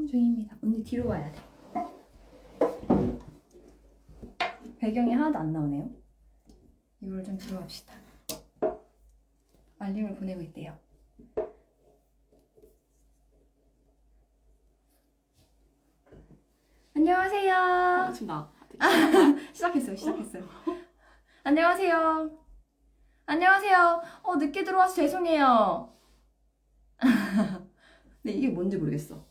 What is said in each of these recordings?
촬영 중입니다. 언니 뒤로 와야 돼. 배경이 하나도 안 나오네요. 이걸 좀 뒤로 합시다. 알림을 보내고 있대요. 안녕하세요. 지금 나. 시작했어요. 안녕하세요. 안녕하세요. 늦게 들어와서 죄송해요. 근데 이게 뭔지 모르겠어.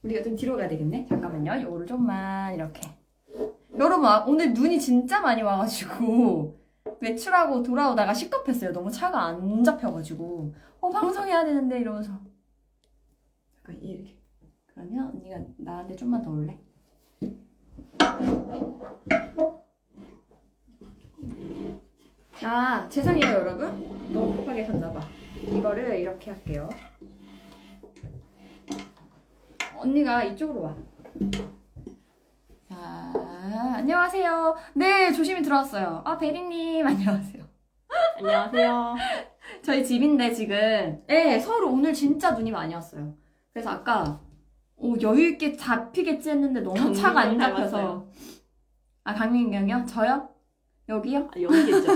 우리가 좀 뒤로 가야 되겠네? 잠깐만요. 요거를 좀만 이렇게. 여러분, 오늘 눈이 진짜 많이 와가지고 외출하고 돌아오다가 시겁했어요. 너무 차가 안 잡혀가지고 방송해야 되는데 이러면서. 잠깐 이렇게. 그러면 언니가 나한테 좀만 더 올래? 죄송해요 여러분. 너무 급하게 켰나봐. 이거를 이렇게 할게요. 언니가 이쪽으로 와. 자, 안녕하세요. 네, 조심히 들어왔어요. 베리님 안녕하세요. 안녕하세요. 저희 집인데 지금 서울 오늘 진짜 눈이 많이 왔어요. 그래서 아까 여유있게 잡히겠지 했는데 너무 차가 안 잡혀서. 강민경이요? 저요? 여기요? 여기겠죠.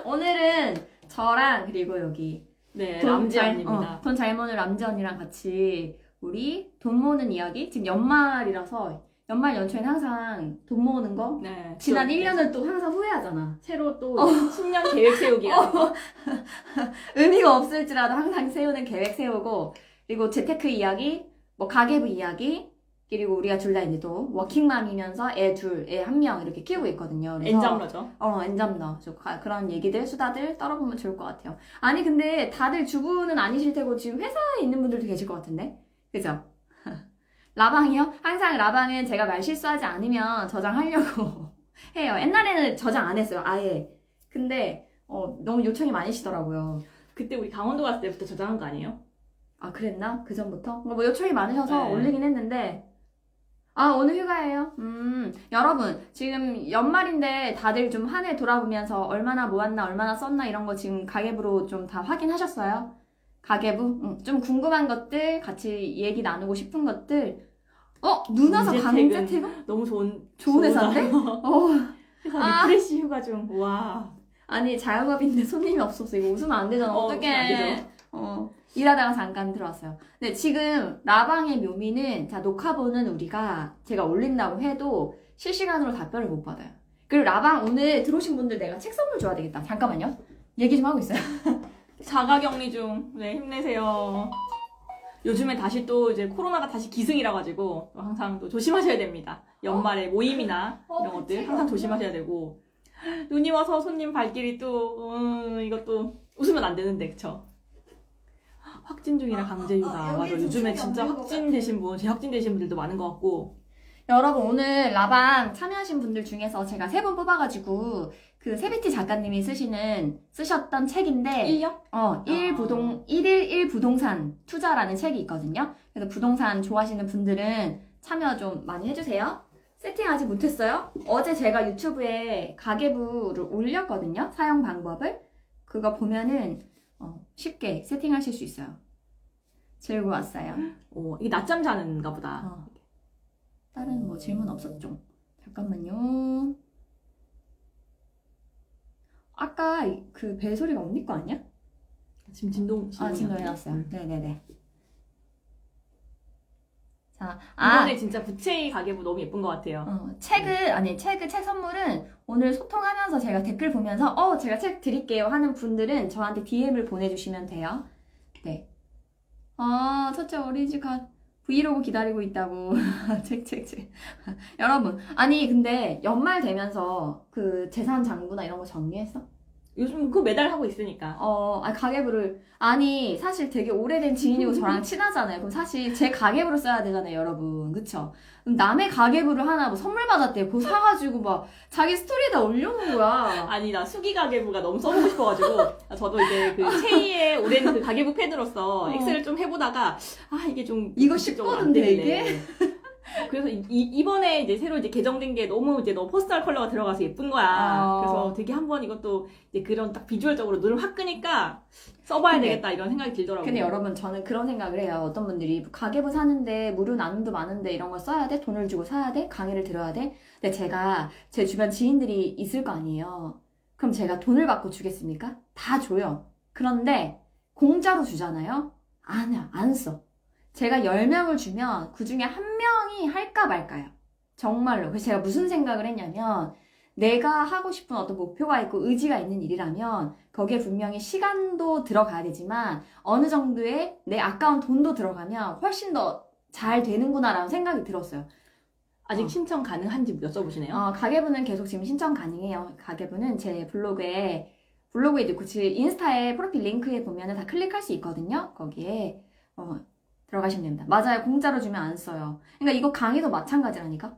오늘은 저랑 그리고 여기 네, 람지언입니다. 돈 잘 버는 람지 언니랑 같이 우리 돈 모으는 이야기. 지금 연말이라서 연말 연초엔 항상 돈 모으는 거. 네. 지난 1년을 또 항상 후회하잖아. 새로 또 신년 계획 세우기라는 거. 의미가 없을지라도 항상 세우는 계획 세우고, 그리고 재테크 이야기, 뭐 가계부 이야기, 그리고 우리가 둘 다 이제 또 워킹맘이면서 애 한 명 이렇게 키우고 있거든요. 그래서 엔잡러죠. 엔잡러. 그런 얘기들, 수다들 떨어보면 좋을 것 같아요. 아니 근데 다들 주부는 아니실 테고 지금 회사에 있는 분들도 계실 것 같은데? 그죠? 라방이요? 항상 라방은 제가 말 실수하지 않으면 저장하려고 해요. 옛날에는 저장 안 했어요, 아예. 근데 너무 요청이 많으시더라고요. 그때 우리 강원도 갔을 때부터 저장한 거 아니에요? 그랬나? 그 전부터? 뭐 요청이 많으셔서 네. 올리긴 했는데 오늘 휴가예요? 여러분 지금 연말인데 다들 좀 한 해 돌아보면서 얼마나 모았나 얼마나 썼나 이런 거 지금 가계부로 좀 다 확인하셨어요? 가계부? 좀 궁금한 것들 같이 얘기 나누고 싶은 것들 누나서 강제퇴근? 너무 좋은 회사인데? 회사 리프레시 휴가 중. 와. 아니 자영업인데 손님이 없어서 이거 웃으면 안 되잖아. 웃으면 안 어떡해. 되죠. 일하다가 잠깐 들어왔어요. 네, 지금 라방의 묘미는 녹화본은 우리가 제가 올린다고 해도 실시간으로 답변을 못 받아요. 그리고 라방 오늘 들어오신 분들 내가 책 선물 줘야 되겠다. 잠깐만요. 얘기 좀 하고 있어요. 자가격리 중. 네, 힘내세요. 요즘에 다시 또 이제 코로나가 다시 기승이라 가지고 항상 또 조심하셔야 됩니다. 연말에 모임이나 이런 것들 항상 조심하셔야 되고, 눈이 와서 손님 발길이 또 이것도 웃으면 안 되는데, 그쵸? 확진 중이라 강제휴가. 맞아. 요즘에 진짜 확진되신 분, 재확진되신 분들도 많은 것 같고. 여러분 오늘 라방 참여하신 분들 중에서 제가 3분 뽑아가지고 그 세비티 작가님이 쓰셨던 책인데 1년? 1일 1 부동산 투자라는 책이 있거든요. 그래서 부동산 좋아하시는 분들은 참여 좀 많이 해주세요. 세팅 아직 못했어요? 어제 제가 유튜브에 가계부를 올렸거든요. 사용 방법을. 그거 보면은 쉽게 세팅하실 수 있어요. 들고 왔어요. 이게 낮잠 자는가 보다. 다른 뭐 질문 없었죠? 잠깐만요. 아까 그 벨 소리가 언니 거 아니야? 지금 진동 해놨어요. 네네네. 자, 이번에 진짜 부채이 가계부 너무 예쁜 것 같아요. 책 선물은 오늘 소통하면서 제가 댓글 보면서 제가 책 드릴게요 하는 분들은 저한테 DM을 보내주시면 돼요. 네. 첫째 어린이집 브이로그 기다리고 있다고. 책. 여러분, 아니, 근데 연말 되면서 그 재산 장부나 이런 거 정리했어? 요즘 그거 매달 하고 있으니까. 가계부를. 아니, 사실 되게 오래된 지인이고 저랑 친하잖아요. 그럼 사실 제 가계부를 써야 되잖아요, 여러분. 그쵸? 그럼 남의 가계부를 하나 뭐 선물 받았대. 그거 사가지고 막 자기 스토리에다 올려놓은 거야. 아니, 나 수기 가계부가 너무 써보고 싶어가지고. 저도 이제 그 체이의 오랜 그 가계부 팬으로서 엑셀을 좀 해보다가, 이게 좀. 이거 쉽거든요, 이게? 그래서 이번에 이제 새로 이제 개정된 게 너무 이제 너무 퍼스널 컬러가 들어가서 예쁜 거야. 그래서 되게 한번 이것도 이제 그런 딱 비주얼적으로 눈을 확 끄니까 써봐야 근데- 되겠다 이런 생각이 들더라고요. 근데 여러분 저는 그런 생각을 해요. 어떤 분들이 가계부 사는데 무료 나눔도 많은데 이런 거 써야 돼? 돈을 주고 사야 돼? 강의를 들어야 돼? 근데 제가 제 주변 지인들이 있을 거 아니에요. 그럼 제가 돈을 받고 주겠습니까? 다 줘요. 그런데 공짜로 주잖아요? 아니야, 안 써. 제가 10명을 주면 그 중에 한 명이 할까 말까요. 정말로. 그래서 제가 무슨 생각을 했냐면 내가 하고 싶은 어떤 목표가 있고 의지가 있는 일이라면 거기에 분명히 시간도 들어가야 되지만 어느 정도의 내 아까운 돈도 들어가면 훨씬 더 잘 되는구나라는 생각이 들었어요. 아직 신청 가능한지 여쭤보시네요. 가계부는 계속 지금 신청 가능해요. 가계부는 제 블로그에 넣고 인스타에 프로필 링크에 보면은 다 클릭할 수 있거든요. 거기에 들어가시면 됩니다. 맞아요. 공짜로 주면 안 써요. 그러니까 이거 강의도 마찬가지라니까.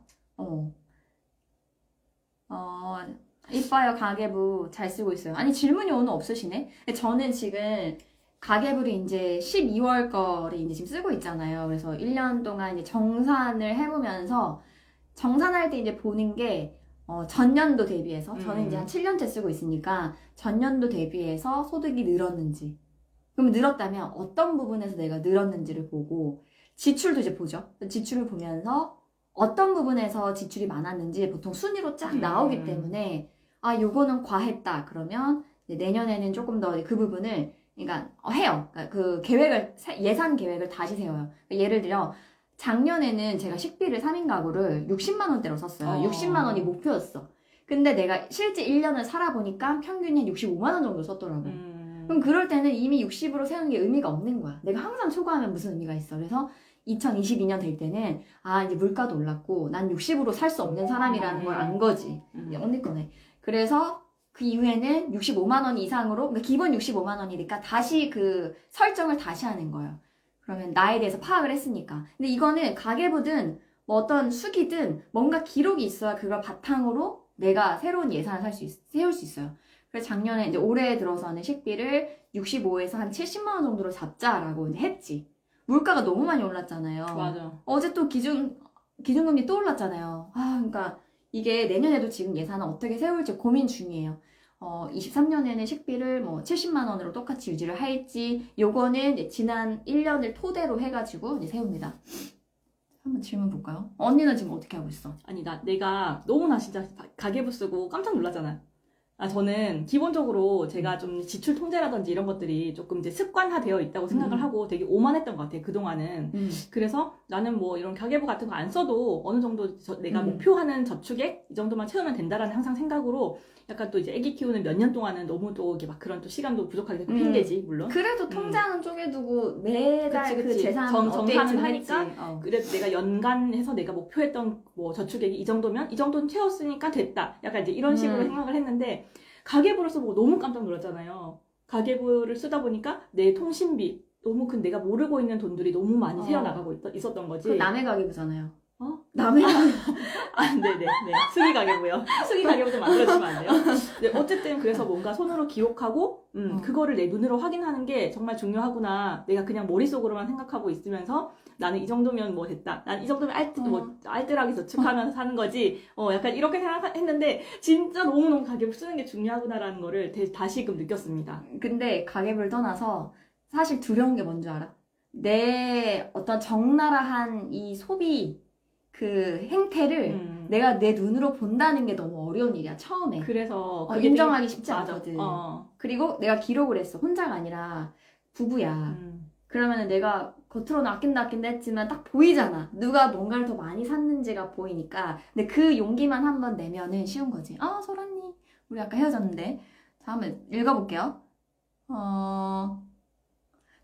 이뻐요. 가계부 잘 쓰고 있어요. 아니 질문이 오늘 없으시네. 저는 지금 가계부를 이제 12월 거를 이제 지금 쓰고 있잖아요. 그래서 1년 동안 이제 정산을 해보면서 정산할 때 이제 보는 게 전년도 대비해서 저는 이제 한 7년째 쓰고 있으니까 전년도 대비해서 소득이 늘었는지 그럼 늘었다면 어떤 부분에서 내가 늘었는지를 보고 지출도 이제 보죠. 지출을 보면서 어떤 부분에서 지출이 많았는지 보통 순위로 쫙 나오기 때문에 요거는 과했다. 그러면 이제 내년에는 조금 더 그 부분을 그러니까 해요. 그러니까 그 계획을 예산 계획을 다시 세워요. 그러니까 예를 들어 작년에는 제가 식비를 3인 가구를 60만 원대로 썼어요. 60만 원이 목표였어. 근데 내가 실제 1년을 살아보니까 평균이 한 65만 원 정도 썼더라고. 그럼 그럴 때는 이미 60으로 세우는 게 의미가 없는 거야. 내가 항상 초과하면 무슨 의미가 있어. 그래서 2022년 될 때는 이제 물가도 올랐고 난 60으로 살 수 없는 사람이라는 걸 안 거지. 언니 거네. 그래서 그 이후에는 65만 원 이상으로 그러니까 기본 65만 원이니까 다시 그 설정을 다시 하는 거예요. 그러면 나에 대해서 파악을 했으니까. 근데 이거는 가계부든 뭐 어떤 수기든 뭔가 기록이 있어야 그걸 바탕으로 내가 새로운 예산을 세울 수 있어요. 그래서 작년에 이제 올해 들어서는 식비를 65에서 한 70만 원 정도로 잡자라고 이제 했지. 물가가 너무 많이 올랐잖아요. 맞아. 어제 또 기준금리 또 올랐잖아요. 그러니까 이게 내년에도 지금 예산을 어떻게 세울지 고민 중이에요. 23년에는 식비를 뭐 70만 원으로 똑같이 유지를 할지, 요거는 이제 지난 1년을 토대로 해가지고 이제 세웁니다. 한번 질문 볼까요? 언니는 지금 어떻게 하고 있어? 아니, 내가 너무나 진짜 가계부 쓰고 깜짝 놀랐잖아. 저는 기본적으로 제가 좀 지출 통제라든지 이런 것들이 조금 이제 습관화되어 있다고 생각을 하고 되게 오만했던 것 같아요, 그동안은. 그래서 나는 뭐 이런 가계부 같은 거 안 써도 어느 정도 내가 목표하는 저축액 이 정도만 채우면 된다라는 항상 생각으로 약간 또 이제 아기 키우는 몇 년 동안은 너무 또 이게 막 그런 또 시간도 부족하게 되고 핑계지, 물론. 그래도 통장은 쪼개두고 매달 그 그치. 재산 정산을 하니까 그래도 내가 연간해서 내가 목표했던 뭐 저축액이 이 정도면 이 정도는 채웠으니까 됐다. 약간 이제 이런 식으로 생각을 했는데 가계부를 써보고 너무 깜짝 놀랐잖아요. 가계부를 쓰다 보니까 내 통신비 너무 큰 내가 모르고 있는 돈들이 너무 많이 새어나가고 있었던 거지. 그 남의 가계부잖아요. 남의 네네네. 수기 가계부요. 수기 가계부 좀 만들어주시면 안 돼요? 네, 어쨌든 그래서 뭔가 손으로 기록하고 그거를 내 눈으로 확인하는 게 정말 중요하구나. 내가 그냥 머릿속으로만 생각하고 있으면서 나는 이 정도면 뭐 됐다. 난 이 정도면 알뜰하게 저축하면서 사는 거지. 약간 이렇게 생각했는데 진짜 너무너무 가계부 쓰는 게 중요하구나라는 거를 다시금 느꼈습니다. 근데 가계부를 떠나서 사실 두려운 게 뭔지 알아? 내 어떤 적나라한 이 소비 그 행태를 내가 내 눈으로 본다는 게 너무 어려운 일이야, 처음에. 그래서 그게 인정하기 쉽지 맞아. 않거든. 그리고 내가 기록을 했어. 혼자가 아니라 부부야. 그러면 내가 겉으로는 아낀다 했지만 딱 보이잖아. 누가 뭔가를 더 많이 샀는지가 보이니까. 근데 그 용기만 한번 내면은 쉬운 거지. 소라님. 우리 아까 헤어졌는데. 자, 한번 읽어볼게요.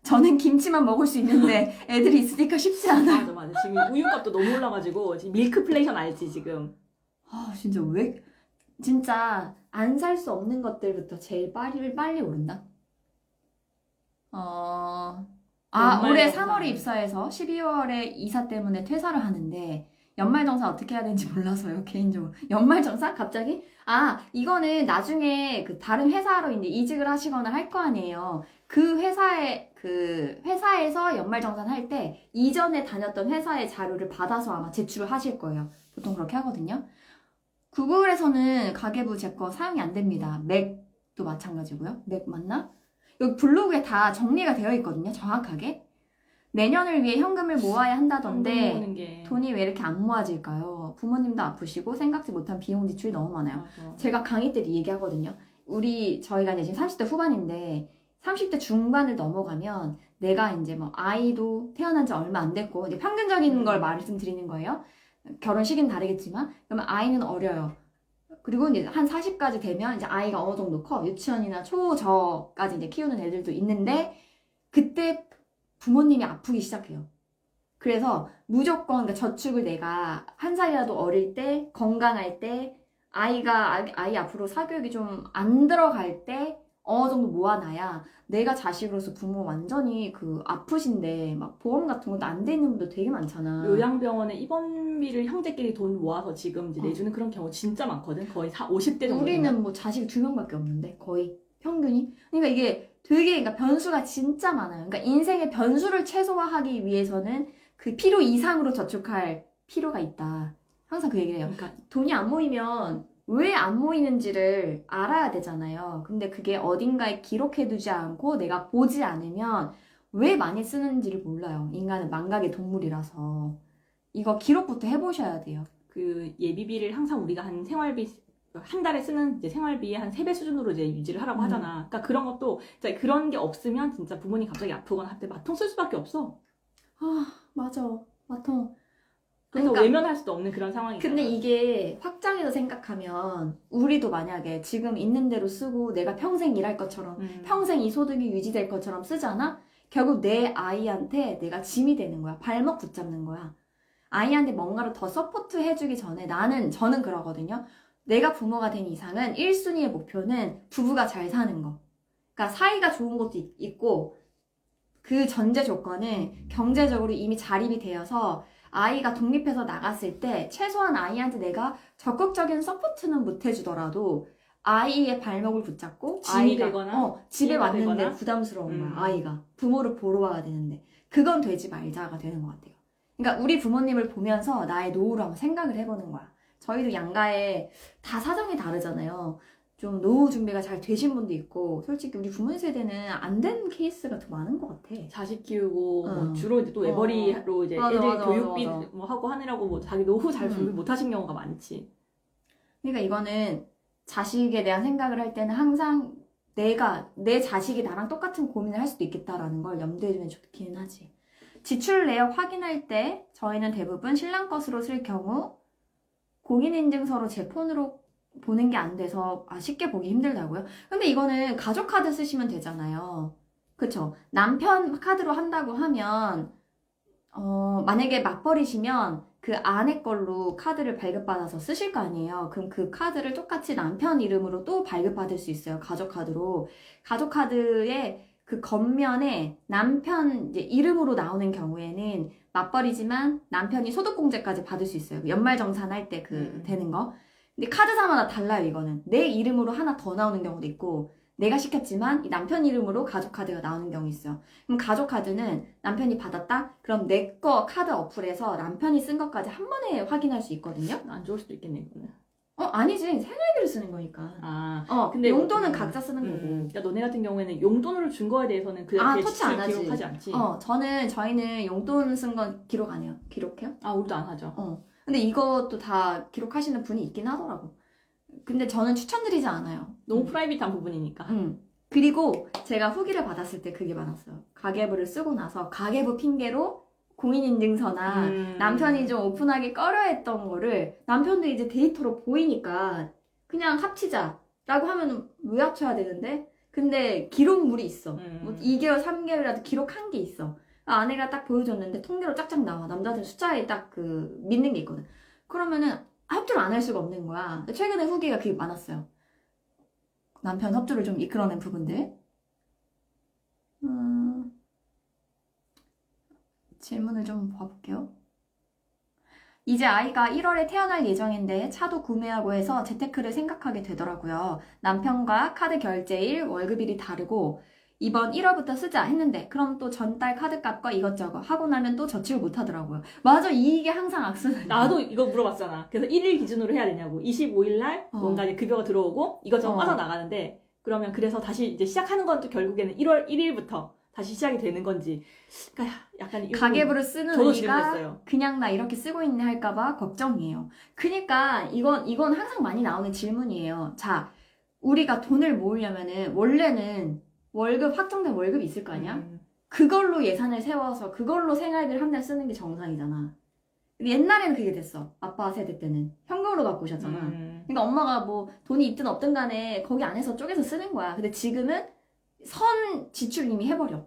저는 김치만 먹을 수 있는데 애들이 있으니까 쉽지 않아. 맞아. 지금 우유값도 너무 올라가지고 지금 밀크플레이션 알지 지금? 진짜 왜? 진짜 안 살 수 없는 것들부터 제일 빨리 오른다. 올해 3월에 입사해서 12월에 이사 때문에 퇴사를 하는데 연말정산 어떻게 해야 되는지 몰라서요, 개인적으로. 연말정산? 갑자기? 이거는 나중에 그 다른 회사로 이제 이직을 하시거나 할 거 아니에요. 그 회사에 그 회사에서 연말정산할 때 이전에 다녔던 회사의 자료를 받아서 아마 제출을 하실 거예요. 보통 그렇게 하거든요. 구글에서는 가계부 제 거 사용이 안 됩니다. 맥도 마찬가지고요. 맥 맞나? 여기 블로그에 다 정리가 되어 있거든요. 정확하게. 내년을 위해 현금을 모아야 한다던데 모으는 게. 돈이 왜 이렇게 안 모아질까요? 부모님도 아프시고 생각지 못한 비용 지출이 너무 많아요. 맞아. 제가 강의 때도 얘기하거든요. 저희가 이제 지금 30대 후반인데 30대 중반을 넘어가면 내가 이제 뭐 아이도 태어난 지 얼마 안 됐고 이제 평균적인 걸 말씀드리는 거예요. 결혼 시기는 다르겠지만 그러면 아이는 어려요. 그리고 이제 한 40까지 되면 이제 아이가 어느 정도 커. 유치원이나 초저까지 이제 키우는 애들도 있는데 그때 부모님이 아프기 시작해요. 그래서 무조건 그러니까 저축을 내가 한 살이라도 어릴 때 건강할 때 아이 앞으로 사교육이 좀 안 들어갈 때 어느 정도 모아놔야 내가 자식으로서 부모 완전히 그 아프신데 막 보험 같은 것도 안 돼 있는 분도 되게 많잖아. 요양병원에 입원비를 형제끼리 돈 모아서 지금 이제 내주는 그런 경우 진짜 많거든. 거의 50대 정도. 우리는 뭐 자식 2명밖에 없는데 거의 평균이. 그러니까 이게 되게 그러니까 변수가 진짜 많아요. 그러니까 인생의 변수를 최소화하기 위해서는 그 필요 이상으로 저축할 필요가 있다. 항상 그 얘기를 해요. 그러니까 돈이 안 모이면 왜 안 모이는지를 알아야 되잖아요. 근데 그게 어딘가에 기록해두지 않고 내가 보지 않으면 왜 많이 쓰는지를 몰라요. 인간은 망각의 동물이라서. 이거 기록부터 해보셔야 돼요. 그 예비비를 항상 우리가 한 생활비 한 달에 쓰는 이제 생활비의 한 3배 수준으로 이제 유지를 하라고 하잖아. 그러니까 그런 것도 진짜 그런 게 없으면 진짜 부모님 갑자기 아프거나 할 때 마통 쓸 수밖에 없어. 아, 맞아. 마통. 그래서 그러니까 외면할 수도 없는 그런 상황이잖아. 근데 이게 확장해서 생각하면 우리도 만약에 지금 있는 대로 쓰고 내가 평생 일할 것처럼 평생 이 소득이 유지될 것처럼 쓰잖아? 결국 내 아이한테 내가 짐이 되는 거야. 발목 붙잡는 거야. 아이한테 뭔가를 더 서포트 해주기 전에 저는 그러거든요. 내가 부모가 된 이상은 1순위의 목표는 부부가 잘 사는 거. 그러니까 사이가 좋은 것도 있고 그 전제 조건은 경제적으로 이미 자립이 되어서 아이가 독립해서 나갔을 때 최소한 아이한테 내가 적극적인 서포트는 못 해주더라도 아이의 발목을 붙잡고 짐이 되거나 집에 힘이 왔는데 되거나. 부담스러운 거야. 아이가 부모를 보러 와야 되는데 그건 되지 말자가 되는 것 같아요. 그러니까 우리 부모님을 보면서 나의 노후를 한번 생각을 해보는 거야. 저희도 양가에 다 사정이 다르잖아요. 좀 노후 준비가 잘 되신 분도 있고 솔직히 우리 부모님 세대는 안 된 케이스가 더 많은 것 같아. 자식 키우고 뭐 응. 주로 이제 또 외벌이로 이제 맞아, 애들 맞아, 교육비 맞아. 뭐 하고 하느라고 뭐 자기 노후 잘 준비 못 하신 경우가 많지. 그러니까 이거는 자식에 대한 생각을 할 때는 항상 내 자식이 나랑 똑같은 고민을 할 수도 있겠다라는 걸 염두에 두면 좋기는 하지. 지출 내역 확인할 때 저희는 대부분 신랑 것으로 쓸 경우 공인인증서로 제 폰으로 보는 게 안 돼서 쉽게 보기 힘들다고요? 근데 이거는 가족 카드 쓰시면 되잖아요. 그쵸? 남편 카드로 한다고 하면 만약에 맞벌이시면 그 아내 걸로 카드를 발급받아서 쓰실 거 아니에요. 그럼 그 카드를 똑같이 남편 이름으로 또 발급받을 수 있어요. 가족 카드로. 가족 카드에 그 겉면에 남편 이제 이름으로 나오는 경우에는 맞벌이지만 남편이 소득공제까지 받을 수 있어요. 연말정산할 때 되는 거. 근데 카드사마다 달라요, 이거는. 내 이름으로 하나 더 나오는 경우도 있고, 내가 시켰지만 이 남편 이름으로 가족카드가 나오는 경우 있어요. 그럼 가족카드는 남편이 받았다? 그럼 내 거 카드 어플에서 남편이 쓴 것까지 한 번에 확인할 수 있거든요? 안 좋을 수도 있겠네, 이거는. 아니지. 생활비를 쓰는 거니까. 근데 용돈은 각자 쓰는 거고. 그러니까 너네 같은 경우에는 용돈으로 준 거에 대해서는 그렇게 터치 안 하지. 기록하지 않지. 저희는 용돈 쓴 건 기록 안 해요. 기록해요? 우리도 안 하죠. 근데 이것도 다 기록하시는 분이 있긴 하더라고. 근데 저는 추천드리지 않아요. 너무 프라이빗한 부분이니까. 그리고 제가 후기를 받았을 때 그게 많았어요. 가계부를 쓰고 나서 가계부 핑계로 공인인증서나 남편이 좀 오픈하기 꺼려했던 거를 남편도 이제 데이터로 보이니까 그냥 합치자라고 하면 왜 합쳐야 되는데? 근데 기록물이 있어. 뭐 2개월, 3개월이라도 기록한 게 있어. 아내가 딱 보여줬는데 통계로 짝짝 나와. 남자들 숫자에 딱 믿는 게 있거든. 그러면은 협조를 안 할 수가 없는 거야. 최근에 후기가 그게 많았어요. 남편 협조를 좀 이끌어낸 부분들. 질문을 좀 봐볼게요. 이제 아이가 1월에 태어날 예정인데 차도 구매하고 해서 재테크를 생각하게 되더라고요. 남편과 카드 결제일, 월급일이 다르고 이번 1월부터 쓰자 했는데 그럼 또 전달 카드값과 이것저것 하고 나면 또 저축을 못 하더라고요. 맞아, 이게 항상 악순환. 나도 이거 물어봤잖아. 그래서 1일 기준으로 해야 되냐고. 25일 날 뭔가 이제 급여가 들어오고 이것저것 빠져나가는데 그러면 그래서 다시 이제 시작하는 건 또 결국에는 1월 1일부터 다시 시작이 되는 건지. 그러니까 약간 이 부분 가계부를 쓰는 저도 우리가 질문했어요. 그냥 나 이렇게 쓰고 있네 할까봐 걱정이에요. 그니까 이건 항상 많이 나오는 질문이에요. 자, 우리가 돈을 모으려면은 원래는 월급, 확정된 월급이 있을 거 아니야? 그걸로 예산을 세워서 그걸로 생활비를 한 달 쓰는 게 정상이잖아. 근데 옛날에는 그게 됐어. 아빠 세대 때는 현금으로 갖고 오셨잖아. 그러니까 엄마가 뭐 돈이 있든 없든 간에 거기 안에서 쪼개서 쓰는 거야. 근데 지금은 선 지출 이미 해버려.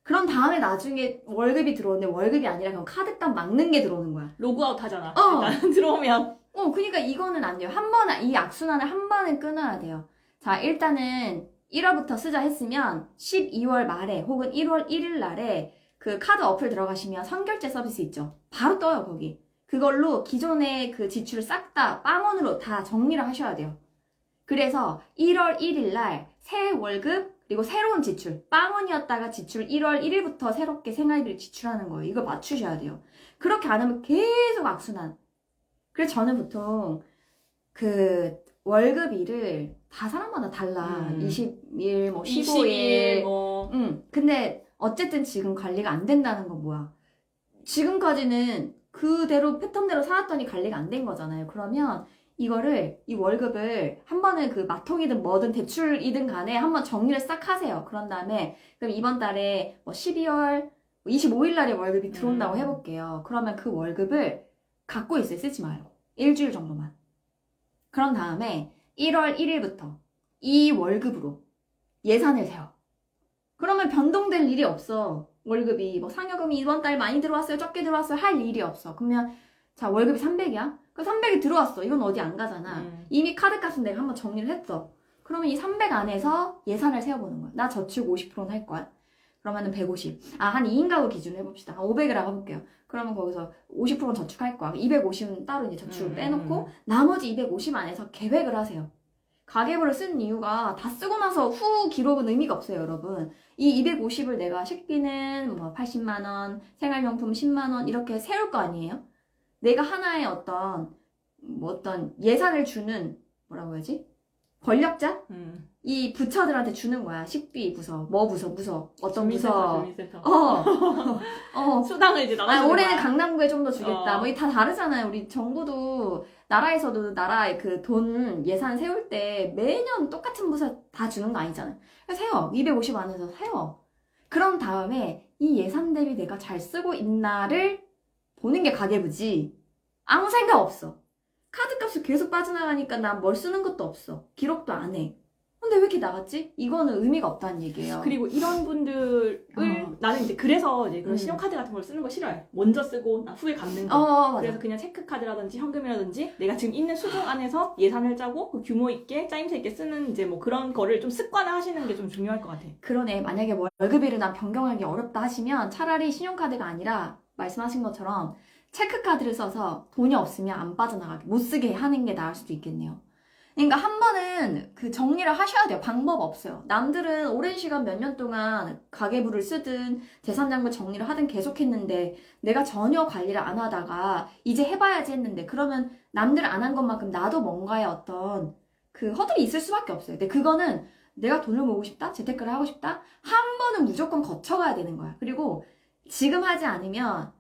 그런 다음에 나중에 월급이 들어오는데 월급이 아니라 그냥 카드값 막는 게 들어오는 거야. 로그아웃 하잖아. 어. 일단 들어오면. 그러니까 이거는 안 돼요. 한 번에, 이 악순환을 한 번에 끊어야 돼요. 자, 일단은 1월부터 쓰자 했으면 12월 말에 혹은 1월 1일 날에 그 카드 어플 들어가시면 선결제 서비스 있죠. 바로 떠요, 거기. 그걸로 기존의 그 지출을 싹 다 빵원으로 다 정리를 하셔야 돼요. 그래서 1월 1일 날 새 월급 그리고 새로운 지출, 빵원이었다가 지출 1월 1일부터 새롭게 생활비를 지출하는 거예요. 이거 맞추셔야 돼요. 그렇게 안 하면 계속 악순환. 그래서 저는 보통 그 월급일을 다 사람마다 달라. 20일, 뭐 15일. 20일 뭐. 근데 어쨌든 지금 관리가 안 된다는 건 뭐야? 지금까지는 그대로 패턴대로 살았더니 관리가 안 된 거잖아요. 그러면 이거를, 이 월급을 한 번은 그 마통이든 뭐든 대출이든 간에 한번 정리를 싹 하세요. 그런 다음에 그럼 이번 달에 뭐 12월 25일 날에 월급이 들어온다고 해볼게요. 그러면 그 월급을 갖고 있어요. 쓰지 말고. 일주일 정도만. 그런 다음에 1월 1일부터 이 월급으로 예산을 세워. 그러면 변동될 일이 없어. 월급이 뭐 상여금이 이번 달 많이 들어왔어요, 적게 들어왔어요 할 일이 없어. 그러면 자, 월급이 300이야? 그 300이 들어왔어. 이건 어디 안 가잖아. 이미 카드값은 내가 한번 정리를 했어. 그러면 이 300 안에서 예산을 세워보는 거야. 나 저축 50%는 할 거야. 그러면은 150. 한 2인 가구 기준으로 해봅시다. 한 500이라고 해볼게요. 그러면 거기서 50%는 저축할 거야. 250은 따로 이제 저축을 빼놓고 나머지 250 안에서 계획을 하세요. 가계부를 쓴 이유가 다 쓰고 나서 후 기록은 의미가 없어요, 여러분. 이 250을 내가 식비는 뭐 80만 원, 생활용품 10만 원 이렇게 세울 거 아니에요? 내가 하나의 어떤 예산을 주는 뭐라고 해야지? 권력자? 이 부처들한테 주는 거야. 식비 부서, 뭐 부서, 어떤 부서. 주민센터. 수당을 이제 나눠주는 올해는 거야. 강남구에 좀 더 주겠다. 뭐 이 다 다르잖아요. 우리 정부도 나라에서도 나라의 그 돈 예산 세울 때 매년 똑같은 부서 다 주는 거 아니잖아요. 그래서 세워. 250 안에서 세워. 그런 다음에 이 예산 대비 내가 잘 쓰고 있나를 보는 게 가계부지. 아무 생각 없어. 카드값이 계속 빠져나가니까 난 뭘 쓰는 것도 없어. 기록도 안 해. 근데 왜 이렇게 나갔지? 이거는 의미가 없다는 얘기예요. 그리고 이런 분들을 나는 이제 그래서 이제 그런 신용카드 같은 걸 쓰는 거 싫어해. 먼저 쓰고 나 후에 갚는 거. 맞아. 그래서 그냥 체크카드라든지 현금이라든지 내가 지금 있는 수중 안에서 예산을 짜고 그 규모 있게 짜임새 있게 쓰는 이제 뭐 그런 거를 좀 습관화 하시는 게 좀 중요할 것 같아. 그러네. 만약에 월급일을 난 변경하기 어렵다 하시면 차라리 신용카드가 아니라 말씀하신 것처럼 체크카드를 써서 돈이 없으면 안 빠져나가게 못 쓰게 하는 게 나을 수도 있겠네요. 그러니까 한 번은 그 정리를 하셔야 돼요. 방법 없어요. 남들은 오랜 시간 몇 년 동안 가계부를 쓰든 재산장부 정리를 하든 계속했는데 내가 전혀 관리를 안 하다가 이제 해봐야지 했는데 그러면 남들 안 한 것만큼 나도 뭔가의 어떤 그 허들이 있을 수밖에 없어요. 근데 그거는 내가 돈을 모으고 싶다? 재테크를 하고 싶다? 한 번은 무조건 거쳐가야 되는 거야. 그리고 지금 하지 않으면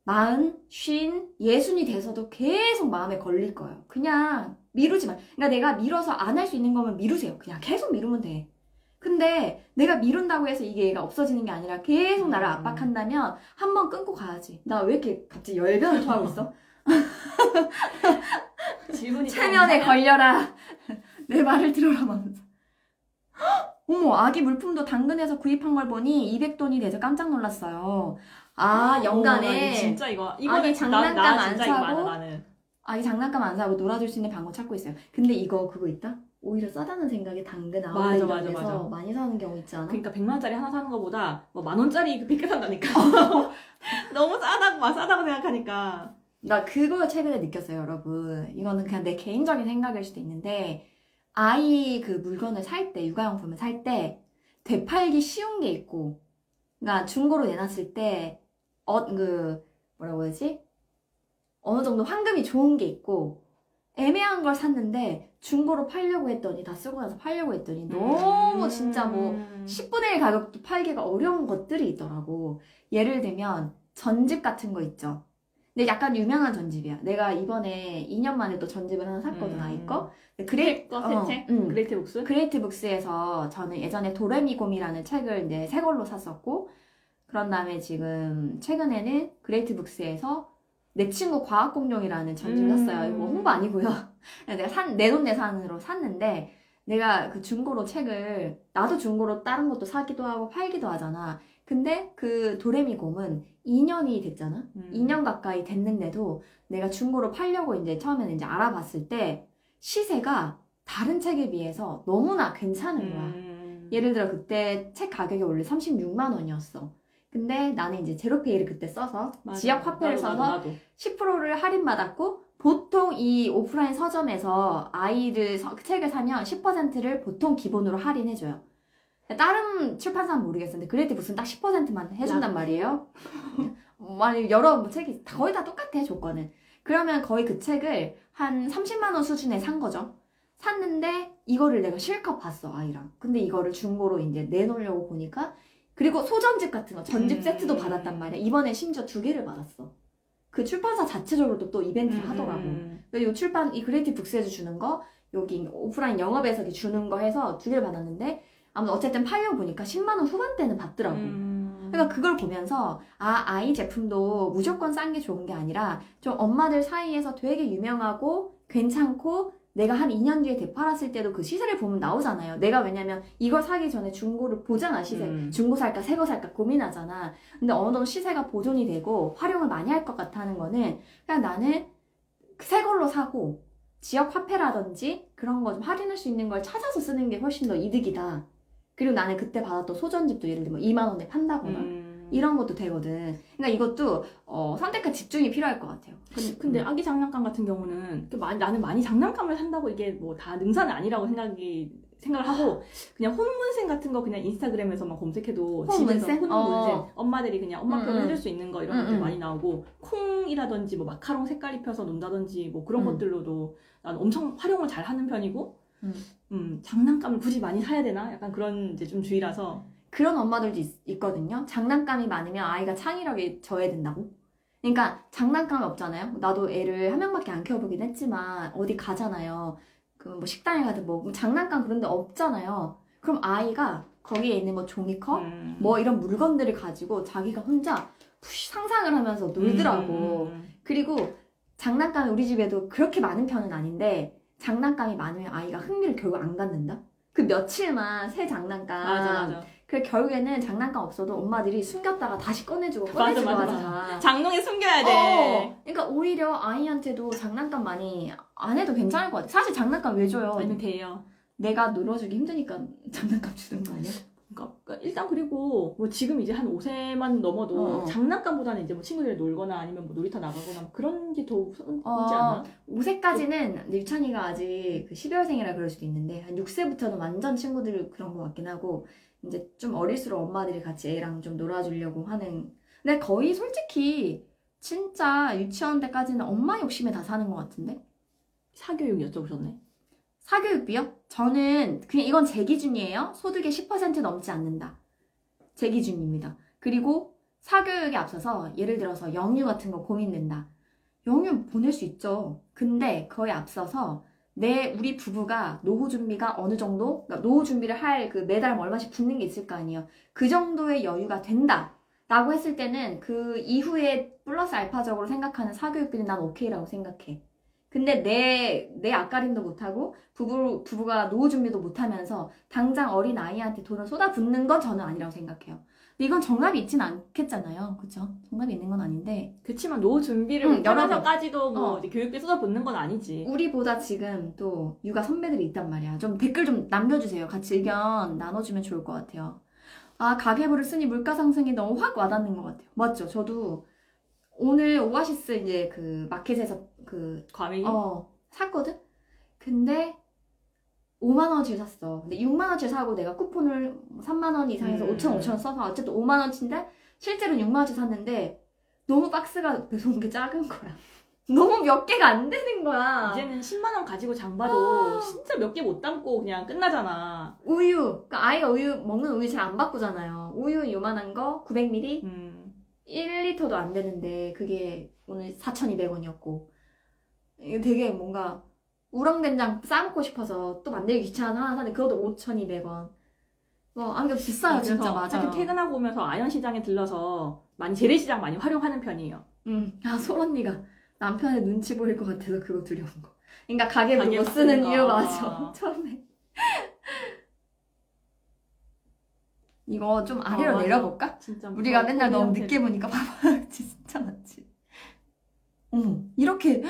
40, 50, 60이 돼서도 계속 마음에 걸릴 거예요. 그냥 미루지 마. 그러니까 내가 미뤄서 안 할 수 있는 거면 미루세요. 그냥 계속 미루면 돼. 근데 내가 미룬다고 해서 이게 얘가 없어지는 게 아니라 계속 나를 압박한다면 한 번 끊고 가야지. 나 왜 이렇게 갑자기 열변을 토하고 있어? 질문이 체면에 걸려라. 내 말을 들어라 하면서. 어머, 아기 물품도 당근에서 구입한 걸 보니 200돈이 돼서 깜짝 놀랐어요. 연간에 진짜 이거는 아기 장난감 안 진짜 이거 사고 많아, 나는. 아기 장난감 안 사고 놀아줄 수 있는 방법 찾고 있어요. 근데 그거 있다? 오히려 싸다는 생각에 당근 아웃렛 이런 데서 많이 사는 경우 있잖아. 그러니까 100만 원짜리 하나 사는 것보다 뭐 10,000원짜리 100개 산다니까. 너무 싸다고 생각하니까. 나 그걸 최근에 느꼈어요, 여러분. 이거는 그냥 내 개인적인 생각일 수도 있는데 아이 그 물건을 살 때, 육아용품을 살 때 되팔기 쉬운 게 있고, 그러니까 중고로 내놨을 때, 뭐라고 해야지? 어느 정도 환급이 좋은 게 있고, 애매한 걸 샀는데, 중고로 팔려고 했더니, 다 쓰고 나서 팔려고 했더니, 너무 진짜 뭐, 10분의 1 가격도 팔기가 어려운 것들이 있더라고. 예를 들면, 전집 같은 거 있죠. 근데 약간 유명한 전집이야. 내가 이번에 2년 만에 또 전집을 하나 샀거든, 아이 거. 새 책? 그레이트 북스? 그레이트 북스에서 저는 예전에 도레미곰이라는 책을 이제 새 걸로 샀었고, 그런 다음에 지금 최근에는 그레이트 북스에서 내 친구 과학공룡이라는 전집을 샀어요. 이거 홍보 아니고요. 내가 내돈내산으로 샀는데, 내가 그 중고로 책을, 나도 중고로 다른 것도 사기도 하고 팔기도 하잖아. 근데 그 도레미곰은 2년이 됐잖아? 2년 가까이 됐는데도 내가 중고로 팔려고 이제 처음에는 이제 알아봤을 때 시세가 다른 책에 비해서 너무나 괜찮은 거야. 예를 들어 그때 책 가격이 원래 36만 원이었어. 근데 나는 이제 제로페이를 그때 써서 지역 화폐를 써서 10%를 할인받았고 보통 이 오프라인 서점에서 아이를 책을 사면 10%를 보통 기본으로 할인해줘요. 다른 출판사는 모르겠었는데 그레이트 북스는 딱 10%만 해준단 말이에요. 만약 여러 책이 거의 다 똑같아 조건은. 그러면 거의 그 책을 한 30만 원 수준에 산 거죠. 샀는데 이거를 내가 실컷 봤어 아이랑. 근데 이거를 중고로 이제 내놓으려고 보니까 그리고 소전집 같은 거 전집 세트도 받았단 말이야. 이번에 심지어 2개를 받았어. 그 출판사 자체적으로도 또 이벤트를 하더라고. 이 그레이트 북스에서 주는 거 여기 오프라인 영업에서 주는 거 해서 2개를 받았는데 아무튼 어쨌든 팔려고 보니까 10만 원 후반대는 받더라고. 그러니까 그걸 보면서 아이 제품도 무조건 싼 게 좋은 게 아니라 좀 엄마들 사이에서 되게 유명하고 괜찮고 내가 한 2년 뒤에 되팔았을 때도 그 시세를 보면 나오잖아요. 내가 왜냐면 이걸 사기 전에 중고를 보잖아 시세. 중고 살까 새 거 살까 고민하잖아. 근데 어느 정도 시세가 보존이 되고 활용을 많이 할 것 같다는 거는 그냥 나는 새 걸로 사고 지역 화폐라든지 그런 거 좀 할인할 수 있는 걸 찾아서 쓰는 게 훨씬 더 이득이다. 그리고 나는 그때 받았던 소전집도 예를 들면 2만 원에 판다거나 이런 것도 되거든. 그러니까 이것도 선택과 집중이 필요할 것 같아요. 근데 아기 장난감 같은 경우는 나는 많이 장난감을 산다고 이게 뭐 다 능사는 아니라고 생각을 하고 그냥 혼문생 같은 거 그냥 인스타그램에서만 검색해도 혼문생? 집에서 혼문생 엄마들이 그냥 엄마 표현 해줄 수 있는 거 이런 것들 음. 많이 나오고 콩이라든지 뭐 마카롱 색깔 입혀서 논다든지 뭐 그런 것들로도 난 엄청 활용을 잘 하는 편이고 장난감을 굳이 많이 사야 되나? 약간 그런 이제 좀 주의라서 그런 엄마들도 있거든요. 장난감이 많으면 아이가 창의력이 저해된다고. 그러니까 장난감이 없잖아요. 나도 애를 한 명밖에 안 키워보긴 했지만 어디 가잖아요. 그 뭐 식당에 가든 뭐 장난감 그런 데 없잖아요. 그럼 아이가 거기에 있는 뭐 종이컵 뭐 이런 물건들을 가지고 자기가 혼자 상상을 하면서 놀더라고. 그리고 장난감이 우리 집에도 그렇게 많은 편은 아닌데 장난감이 많으면 아이가 흥미를 결국 안 갖는다? 그 며칠만 새 장난감. 맞아. 그 결국에는 장난감 없어도 엄마들이 숨겼다가 다시 꺼내주고 하잖아. 장롱에 숨겨야 돼. 그러니까 오히려 아이한테도 장난감 많이 안 해도 괜찮을 것 같아. 사실 장난감 왜 줘요? 아니면 돼요. 내가 놀아주기 힘드니까 장난감 주는 거 아니야? 그러니까 일단 그리고 뭐 지금 이제 한 5세만 넘어도 장난감보다는 이제 뭐 친구들이 놀거나 아니면 뭐 놀이터 나가거나 그런 게 더 우선이지 않나? 5세까지는 유찬이가 아직 그 12월생이라 그럴 수도 있는데 한 6세부터는 완전 친구들 그런 거 같긴 하고 이제 좀 어릴수록 엄마들이 같이 애랑 좀 놀아주려고 하는. 근데 거의 솔직히 진짜 유치원 때까지는 엄마 욕심에 다 사는 것 같은데? 사교육 여쭤보셨네. 사교육비요? 저는 그냥 이건 제 기준이에요. 소득의 10% 넘지 않는다. 제 기준입니다. 그리고 사교육에 앞서서 예를 들어서 영유 같은 거 고민된다. 영유 보낼 수 있죠. 근데 그거에 앞서서 우리 부부가 노후 준비가 어느 정도, 그러니까 노후 준비를 할 그 매달 뭐 얼마씩 붓는 게 있을 거 아니에요. 그 정도의 여유가 된다. 라고 했을 때는 그 이후에 플러스 알파적으로 생각하는 사교육비는 난 오케이라고 생각해. 근데 내 앞가림도 못하고 부부가 노후 준비도 못하면서 당장 어린 아이한테 돈을 쏟아붓는 건 저는 아니라고 생각해요. 근데 이건 정답이 있진 않겠잖아요. 그쵸? 정답이 있는 건 아닌데. 그치만 노후 준비를 여러서까지도 뭐 이제 교육비 쏟아붓는 건 아니지. 우리보다 지금 또 육아 선배들이 있단 말이야. 좀 댓글 좀 남겨주세요. 같이 의견 나눠주면 좋을 것 같아요. 가계부를 쓰니 물가 상승이 너무 확 와닿는 것 같아요. 맞죠? 저도 오늘 오아시스 이제 그 마켓에서 과메기? 샀거든? 근데 5만 원어치를 샀어. 근데 6만 원어치를 사고 내가 쿠폰을 3만 원 이상해서 5천 원 써서 어쨌든 5만 원어치인데 실제로는 6만 원어치 샀는데 너무 박스가 배송한 게 작은 거야. 너무 몇 개가 안 되는 거야. 이제는 10만 원 가지고 장 봐도 진짜 몇 개 못 담고 그냥 끝나잖아. 우유. 그러니까 아이가 우유 먹는 우유 잘 안 바꾸잖아요. 우유 요만한 거 900ml 1리터도 안 되는데 그게 오늘 4,200원이었고 이게 되게 뭔가 우렁된장 싸먹고 싶어서 또 만들기 귀찮아서 하나 샀는데 그것도 5,200원. 안경 비싸요 진짜 그래서 맞아요. 사실 퇴근하고 오면서 아현시장에 들러서 많이 재래시장 많이 활용하는 편이에요. 솔 언니가 남편의 눈치 보일 것 같아서 그거 두려운 거. 그러니까 가계부 가계부 못 쓰는 쓰는 거. 이유 맞아. 처음에. 이거 좀 아래로 맞아. 내려볼까? 진짜 우리가 맨날 너무 포기하면 늦게 보니까 봐봐. 진짜 맞지? 어머, 이렇게.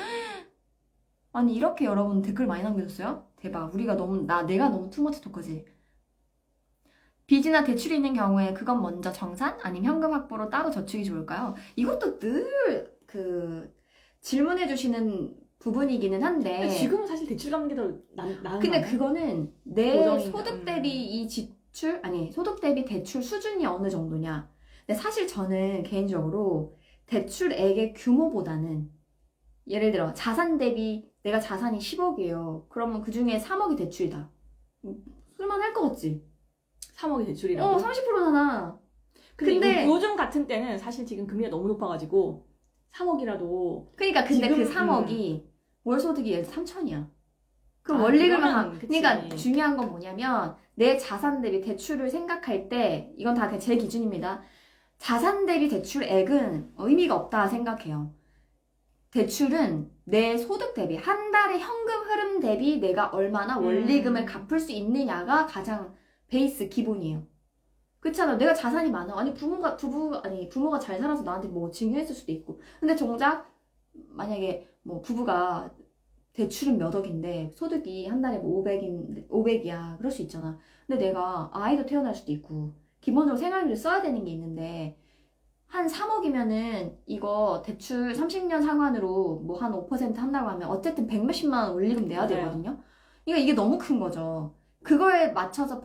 아니, 이렇게 여러분 댓글 많이 남겨줬어요? 대박. 내가 너무 투머치 토커지. 빚이나 대출이 있는 경우에 그건 먼저 정산? 아니면 현금 확보로 따로 저축이 좋을까요? 이것도 늘 질문해주시는 부분이기는 한데. 지금은 사실 대출 갚는 게 더 나은 근데 거 아니야? 그거는 내 고정이니까. 소득 대비 소득 대비 대출 수준이 어느 정도냐. 근데 사실 저는 개인적으로 대출액의 규모보다는 예를 들어 자산 대비 내가 자산이 10억이에요. 그러면 그 중에 3억이 대출이다. 쓸만할 것 같지? 3억이 대출이라고? 30%잖아. 근데 요즘 같은 때는 사실 지금 금리가 너무 높아가지고 3억이라도 그러니까 근데 지금, 그 3억이 월 소득이 예를 들어 3천이야. 그럼 아, 원리금을 그치. 그러니까 중요한 건 뭐냐면 내 자산 대비 대출을 생각할 때 이건 다 제 기준입니다. 자산 대비 대출액은 의미가 없다 생각해요. 대출은 내 소득 대비 한 달의 현금 흐름 대비 내가 얼마나 원리금을 갚을 수 있느냐가 가장 베이스 기본이에요. 그렇잖아. 내가 자산이 많아. 아니 부모가 잘 살아서 나한테 뭐 증여했을 수도 있고. 근데 정작 만약에 뭐 부부가 대출은 몇 억인데 소득이 한 달에 뭐 500이야. 그럴 수 있잖아. 근데 내가 아이도 태어날 수도 있고 기본적으로 생활비를 써야 되는 게 있는데 한 3억이면은 이거 대출 30년 상환으로 뭐 한 5% 한다고 하면 어쨌든 100몇십만 원 원리금 내야 되거든요. 그러니까 이게 너무 큰 거죠. 그거에 맞춰서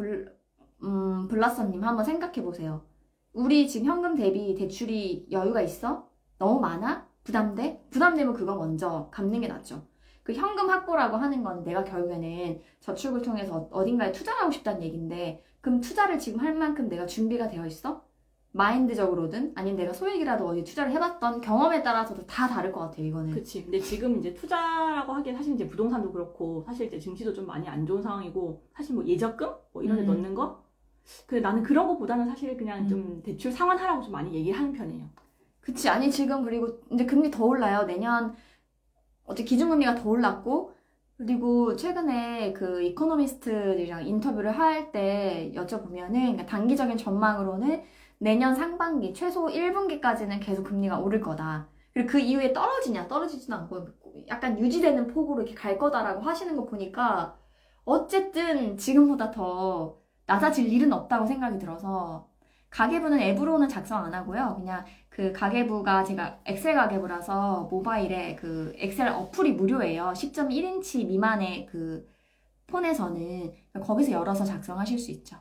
블라썸님 한번 생각해 보세요. 우리 지금 현금 대비 대출이 여유가 있어? 너무 많아? 부담돼? 부담되면 그거 먼저 갚는 게 낫죠. 그 현금 확보라고 하는 건 내가 결국에는 저축을 통해서 어딘가에 투자를 하고 싶다는 얘기인데 그럼 투자를 지금 할 만큼 내가 준비가 되어 있어? 마인드적으로든 아니면 내가 소액이라도 어디 투자를 해봤던 경험에 따라서도 다 다를 것 같아요, 이거는. 그치. 근데 지금 이제 투자라고 하기엔 사실 이제 부동산도 그렇고 사실 이제 증시도 좀 많이 안 좋은 상황이고 사실 뭐 예적금? 뭐 이런 데 넣는 거? 근데 나는 그런 거보다는 사실 그냥 좀 대출 상환하라고 좀 많이 얘기를 하는 편이에요. 그치. 아니 지금 그리고 이제 금리 더 올라요. 내년 어제 기준금리가 더 올랐고 그리고 최근에 그 이코노미스트들이랑 인터뷰를 할 때 여쭤보면은 그러니까 단기적인 전망으로는 내년 상반기 최소 1분기까지는 계속 금리가 오를 거다. 그리고 그 이후에 떨어지지는 않고 약간 유지되는 폭으로 이렇게 갈 거다라고 하시는 거 보니까 어쨌든 지금보다 더 낮아질 일은 없다고 생각이 들어서 가계부는 앱으로는 작성 안 하고요. 그냥 그 가계부가 제가 엑셀 가계부라서 모바일에 그 엑셀 어플이 무료예요. 10.1인치 미만의 그 폰에서는 거기서 열어서 작성하실 수 있죠.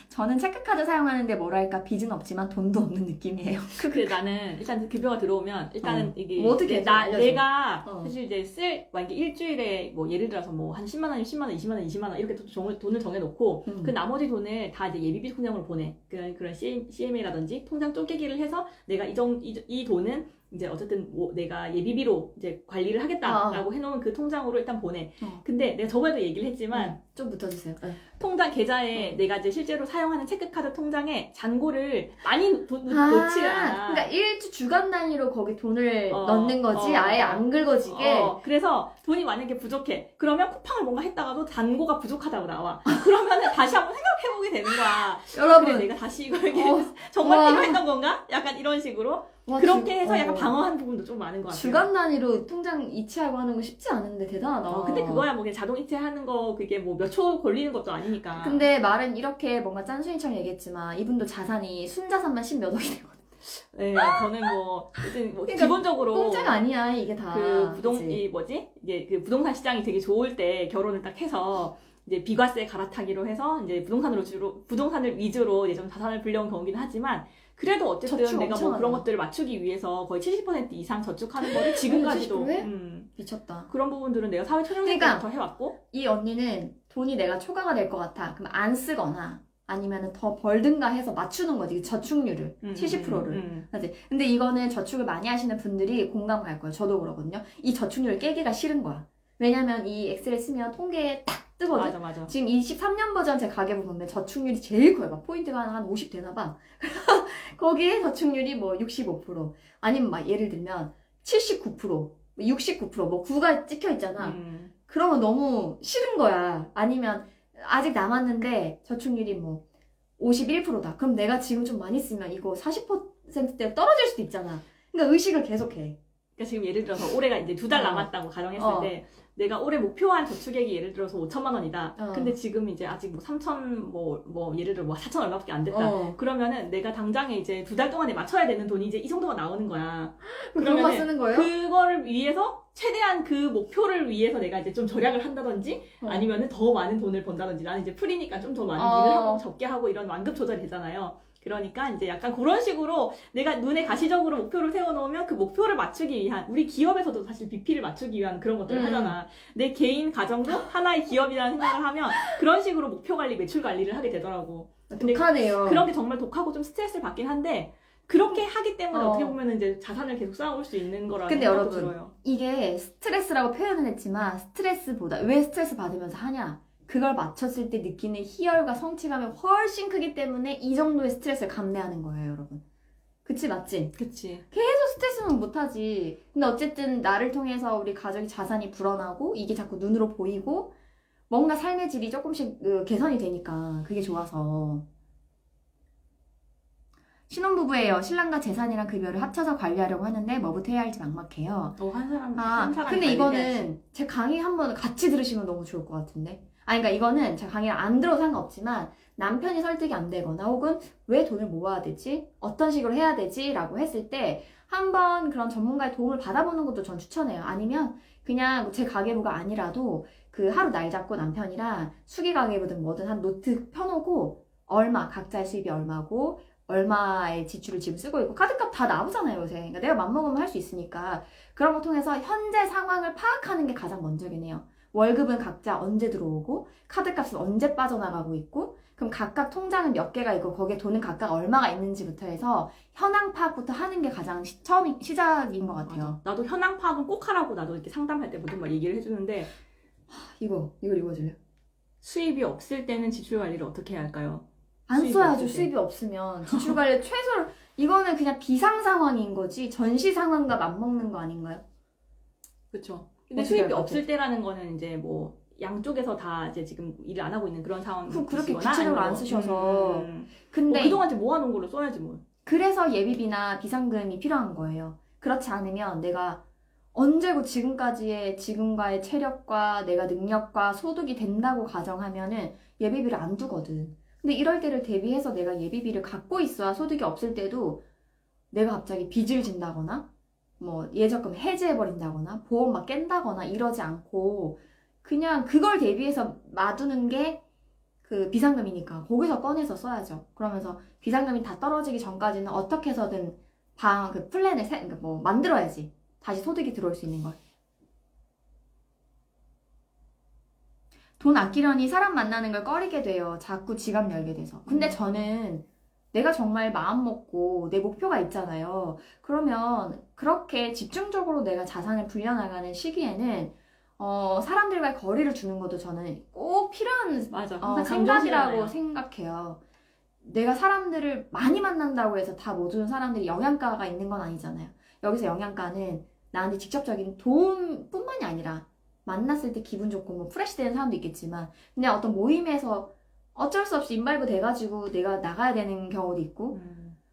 저는 체크카드 사용하는데 뭐랄까 빚은 없지만 돈도 없는 느낌이에요. 근데 나는 일단 급여가 들어오면 일단은 이게 뭐 어떻게 알려줘? 내가 어. 사실 이제 만약에 일주일에 뭐 예를 들어서 뭐 한 10만 원이면 10만 원, 20만 원, 20만 원 이렇게 돈을 정해놓고 그 나머지 돈을 다 이제 예비비 통장으로 보내. 그런 CMA라든지 통장 쪼개기를 해서 내가 이 돈은 이제 어쨌든 뭐 내가 예비비로 이제 관리를 하겠다라고 해놓은 그 통장으로 일단 보내. 근데 내가 저번에도 얘기를 했지만 좀 붙여주세요. 통장 계좌에 내가 이제 실제로 사용하는 체크카드 통장에 잔고를 많이 놓지 않아. 그러니까 일주 주간 단위로 거기 돈을 넣는 거지 아예 안 긁어지게. 그래서 돈이 만약에 부족해. 그러면 쿠팡을 뭔가 했다가도 잔고가 부족하다고 나와. 그러면은 다시 한번 생각해보게 되는 거야. 여러분 그래, 내가 다시 이걸 정말 필요했던 건가? 약간 이런 식으로. 그렇게 해서 약간 방어하는 부분도 좀 많은 것 같아요. 주간 단위로 통장 이체하고 하는 거 쉽지 않은데 대단하다. 근데 그거야 뭐 그냥 자동 이체하는 거 그게 뭐 몇 초 걸리는 것도 아니니까. 근데 말은 이렇게 뭔가 짠순이처럼 얘기했지만 이분도 자산이 순자산만 10몇 억이 되거든. 네, 저는 뭐, 어쨌든 뭐 그러니까 기본적으로. 공짜가 아니야 이게 다. 그치? 이 뭐지? 이게 그 부동산 시장이 되게 좋을 때 결혼을 딱 해서, 이제 비과세 갈아타기로 해서, 이제 부동산을 위주로 이제 좀 자산을 불려온 경우긴 하지만, 그래도 어쨌든 저축 내가 엄청 뭐 그런 하잖아. 것들을 맞추기 위해서 거의 70% 이상 저축하는 거를 지금까지도, 70%? 미쳤다. 그런 부분들은 내가 사회초년생 그러니까 때부터 해왔고, 이 언니는 돈이 내가 초과가 될 것 같아. 그럼 안 쓰거나 아니면 더 벌든가 해서 맞추는 거지. 저축률을. 70%를. 그지? 근데 이거는 저축을 많이 하시는 분들이 공감 갈 거예요. 저도 그러거든요. 이 저축률을 깨기가 싫은 거야. 왜냐면 이 엑셀을 쓰면 통계에 딱 뜨거든. 맞아. 지금 23년 버전 제 가계부 보면 저축률이 제일 커요. 막 포인트가 한 50 되나 봐. 거기에 저축률이 뭐 65%. 아니면 막 예를 들면 79%, 69%, 뭐 9가 찍혀 있잖아. 그러면 너무 싫은 거야. 아니면 아직 남았는데 저축률이 뭐 51%다. 그럼 내가 지금 좀 많이 쓰면 이거 40%대로 떨어질 수도 있잖아. 그러니까 의식을 계속해. 그러니까 지금 예를 들어서 올해가 이제 2달 남았다고 가정했을 때 내가 올해 목표한 저축액이 예를 들어서 5천만 원이다. 근데 지금 이제 아직 뭐 3천 뭐 예를 들어 뭐 4천 얼마밖에 안 됐다. 그러면은 내가 당장에 이제 2달 동안에 맞춰야 되는 돈이 이제 이 정도가 나오는 거야. 그런 거 쓰는 거예요? 그거를 위해서 최대한 그 목표를 위해서 내가 이제 좀 절약을 한다든지 아니면은 더 많은 돈을 번다든지 나는 이제 프리니까 좀 더 많은 일을 하고 적게 하고 이런 완급 조절이 되잖아요. 그러니까 이제 약간 그런 식으로 내가 눈에 가시적으로 목표를 세워놓으면 그 목표를 맞추기 위한 우리 기업에서도 사실 BP를 맞추기 위한 그런 것들을 하잖아. 내 개인 가정도 하나의 기업이라는 생각을 하면 그런 식으로 목표 관리, 매출 관리를 하게 되더라고. 독하네요. 그런 게 정말 독하고 좀 스트레스를 받긴 한데 그렇게 하기 때문에 어떻게 보면 이제 자산을 계속 쌓아올 수 있는 거라는 근데 생각도 여러분, 들어요. 이게 스트레스라고 표현은 했지만 스트레스보다 왜 스트레스 받으면서 하냐? 그걸 맞췄을 때 느끼는 희열과 성취감이 훨씬 크기 때문에 이 정도의 스트레스를 감내하는 거예요, 여러분. 그치, 맞지? 그치. 계속 스트레스는 못하지. 근데 어쨌든 나를 통해서 우리 가족이 자산이 불어나고 이게 자꾸 눈으로 보이고 뭔가 삶의 질이 조금씩 개선이 되니까 그게 좋아서. 신혼부부예요. 신랑과 재산이랑 급여를 합쳐서 관리하려고 하는데 뭐부터 해야 할지 막막해요. 한 사람 근데 이거는 제 강의 한번 같이 들으시면 너무 좋을 것 같은데. 그러니까 이거는 제 강의를 안 들어도 상관없지만 남편이 설득이 안 되거나 혹은 왜 돈을 모아야 되지? 어떤 식으로 해야 되지? 라고 했을 때 한번 그런 전문가의 도움을 받아보는 것도 전 추천해요. 아니면 그냥 제 가계부가 아니라도 그 하루 날 잡고 남편이랑 수기 가계부든 뭐든 한 노트 펴놓고 얼마, 각자의 수입이 얼마고 얼마의 지출을 지금 쓰고 있고 카드값 다 나오잖아요 요새. 그러니까 내가 맘먹으면 할 수 있으니까 그런 거 통해서 현재 상황을 파악하는 게 가장 먼저긴 해요. 월급은 각자 언제 들어오고 카드값은 언제 빠져나가고 있고 그럼 각각 통장은 몇 개가 있고 거기에 돈은 각각 얼마가 있는지부터 해서 현황 파악부터 하는 게 가장 시작인 것 같아요. 맞아. 나도 현황 파악은 꼭 하라고 나도 이렇게 상담할 때 모든 걸 얘기를 해주는데 이거 읽어줄래요? 수입이 없을 때는 지출 관리를 어떻게 해야 할까요? 안 수입이 써야죠. 없을 때. 수입이 없으면 지출 관리 최소로 이거는 그냥 비상 상황인 거지 전시 상황과 맞먹는 거 아닌가요? 그렇죠. 근데 어떻게 수입이 할 것 없을 때라는 거는 이제 뭐 양쪽에서 다 이제 지금 일을 안 하고 있는 그런 상황이거나 그렇게 구체적으로 안 쓰셔서 근데 뭐 그동안 이제 모아놓은 걸로 써야지 뭐. 그래서 예비비나 비상금이 필요한 거예요. 그렇지 않으면 내가 언제고 지금과의 체력과 내가 능력과 소득이 된다고 가정하면은 예비비를 안 두거든. 근데 이럴 때를 대비해서 내가 예비비를 갖고 있어야 소득이 없을 때도 내가 갑자기 빚을 진다거나 뭐 예적금 해지해버린다거나 보험 막 깬다거나 이러지 않고 그냥 그걸 대비해서 놔두는 게 그 비상금이니까 거기서 꺼내서 써야죠. 그러면서 비상금이 다 떨어지기 전까지는 어떻게 해서든 그 플랜을 그러니까 뭐 만들어야지. 다시 소득이 들어올 수 있는 걸. 돈 아끼려니 사람 만나는 걸 꺼리게 돼요. 자꾸 지갑 열게 돼서. 근데 저는 내가 정말 마음 먹고 내 목표가 있잖아요. 그러면 그렇게 집중적으로 내가 자산을 불려나가는 시기에는 사람들과의 거리를 두는 것도 저는 꼭 필요한 맞아. 생각이라고 생각해요. 내가 사람들을 많이 만난다고 해서 다 모든 사람들이 영양가가 있는 건 아니잖아요. 여기서 영양가는 나한테 직접적인 도움뿐만이 아니라 만났을 때 기분 좋고 뭐 프레시 되는 사람도 있겠지만 그냥 어떤 모임에서 어쩔 수 없이 인발부 돼가지고 내가 나가야 되는 경우도 있고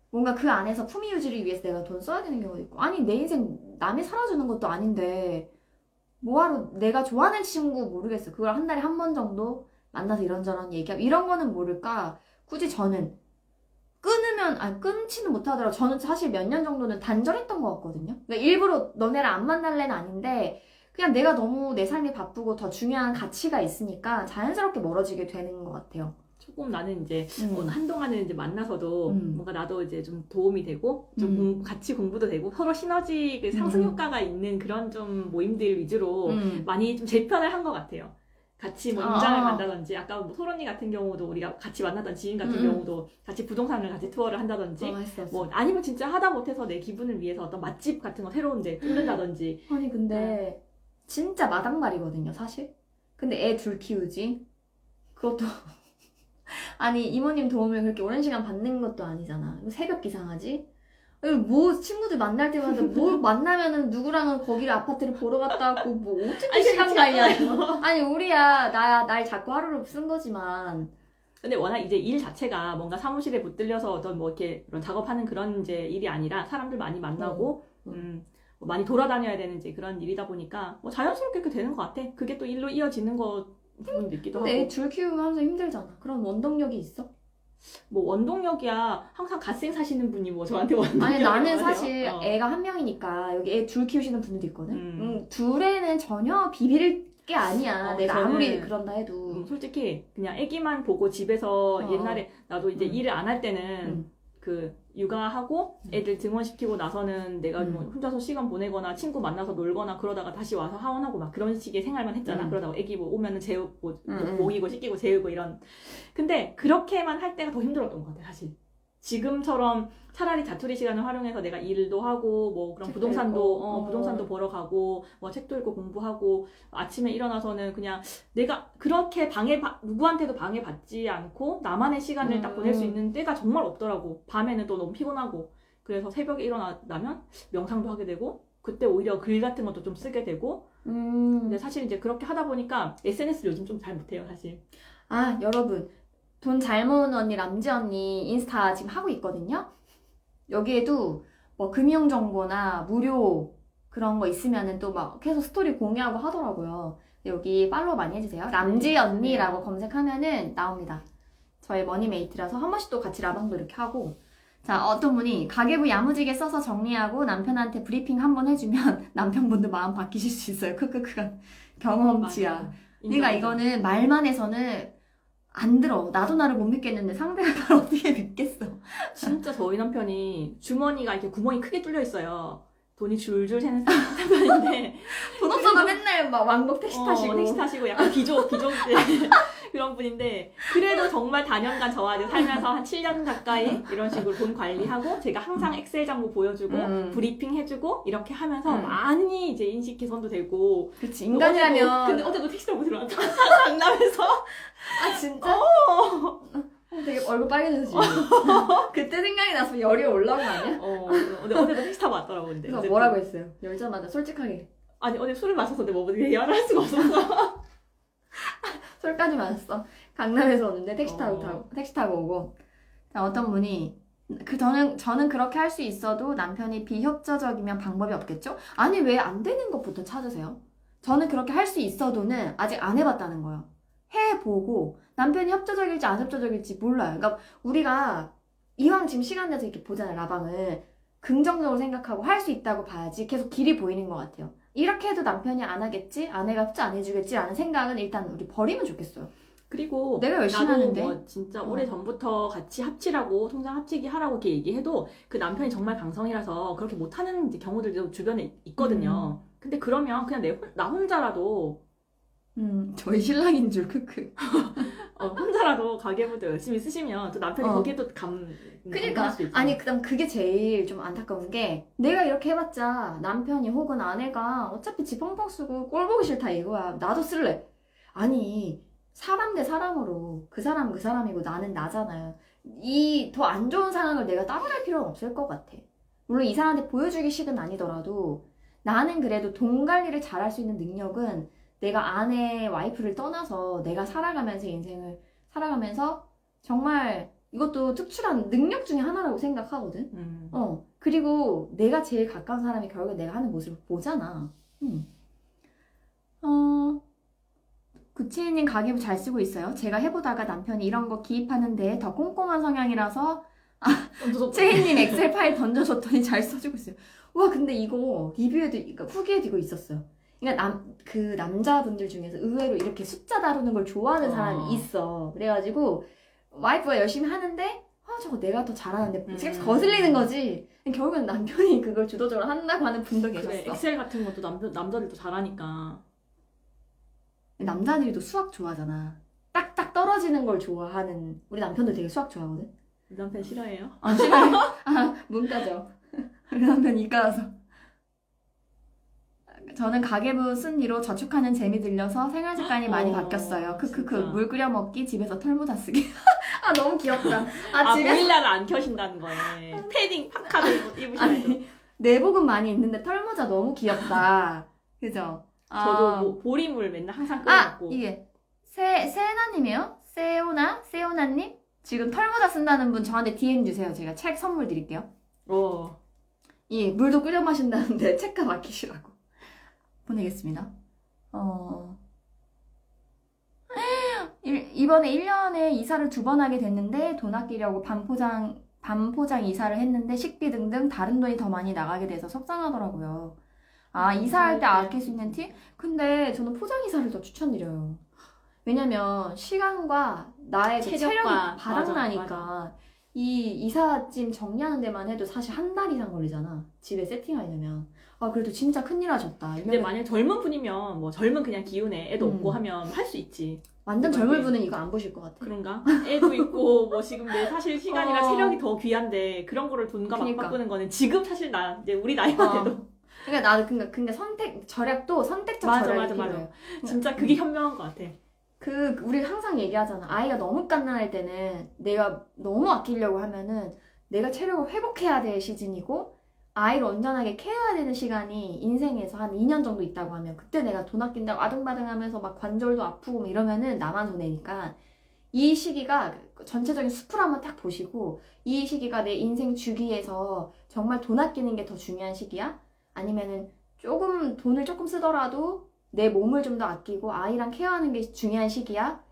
뭔가 그 안에서 품위 유지를 위해서 내가 돈 써야 되는 경우도 있고 아니 내 인생 남이 살아주는 것도 아닌데 뭐하러 내가 좋아하는 친구 모르겠어. 그걸 한 달에 한 번 정도 만나서 이런저런 얘기하고 이런 거는 모를까 굳이 저는 끊으면, 끊지는 못하더라도 저는 사실 몇 년 정도는 단절했던 것 같거든요. 그러니까 일부러 너네랑 안 만날래는 아닌데, 그냥 내가 너무 내 삶이 바쁘고 더 중요한 가치가 있으니까 자연스럽게 멀어지게 되는 것 같아요. 조금 나는 이제 한동안은 이제 만나서도 음. 뭔가 나도 이제 좀 도움이 되고 좀 같이 공부도 되고 서로 시너지 그 상승 효과가 있는 그런 좀 모임들 위주로 많이 좀 재편을 한 것 같아요. 같이 뭐 임장을 간다든지 아까 뭐 소론이 같은 경우도 우리가 같이 만났던 지인 같은 경우도 같이 부동산을 같이 투어를 한다든지 했었어. 뭐 아니면 진짜 하다 못해서 내 기분을 위해서 어떤 맛집 같은 거 새로운 데 뚫는다든지 아니 근데 진짜 마당말이거든요 사실. 근데 애 둘 키우지? 그것도 아니 이모님 도움을 그렇게 오랜 시간 받는 것도 아니잖아. 새벽 기상하지? 뭐 친구들 만날 때마다 뭐 만나면은 누구랑은 거기를 아파트를 보러 갔다 왔고 뭐 어떻게 아니, 시간 관리하냐. 아니 우리야 날 자꾸 하루를 쓴 거지만 근데 워낙 이제 일 자체가 뭔가 사무실에 붙들려서 어떤 뭐 이렇게 그런 작업하는 그런 이제 일이 아니라 사람들 많이 만나고 뭐 많이 돌아다녀야 되는 이제 그런 일이다 보니까 뭐 자연스럽게 그렇게 되는 것 같아. 그게 또 일로 이어지는 거 부분도 있기도 하고. 근데 애 둘 키우면 항상 힘들잖아. 그런 원동력이 있어? 뭐 원동력이야 항상 갓생 사시는 분이 뭐 저한테 원동력이라고 아니 나는 하세요. 사실 애가 한 명이니까 여기 애 둘 키우시는 분들도 있거든. 둘에는 전혀 비빌 게 아니야. 내가 저는 아무리 그런다 해도. 솔직히 그냥 애기만 보고 집에서 옛날에 나도 이제 일을 안 할 때는 그 육아하고 애들 등원시키고 나서는 내가 뭐 혼자서 시간 보내거나 친구 만나서 놀거나 그러다가 다시 와서 하원하고 막 그런 식의 생활만 했잖아. 그러다가 애기 뭐 오면은 재우고 먹이고 씻기고 재우고 이런. 근데 그렇게만 할 때가 더 힘들었던 것 같아 사실. 지금처럼 차라리 자투리 시간을 활용해서 내가 일도 하고 뭐 그런 부동산도 보러 가고 뭐 책도 읽고 공부하고 아침에 일어나서는 그냥 내가 그렇게 누구한테도 방해받지 않고 나만의 시간을 딱 보낼 수 있는 때가 정말 없더라고. 밤에는 또 너무 피곤하고 그래서 새벽에 일어나면 명상도 하게 되고 그때 오히려 글 같은 것도 좀 쓰게 되고 근데 사실 이제 그렇게 하다 보니까 SNS를 요즘 좀 잘 못해요 사실. 아 여러분 돈 잘 모으는 언니 람지 언니 인스타 지금 하고 있거든요. 여기에도 뭐 금융 정보나 무료 그런 거 있으면은 또 막 계속 스토리 공유하고 하더라고요. 여기 팔로우 많이 해주세요. 람지 언니라고 검색하면은 나옵니다. 저의 머니메이트라서 한 번씩 또 같이 라방도 이렇게 하고. 자 어떤 분이 가계부 야무지게 써서 정리하고 남편한테 브리핑 한번 해주면 남편분도 마음 바뀌실 수 있어요. 크크크가 경험치야. 그러니까 이거는 말만 해서는 안 들어. 나도 나를 못 믿겠는데 상대가 나를 어떻게 믿겠어. 진짜 저희 남편이 주머니가 이렇게 구멍이 크게 뚫려 있어요. 돈이 줄줄 새는 남편인데 돈 없어도 맨날 막 왕복 택시 타시고. 택시 타시고 약간 귀족 그런 분인데 그래도 정말 다년간 저와 이제 살면서 한 7년 가까이 이런 식으로 돈 관리하고 제가 항상 엑셀 장부 보여주고 브리핑 해주고 이렇게 하면서 많이 이제 인식 개선도 되고 그치 인간이라면 근데 어제도 택시 타고 들어왔다 강남에서 아 진짜? 되게 얼굴 빨개졌어 지금. 그때 생각이 나서 열이 올라온 거 아니야? 어제도 택시 타고 왔더라고 근데 그래서 뭐라고 했어요? 열자마자 솔직하게 아니 어제 술을 마셔서 내가 뭐 대화를 할 수가 없었어. 술까지 마셨어. 강남에서 오는데 택시 타고 오고. 자, 어떤 분이 저는 그렇게 할 수 있어도 남편이 비협조적이면 방법이 없겠죠? 아니 왜 안 되는 것부터 찾으세요? 저는 그렇게 할 수 있어도는 아직 안 해봤다는 거예요. 해보고 남편이 협조적일지 안 협조적일지 몰라요. 그러니까 우리가 이왕 지금 시간 내서 이렇게 보잖아요. 라방을 긍정적으로 생각하고 할 수 있다고 봐야지 계속 길이 보이는 것 같아요. 이렇게 해도 남편이 안 하겠지? 아내가 협조 안 해주겠지? 라는 생각은 일단 우리 버리면 좋겠어요. 그리고 내가 열심히 나도 하는데 뭐 진짜 오래 전부터 같이 합치라고 통장 합치기 하라고 이렇게 얘기해도 그 남편이 정말 강성이라서 그렇게 못하는 이제 경우들도 주변에 있거든요. 근데 그러면 그냥 나 혼자라도 저희 신랑인 줄 크크. 혼자라도 가계부도 열심히 쓰시면 또 남편이 거기에 또 그러니까 아니 그다음 그게 제일 좀 안타까운 게 내가 이렇게 해봤자 남편이 혹은 아내가 어차피 지 펑펑 쓰고 꼴 보기 싫다 이거야. 나도 쓸래. 아니 사람 대 사람으로 그 사람은 그 사람이고 나는 나잖아요. 이 더 안 좋은 상황을 내가 따라갈 필요는 없을 것 같아. 물론 이 사람한테 보여주기 식은 아니더라도 나는 그래도 돈 관리를 잘할 수 있는 능력은 내가 아내 와이프를 떠나서 내가 살아가면서 인생을 살아가면서 정말 이것도 특출한 능력 중에 하나라고 생각하거든. 그리고 내가 제일 가까운 사람이 결국에 내가 하는 모습을 보잖아. 구치님 가계부 잘 쓰고 있어요. 제가 해보다가 남편이 이런 거 기입하는데 더 꼼꼼한 성향이라서 채희님 엑셀 파일 던져줬더니 잘 써주고 있어요. 와, 근데 이거 리뷰에도, 그러니까 후기에도 이거 있었어요. 그러니까 그 남자분들 중에서 의외로 이렇게 숫자 다루는 걸 좋아하는 사람이 있어. 그래가지고 와이프가 열심히 하는데 저거 내가 더 잘하는데 계속 거슬리는 거지. 결국엔 남편이 그걸 주도적으로 한다고 하는 분도 계셨어. 그래, 엑셀 같은 것도 남자들도 잘하니까. 남자들도 수학 좋아하잖아. 딱딱 떨어지는 걸 좋아하는. 우리 남편도 되게 수학 좋아하거든. 우리 남편 싫어해요? 아, 싫어요? 문과죠. 우리 남편 이과라서. 저는 가계부 순위로 저축하는 재미 들려서 생활 습관이 많이 바뀌었어요. 크크크. 진짜. 물 끓여 먹기, 집에서 털모자 쓰기. 아, 너무 귀엽다. 보일러를 안 켜신다는 거예요. 패딩, 파카를 입으셔야 돼요. 아니, 내복은 많이 있는데 털모자 너무 귀엽다. 그죠? 저도 뭐 보리물 맨날 항상 아, 끓여먹고. 이게 세나님이에요? 세오나님? 지금 털모자 쓴다는 분 저한테 DM 주세요. 제가 책 선물 드릴게요. 이 물도 끓여 마신다는데 책값 아끼시라고 보내겠습니다. 이번에 1년에 이사를 2번 하게 됐는데 돈 아끼려고 반포장 이사를 했는데 식비 등등 다른 돈이 더 많이 나가게 돼서 속상하더라고요. 이사할 때 아낄 수 있는 팁? 근데 저는 포장 이사를 더 추천드려요. 왜냐면 시간과 나의 그 체력이 체력과, 바닥나니까. 맞아. 이 이삿짐 정리하는 데만 해도 사실 한 달 이상 걸리잖아. 집에 세팅하려면. 그래도 진짜 큰일 하셨다. 근데 만약 젊은 분이면 뭐 젊은 그냥 기운에 애도 없고 하면 할 수 있지. 완전 젊은 분은 이거 안 보실 것 같아. 그런가? 애도 있고 뭐 지금 내 사실 시간이랑 체력이 더 귀한데 그런 거를 돈과 막 그니까. 바꾸는 거는 지금 사실 이제 우리 나이만 돼도 그러니까 나도 근데 절약도 선택적 절약이 필요해요. 진짜 그게 현명한 것 같아. 우리 항상 얘기하잖아. 아이가 너무 갓난할 때는 내가 너무 아끼려고 하면은 내가 체력을 회복해야 될 시즌이고 아이를 온전하게 케어해야 되는 시간이 인생에서 한 2년 정도 있다고 하면 그때 내가 돈 아낀다고 아등바등 하면서 막 관절도 아프고 막 이러면은 나만 손해니까 이 시기가 전체적인 숲을 한번 딱 보시고 이 시기가 내 인생 주기에서 정말 돈 아끼는 게 더 중요한 시기야? 아니면은 돈을 조금 쓰더라도 내 몸을 좀 더 아끼고 아이랑 케어하는 게 중요한 시기야?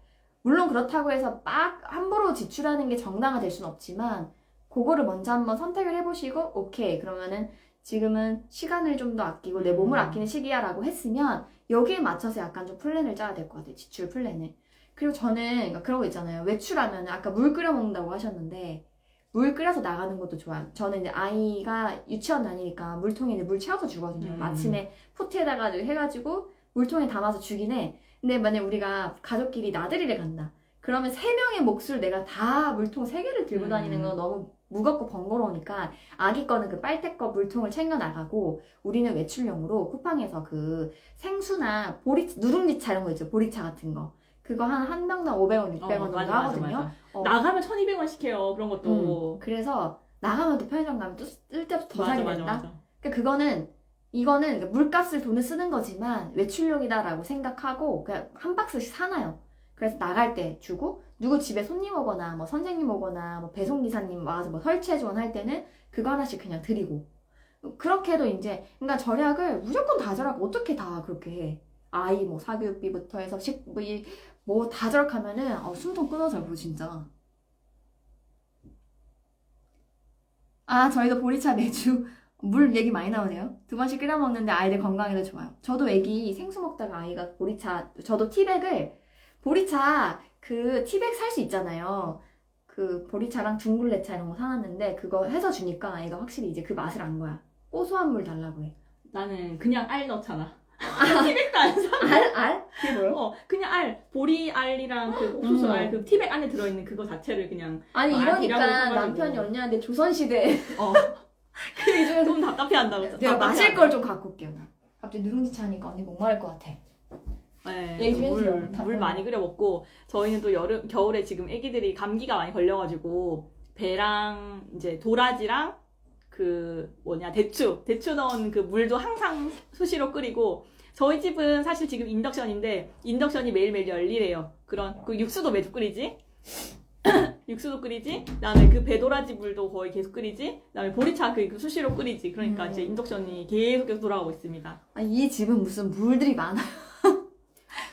물론 그렇다고 해서 막 함부로 지출하는 게 정당화될 순 없지만 그거를 먼저 한번 선택을 해보시고 오케이 그러면은 지금은 시간을 좀 더 아끼고 내 몸을 아끼는 시기야 라고 했으면 여기에 맞춰서 약간 좀 플랜을 짜야 될 것 같아요. 지출 플랜을. 그리고 저는 그러니까 그런 거 있잖아요. 외출하면 아까 물 끓여 먹는다고 하셨는데 물 끓여서 나가는 것도 좋아요. 저는 이제 아이가 유치원 다니니까 물통에 이제 물 채워서 주거든요. 아침에 포트에다가 해가지고 물통에 담아서 주긴 해. 근데 만약 우리가 가족끼리 나들이를 간다. 그러면 3명의 몫을 내가 다 물통 3개를 들고 다니는 건 너무 무겁고 번거로우니까 아기 거는 그 빨대 거 물통을 챙겨 나가고 우리는 외출용으로 쿠팡에서 그 생수나 누룽지차 이런 거 있죠. 보리차 같은 거. 그거 한 명당 500원, 600원 정도 하거든요. 나가면 1,200원씩 해요. 그런 것도. 그래서 나가면 또 편의점 가면 또 쓸 때부터 더 사게 된다. 맞아. 그러니까 이거는 물값을 돈을 쓰는 거지만 외출용이다라고 생각하고 그냥 한 박스씩 사놔요. 그래서 나갈 때 주고 누구 집에 손님 오거나 뭐 선생님 오거나 뭐 배송기사님 와서 뭐 설치해 주거나 할 때는 그거 하나씩 그냥 드리고 그렇게 해도 이제 그러니까 절약을 무조건 다 절약 어떻게 다 그렇게 해. 아이 뭐 사교육비부터 해서 식비 뭐 다 절약하면은 숨통 끊어져요 진짜. 저희도 보리차 매주 물 얘기 많이 나오네요. 2번씩 끓여 먹는데 아이들 건강에도 좋아요. 저도 애기 생수 먹다가 아이가 저도 보리차 그 티백 살 수 있잖아요. 그 보리차랑 둥글레차 이런 거 사놨는데 그거 해서 주니까 아이가 확실히 이제 그 맛을 안 거야. 고소한 물 달라고 해. 나는 그냥 알 넣잖아. 티백도 안 사. 알? 그게 뭐예요? 그냥 알. 보리 알이랑 그 옥수수 알, 그 티백 안에 들어있는 그거 자체를 그냥. 아니 이러니까 알이라고 남편이 언니한테 조선시대 그 요즘에 좀 답답해 한다고. 내가 마실 걸 좀 갖고 올게요. 갑자기 누룽지차 하니까 언니 목마를 것 같아. 네, 얘기 좀 해주세요. 물 많이 끓여 먹고 저희는 또 겨울에 지금 애기들이 감기가 많이 걸려가지고 배랑 이제 도라지랑 대추 넣은 그 물도 항상 수시로 끓이고 저희 집은 사실 지금 인덕션인데 인덕션이 매일매일 열리래요. 그 육수도 매주 끓이지. 육수도 끓이지. 그다음에 그 배도라지 물도 거의 계속 끓이지. 그다음에 보리차 그 수시로 끓이지. 그러니까 이제 인덕션이 계속 돌아가고 있습니다. 이 집은 무슨 물들이 많아요.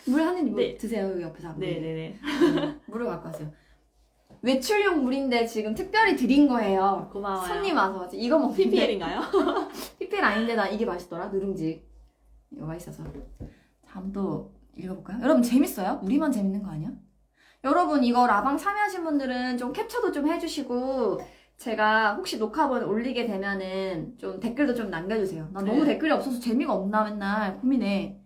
물 한 입 드세요 여기 옆에서. 네네네. 물을 갖고 왔어요. 외출용 물인데 지금 특별히 드린 거예요. 고마워요. 손님 와서 이거 먹는데 PPL인가요? PPL 아닌데 나 이게 맛있더라. 누룽지. 이거 맛있어서. 다음 또 읽어볼까요? 여러분 재밌어요? 우리만 재밌는 거 아니야? 여러분 이거 라방 참여하신 분들은 좀 캡처도 좀 해주시고 제가 혹시 녹화본 올리게 되면은 좀 댓글도 좀 남겨주세요. 나 너무 네. 댓글이 없어서 재미가 없나 맨날 고민해.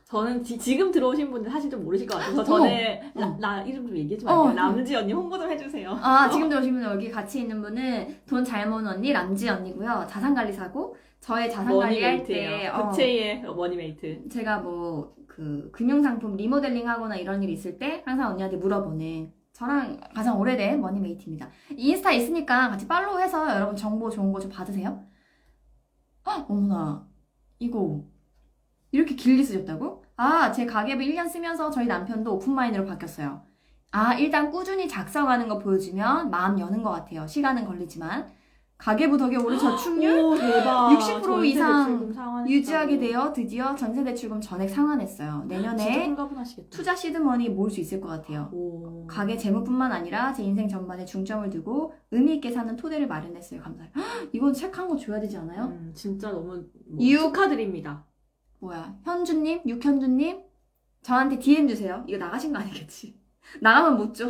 저는 지금 들어오신 분들 사실 좀 모르실 것 같아서 어머. 전에 나 이름 좀 얘기해 주면 안 돼요? 남지 언니 홍보 좀 해주세요. 아 지금 들어오시면 여기 같이 있는 분은 돈 잘 모은 언니 람지 언니고요. 자산관리사고 저의 자산관리 할 때 머니메이트예요. 부채의 머니메이트. 제가 뭐 그 금융상품 리모델링 하거나 이런 일 있을 때 항상 언니한테 물어보는 저랑 가장 오래된 머니메이트입니다. 인스타 있으니까 같이 팔로우해서 여러분 정보 좋은 거 좀 받으세요. 어머나 이거 이렇게 길게 쓰셨다고? 제 가계부 1년 쓰면서 저희 남편도 오픈마인드로 바뀌었어요. 일단 꾸준히 작성하는 거 보여주면 마음 여는 것 같아요. 시간은 걸리지만 가계부 덕에 오른 저축률 오 대박. 60% 이상 전세대출금 상환했다고. 유지하게 되어 드디어 전세대출금 전액 상환했어요. 진짜 내년에 홀가분하시겠다. 투자 시드머니 모을 수 있을 것 같아요. 오. 가계 재무뿐만 아니라 제 인생 전반에 중점을 두고 의미 있게 사는 토대를 마련했어요. 감사해요. 이건 책 한 거 줘야 되지 않아요? 진짜 너무 유- 축하드립니다. 뭐야 현주님, 육현주님 저한테 DM 주세요. 이거 나가신 거 아니겠지? 나가면 못 줘.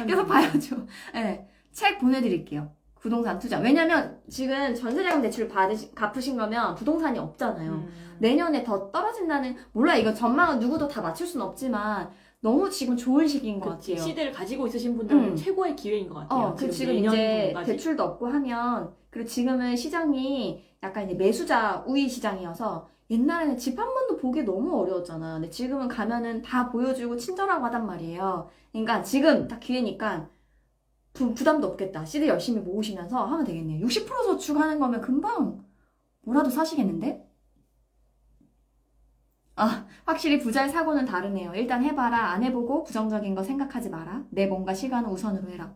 계속 봐야죠. 네, 책 보내드릴게요. 부동산 투자. 왜냐면 지금 전세자금 대출 갚으신 거면 부동산이 없잖아요. 내년에 더 떨어진다는 몰라 이거 전망은 누구도 다 맞출 수는 없지만 너무 지금 좋은 시기인 것 그치, 같아요. 시대를 가지고 있으신 분들은 음. 최고의 기회인 것 같아요. 지금 이제 내년까지. 대출도 없고 하면 그리고 지금은 시장이 약간 이제 매수자 우위 시장이어서 옛날에는 집 한 번도 보기 너무 어려웠잖아. 근데 지금은 가면은 다 보여주고 친절하고 하단 말이에요. 그러니까 지금 딱 기회니까 부담도 없겠다. CD 열심히 모으시면서 하면 되겠네요. 60% 저축하는 거면 금방 뭐라도 사시겠는데? 확실히 부자의 사고는 다르네요. 일단 해봐라. 안 해보고 부정적인 거 생각하지 마라. 내 몸과 시간은 우선으로 해라.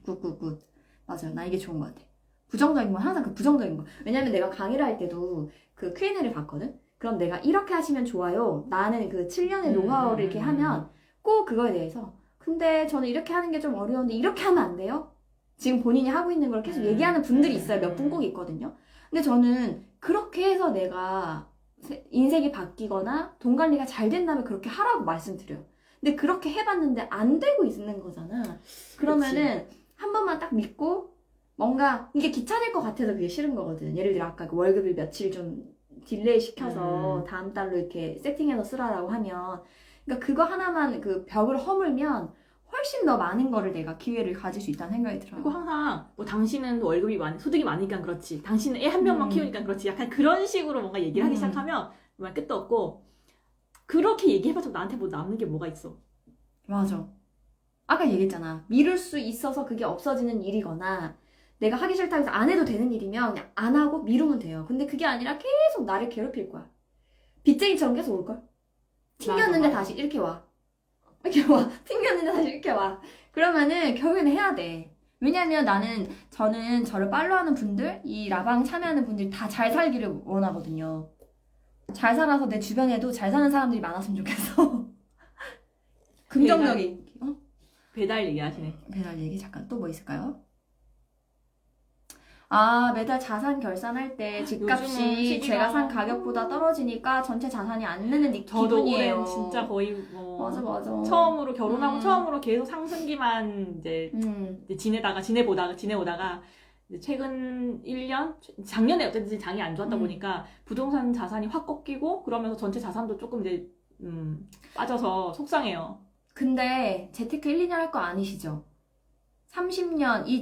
굿. 맞아요. 나 이게 좋은 것 같아. 부정적인 건 항상 그 부정적인 거. 왜냐면 내가 강의를 할 때도 그 Q&A를 봤거든? 그럼 내가 이렇게 하시면 좋아요. 나는 그 7년의 노하우를 이렇게 하면 꼭 그거에 대해서 근데 저는 이렇게 하는 게 좀 어려운데 이렇게 하면 안 돼요? 지금 본인이 하고 있는 걸 계속 얘기하는 분들이 있어요. 몇 분 꼭 있거든요. 근데 저는 그렇게 해서 내가 인생이 바뀌거나 돈 관리가 잘 된다면 그렇게 하라고 말씀드려요. 근데 그렇게 해봤는데 안 되고 있는 거잖아. 그러면은 한 번만 딱 믿고 뭔가 이게 귀찮을 것 같아서 그게 싫은 거거든. 예를 들어 아까 그 월급을 며칠 좀 딜레이 시켜서 다음 달로 이렇게 세팅해서 쓰라라고 하면 그러니까 그거 하나만 그 벽을 허물면 훨씬 더 많은 거를 내가 기회를 가질 수 있다는 생각이 들어요. 그리고 항상 뭐 당신은 월급이 소득이 많으니까 그렇지. 당신은 애 한 명만 키우니까 그렇지. 약간 그런 식으로 뭔가 얘기를 하기 시작하면 정말 끝도 없고 그렇게 얘기해봐도 나한테 뭐 남는 게 뭐가 있어. 맞아. 아까 얘기했잖아. 미룰 수 있어서 그게 없어지는 일이거나 내가 하기 싫다고 해서 안 해도 되는 일이면 그냥 안 하고 미루면 돼요. 근데 그게 아니라 계속 나를 괴롭힐 거야. 빚쟁이처럼 계속 올걸? 튕겼는데 맞아. 다시 이렇게 와. 이렇게 와. 튕겼는데 다시 이렇게 와. 그러면은 결국에는 해야 돼. 왜냐면 저는 저를 팔로우하는 분들, 이 라방 참여하는 분들이 다 잘 살기를 원하거든요. 잘 살아서 내 주변에도 잘 사는 사람들이 많았으면 좋겠어. 긍정적인. 배달 얘기하시네. 배달 얘기 잠깐 또 뭐 있을까요? 매달 자산 결산할 때 요즘은 집값이 시기가- 제가 산 가격보다 떨어지니까 전체 자산이 안 느는 저도 기분이에요. 올해 진짜 거의 맞아. 처음으로 결혼하고 음. 처음으로 계속 상승기만 이제 지내오다가 이제 최근 1년? 작년에 어쨌든 장이 안 좋았다 보니까 부동산 자산이 확 꺾이고 그러면서 전체 자산도 조금 이제 빠져서 속상해요. 근데 재테크 1, 2년 할 거 아니시죠? 30년 이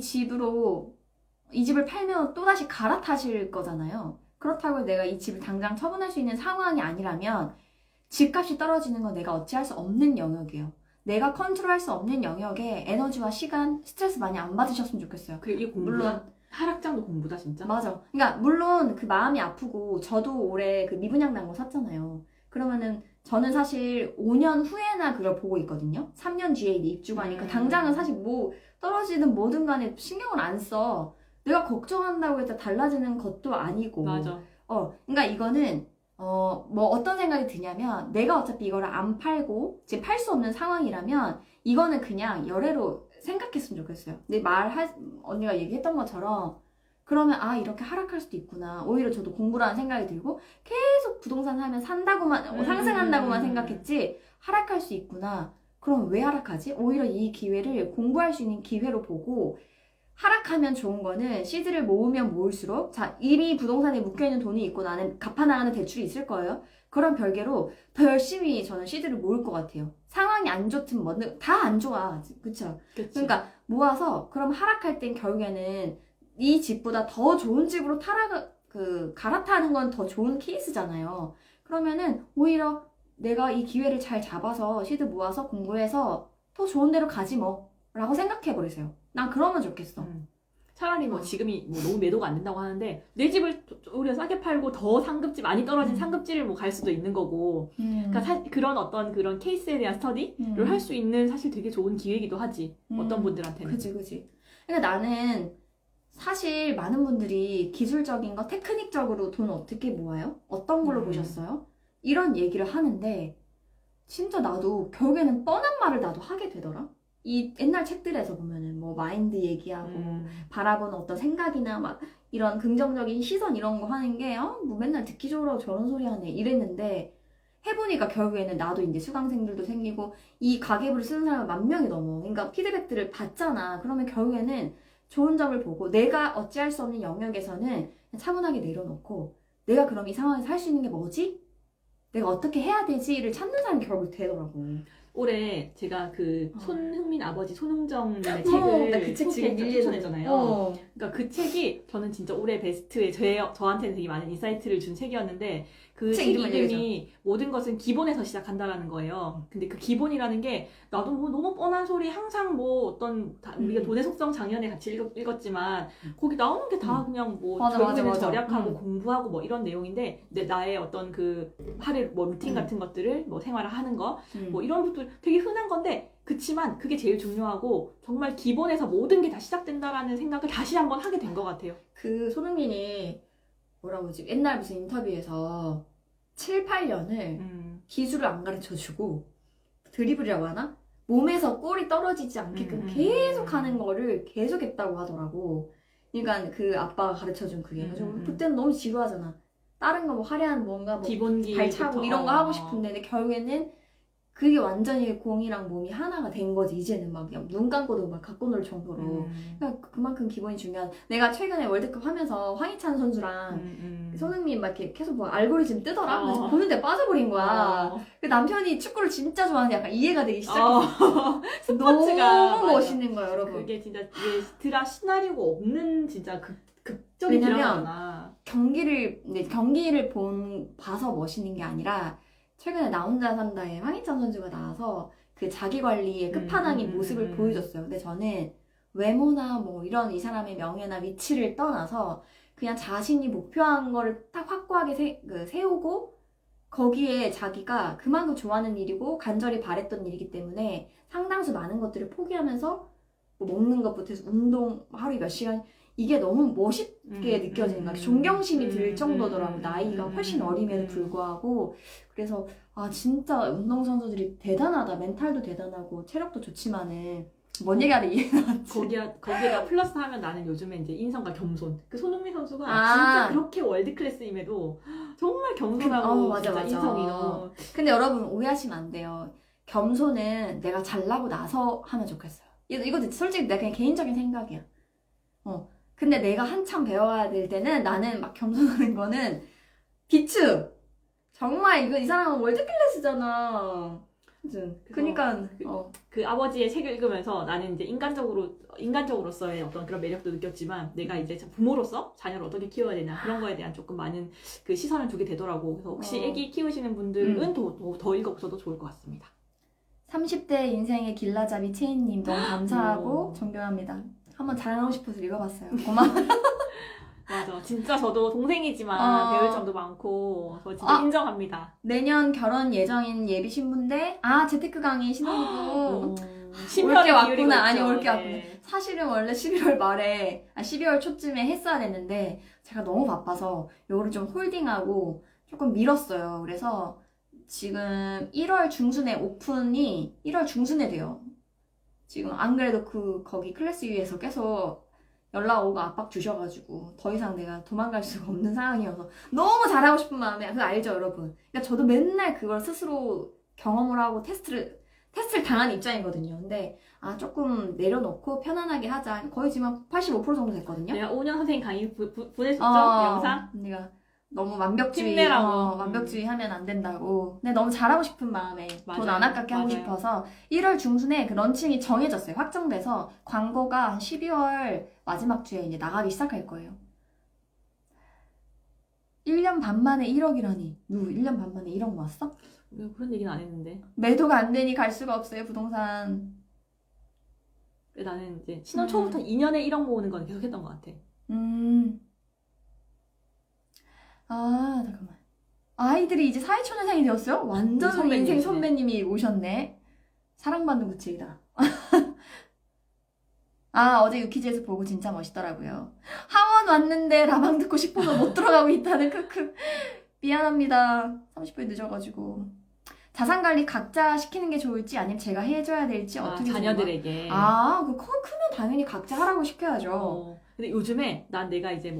집을 팔면 또다시 갈아타실 거잖아요. 그렇다고 내가 이 집을 당장 처분할 수 있는 상황이 아니라면 집값이 떨어지는 건 내가 어찌할 수 없는 영역이에요. 내가 컨트롤할 수 없는 영역에 에너지와 시간, 스트레스 많이 안 받으셨으면 좋겠어요. 이게 공부다. 물론 하락장도 공부다 진짜. 맞아. 그러니까 물론 그 마음이 아프고 저도 올해 그 미분양 난 거 샀잖아요. 그러면은 저는 사실 5년 후에나 그걸 보고 있거든요. 3년 뒤에 이제 입주가 하니까 당장은 사실 뭐 떨어지든 뭐든 간에 신경을 안 써. 내가 걱정한다고 해서 달라지는 것도 아니고. 맞아. 그러니까 이거는 뭐 어떤 생각이 드냐면 내가 어차피 이거를 안 팔고 지금 팔 수 없는 상황이라면 이거는 그냥 열애로 생각했으면 좋겠어요. 근데 언니가 얘기했던 것처럼 그러면 아 이렇게 하락할 수도 있구나. 오히려 저도 공부라는 생각이 들고 계속 부동산 사면 산다고만 상승한다고만 생각했지 하락할 수 있구나. 그럼 왜 하락하지? 오히려 이 기회를 공부할 수 있는 기회로 보고 하락하면 좋은 거는 시드를 모으면 모을수록 자 이미 부동산에 묶여있는 돈이 있고 나는 갚아나가는 대출이 있을 거예요. 그런 별개로 더 열심히 저는 시드를 모을 것 같아요. 상황이 안 좋든 뭐든 다 안 좋아. 그쵸? 그치. 그러니까 모아서 그럼 하락할 땐 결국에는 이 집보다 더 좋은 집으로 갈아타는 건 더 좋은 케이스잖아요. 그러면은 오히려 내가 이 기회를 잘 잡아서 시드 모아서 공부해서 더 좋은 데로 가지 뭐 라고 생각해버리세요. 난 그러면 좋겠어. 차라리 뭐 지금이 뭐 너무 매도가 안 된다고 하는데 내 집을 오히려 싸게 팔고 더 상급지 많이 떨어진 상급지를 뭐 갈 수도 있는 거고 그러니까 그런 어떤 그런 케이스에 대한 스터디를 할 수 있는 사실 되게 좋은 기회이기도 하지 어떤 분들한테는. 그치. 그러니까 나는 사실 많은 분들이 기술적인 거 테크닉적으로 돈 어떻게 모아요? 어떤 걸로 보셨어요? 이런 얘기를 하는데 진짜 나도 결국에는 뻔한 말을 나도 하게 되더라. 이 옛날 책들에서 보면은 뭐 마인드 얘기하고 바라보는 어떤 생각이나 막 이런 긍정적인 시선 이런 거 하는 게 뭐 맨날 듣기 좋으라고 저런 소리 하네 이랬는데 해보니까 결국에는 나도 이제 수강생들도 생기고 이 가계부를 쓰는 사람은 10,000명이 넘어. 그러니까 피드백들을 받잖아. 그러면 결국에는 좋은 점을 보고 내가 어찌할 수 없는 영역에서는 그냥 차분하게 내려놓고 내가 그럼 이 상황에서 할 수 있는 게 뭐지? 내가 어떻게 해야 되지를 찾는 사람이 결국 되더라고. 올해 제가 그 손흥민 아버지 손흥정님의 나 책을 그 책 지금 추천했잖아요. 그러니까 그 책이 저는 진짜 올해 베스트에 저한테는 되게 많은 인사이트를 준 책이었는데 그 책 이름이 모든 것은 기본에서 시작한다라는 거예요. 근데 그 기본이라는 게 나도 뭐 너무 뻔한 소리 항상 뭐 어떤 우리가 돈의 속성 작년에 같이 읽었지만 거기 나오는 게 다 그냥 뭐 결국에는 절약하고 공부하고 뭐 이런 내용인데 나의 어떤 그 하루 뭐 루틴 같은 것들을 뭐 생활을 하는 거 뭐 이런 것도 되게 흔한 건데 그치만 그게 제일 중요하고 정말 기본에서 모든 게 다 시작된다라는 생각을 다시 한번 하게 된 것 같아요. 그 손흥민이 뭐라고 하지? 옛날 무슨 인터뷰에서 7, 8년을 기술을 안 가르쳐주고 드리블이라고 하나? 몸에서 골이 떨어지지 않게끔 계속 하는 거를 계속 했다고 하더라고. 그러니까 그 아빠가 가르쳐준 그게. 그때는 너무 지루하잖아. 다른 거 뭐 화려한 뭔가 뭐 기본기 발 차고 이런 거 하고 싶은데 근데 결국에는 그게 완전히 공이랑 몸이 하나가 된 거지. 이제는 막 그냥 눈 감고도 막 갖고 놀 정도로. 그러니까 그만큼 기본이 중요한. 내가 최근에 월드컵 하면서 황희찬 선수랑 손흥민 막 이렇게 계속 뭐 알고리즘 뜨더라. 그래서 보는데 빠져버린 거야. 그 남편이 축구를 진짜 좋아하는데 약간 이해가 되기 시작했어. 너무 멋있는 거야, 여러분. 그게 진짜 드라 시나리오가 없는 진짜 극적인 드라마잖아. 경기를 봐서 멋있는 게 아니라 최근에 나 혼자 산다에 황희찬 선수가 나와서 그 자기 관리의 끝판왕인 모습을 보여줬어요. 근데 저는 외모나 뭐 이런 이 사람의 명예나 위치를 떠나서 그냥 자신이 목표한 거를 딱 확고하게 세우고 거기에 자기가 그만큼 좋아하는 일이고 간절히 바랬던 일이기 때문에 상당수 많은 것들을 포기하면서 뭐 먹는 것부터 해서 운동 하루에 몇 시간 이게 너무 멋있게 느껴지는 거야. 존경심이 들 정도더라고. 나이가 훨씬 어림에도 불구하고. 그래서 아 진짜 운동선수들이 대단하다. 멘탈도 대단하고 체력도 좋지만은 뭔 얘기하다 이해가 나지. 거기에다 플러스 하면 나는 요즘에 이제 인성과 겸손. 그 손흥민 선수가 진짜 그렇게 월드 클래스임에도 정말 겸손하고 맞아. 인성이 너무. 근데 여러분 오해하시면 안 돼요. 겸손은 내가 잘나고 나서 하면 좋겠어요. 이거 솔직히 내가 그냥 개인적인 생각이야. 근데 내가 한참 배워야 될 때는 나는 막 겸손하는 거는 비추. 정말 이 사람은 월드 클래스잖아. 그러니까 그 아버지의 책을 읽으면서 나는 이제 인간적으로서의 어떤 그런 매력도 느꼈지만 내가 이제 부모로서 자녀를 어떻게 키워야 되냐 그런 거에 대한 조금 많은 그 시선을 두게 되더라고. 그래서 혹시 애기 키우시는 분들은 더 읽어보셔도 좋을 것 같습니다. 30대 인생의 길라잡이 채인님 너무 감사하고 존경합니다. 한번 자랑하고 싶어서 읽어봤어요. 고마워. 맞아. 진짜 저도 동생이지만 배울 점도 많고 저 진짜 인정합니다. 내년 결혼 예정인 예비 신부인데 재테크 강의 신혼부부 올게 왔구나. 아니 올게 왔구나. 사실은 원래 11월 말에 12월 초쯤에 했어야 됐는데 제가 너무 바빠서 요거를 좀 홀딩하고 조금 미뤘어요. 그래서 지금 1월 중순에 오픈이 1월 중순에 돼요. 지금 안 그래도 거기 클래스 U에서 계속 연락 오고 압박 주셔가지고 더 이상 내가 도망갈 수가 없는 상황이어서 너무 잘하고 싶은 마음에 그거 알죠, 여러분? 그러니까 저도 맨날 그걸 스스로 경험을 하고 테스트를 당한 입장이거든요. 근데 조금 내려놓고 편안하게 하자. 거의 지금 85% 정도 됐거든요. 내가 5년 선생님 강의 보냈었죠? 영상? 내가 너무 완벽주의, 힘내라고. 완벽주의 하면 안 된다고. 근데 너무 잘하고 싶은 마음에 돈 안 맞아요. 아깝게 하고 맞아요. 싶어서 1월 중순에 그 런칭이 정해졌어요. 확정돼서 광고가 한 12월 마지막 주에 이제 나가기 시작할 거예요. 1년 반 만에 1억이라니. 누구 1년 반 만에 1억 모았어? 우리가 그런 얘기는 안 했는데. 매도가 안 되니 갈 수가 없어요, 부동산. 나는 이제 신혼 초부터 2년에 1억 모으는 건 계속 했던 것 같아. 잠깐만. 아이들이 이제 사회초년생이 되었어요? 완전 선배님이시네. 인생 선배님이 오셨네. 사랑받는 구체이다. 어제 유키즈에서 보고 진짜 멋있더라고요. 하원 왔는데 라방 듣고 싶어서 못 들어가고 있다는 크크. 미안합니다. 30분 늦어가지고. 자산관리 각자 시키는 게 좋을지 아니면 제가 해줘야 될지 어떻게 자녀들에게. 크면 당연히 각자 하라고 시켜야죠. 근데 요즘에 내가 이제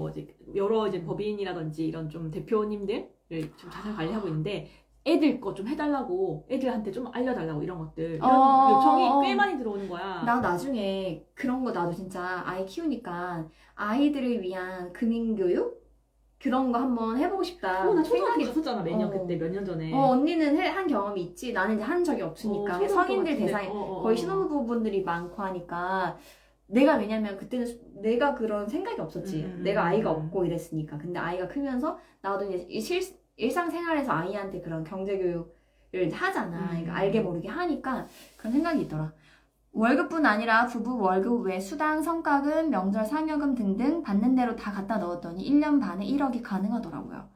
여러 이제 법인이라든지 이런 좀 대표님들을 좀 자산 관리하고 있는데 애들 거 좀 해달라고, 애들한테 좀 알려달라고 이런 것들 이런 요청이 꽤 많이 들어오는 거야. 나 나중에 그런 거 나도 진짜 아이 키우니까 아이들을 위한 금융교육? 그런 거 한번 해보고 싶다. 나 초등학교 갔었잖아 매년 그때 몇 년 전에. 언니는 한 경험이 있지. 나는 이제 한 적이 없으니까 성인들 대상이 거의 신혼부부들이 많고 하니까 왜냐면 그때는 내가 그런 생각이 없었지. 내가 아이가 없고 이랬으니까. 근데 아이가 크면서 나도 이제 일상생활에서 아이한테 그런 경제교육을 하잖아. 그러니까 알게 모르게 하니까 그런 생각이 있더라. 월급뿐 아니라 부부 월급 외 수당, 성과금, 명절 상여금 등등 받는 대로 다 갖다 넣었더니 1년 반에 1억이 가능하더라고요.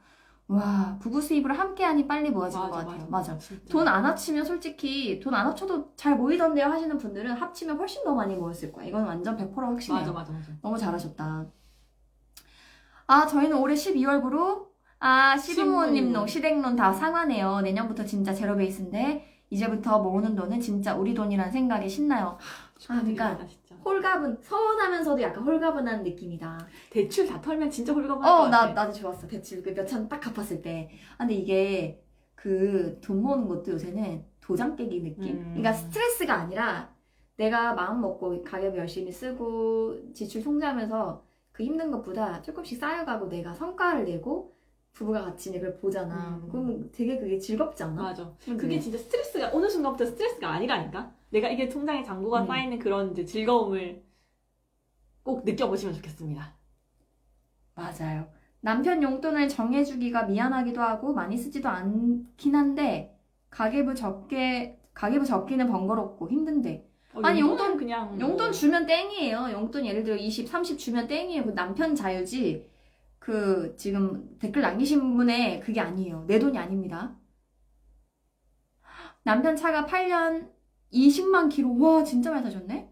와, 부부 수입을 함께하니 빨리 모아지는 것 같아요. 맞아. 돈 안 합치면 솔직히 돈 안 합쳐도 잘 모이던데요 하시는 분들은 합치면 훨씬 더 많이 모였을 거야. 이건 완전 100% 확신해요. 맞아. 너무 잘하셨다. 저희는 올해 12월부로 시부모님 시댁론 다 상환해요. 내년부터 진짜 제로 베이스인데 이제부터 모으는 돈은 진짜 우리 돈이란 생각에 신나요. 그러니까 진짜. 홀가분, 서운하면서도 약간 홀가분한 느낌이다. 대출 다 털면 진짜 홀가분할 것 같아. 나도 좋았어. 대출 몇 천 딱 갚았을 때. 근데 이게 돈 모으는 것도 요새는 도장 깨기 느낌? 그러니까 스트레스가 아니라 내가 마음 먹고 가격 열심히 쓰고 지출 통제하면서 그 힘든 것보다 조금씩 쌓여가고 내가 성과를 내고 부부가 같이 이걸 보잖아. 그러면 되게 그게 즐겁지 않아? 맞아. 그게 진짜 스트레스가 어느 순간부터 스트레스가 아니라니까. 내가 이게 통장에 잔고가 쌓이는 그런 이제 즐거움을 꼭 느껴보시면 좋겠습니다. 맞아요. 남편 용돈을 정해주기가 미안하기도 하고 많이 쓰지도 않긴 한데 가계부 적기는 번거롭고 힘든데. 용돈 그냥 용돈 주면 땡이에요. 용돈 예를 들어 20, 30 주면 땡이에요. 그 남편 자유지. 지금 댓글 남기신 분의 그게 아니에요. 내 돈이 아닙니다. 남편 차가 8년 20만 킬로. 와, 진짜 많이 타셨네?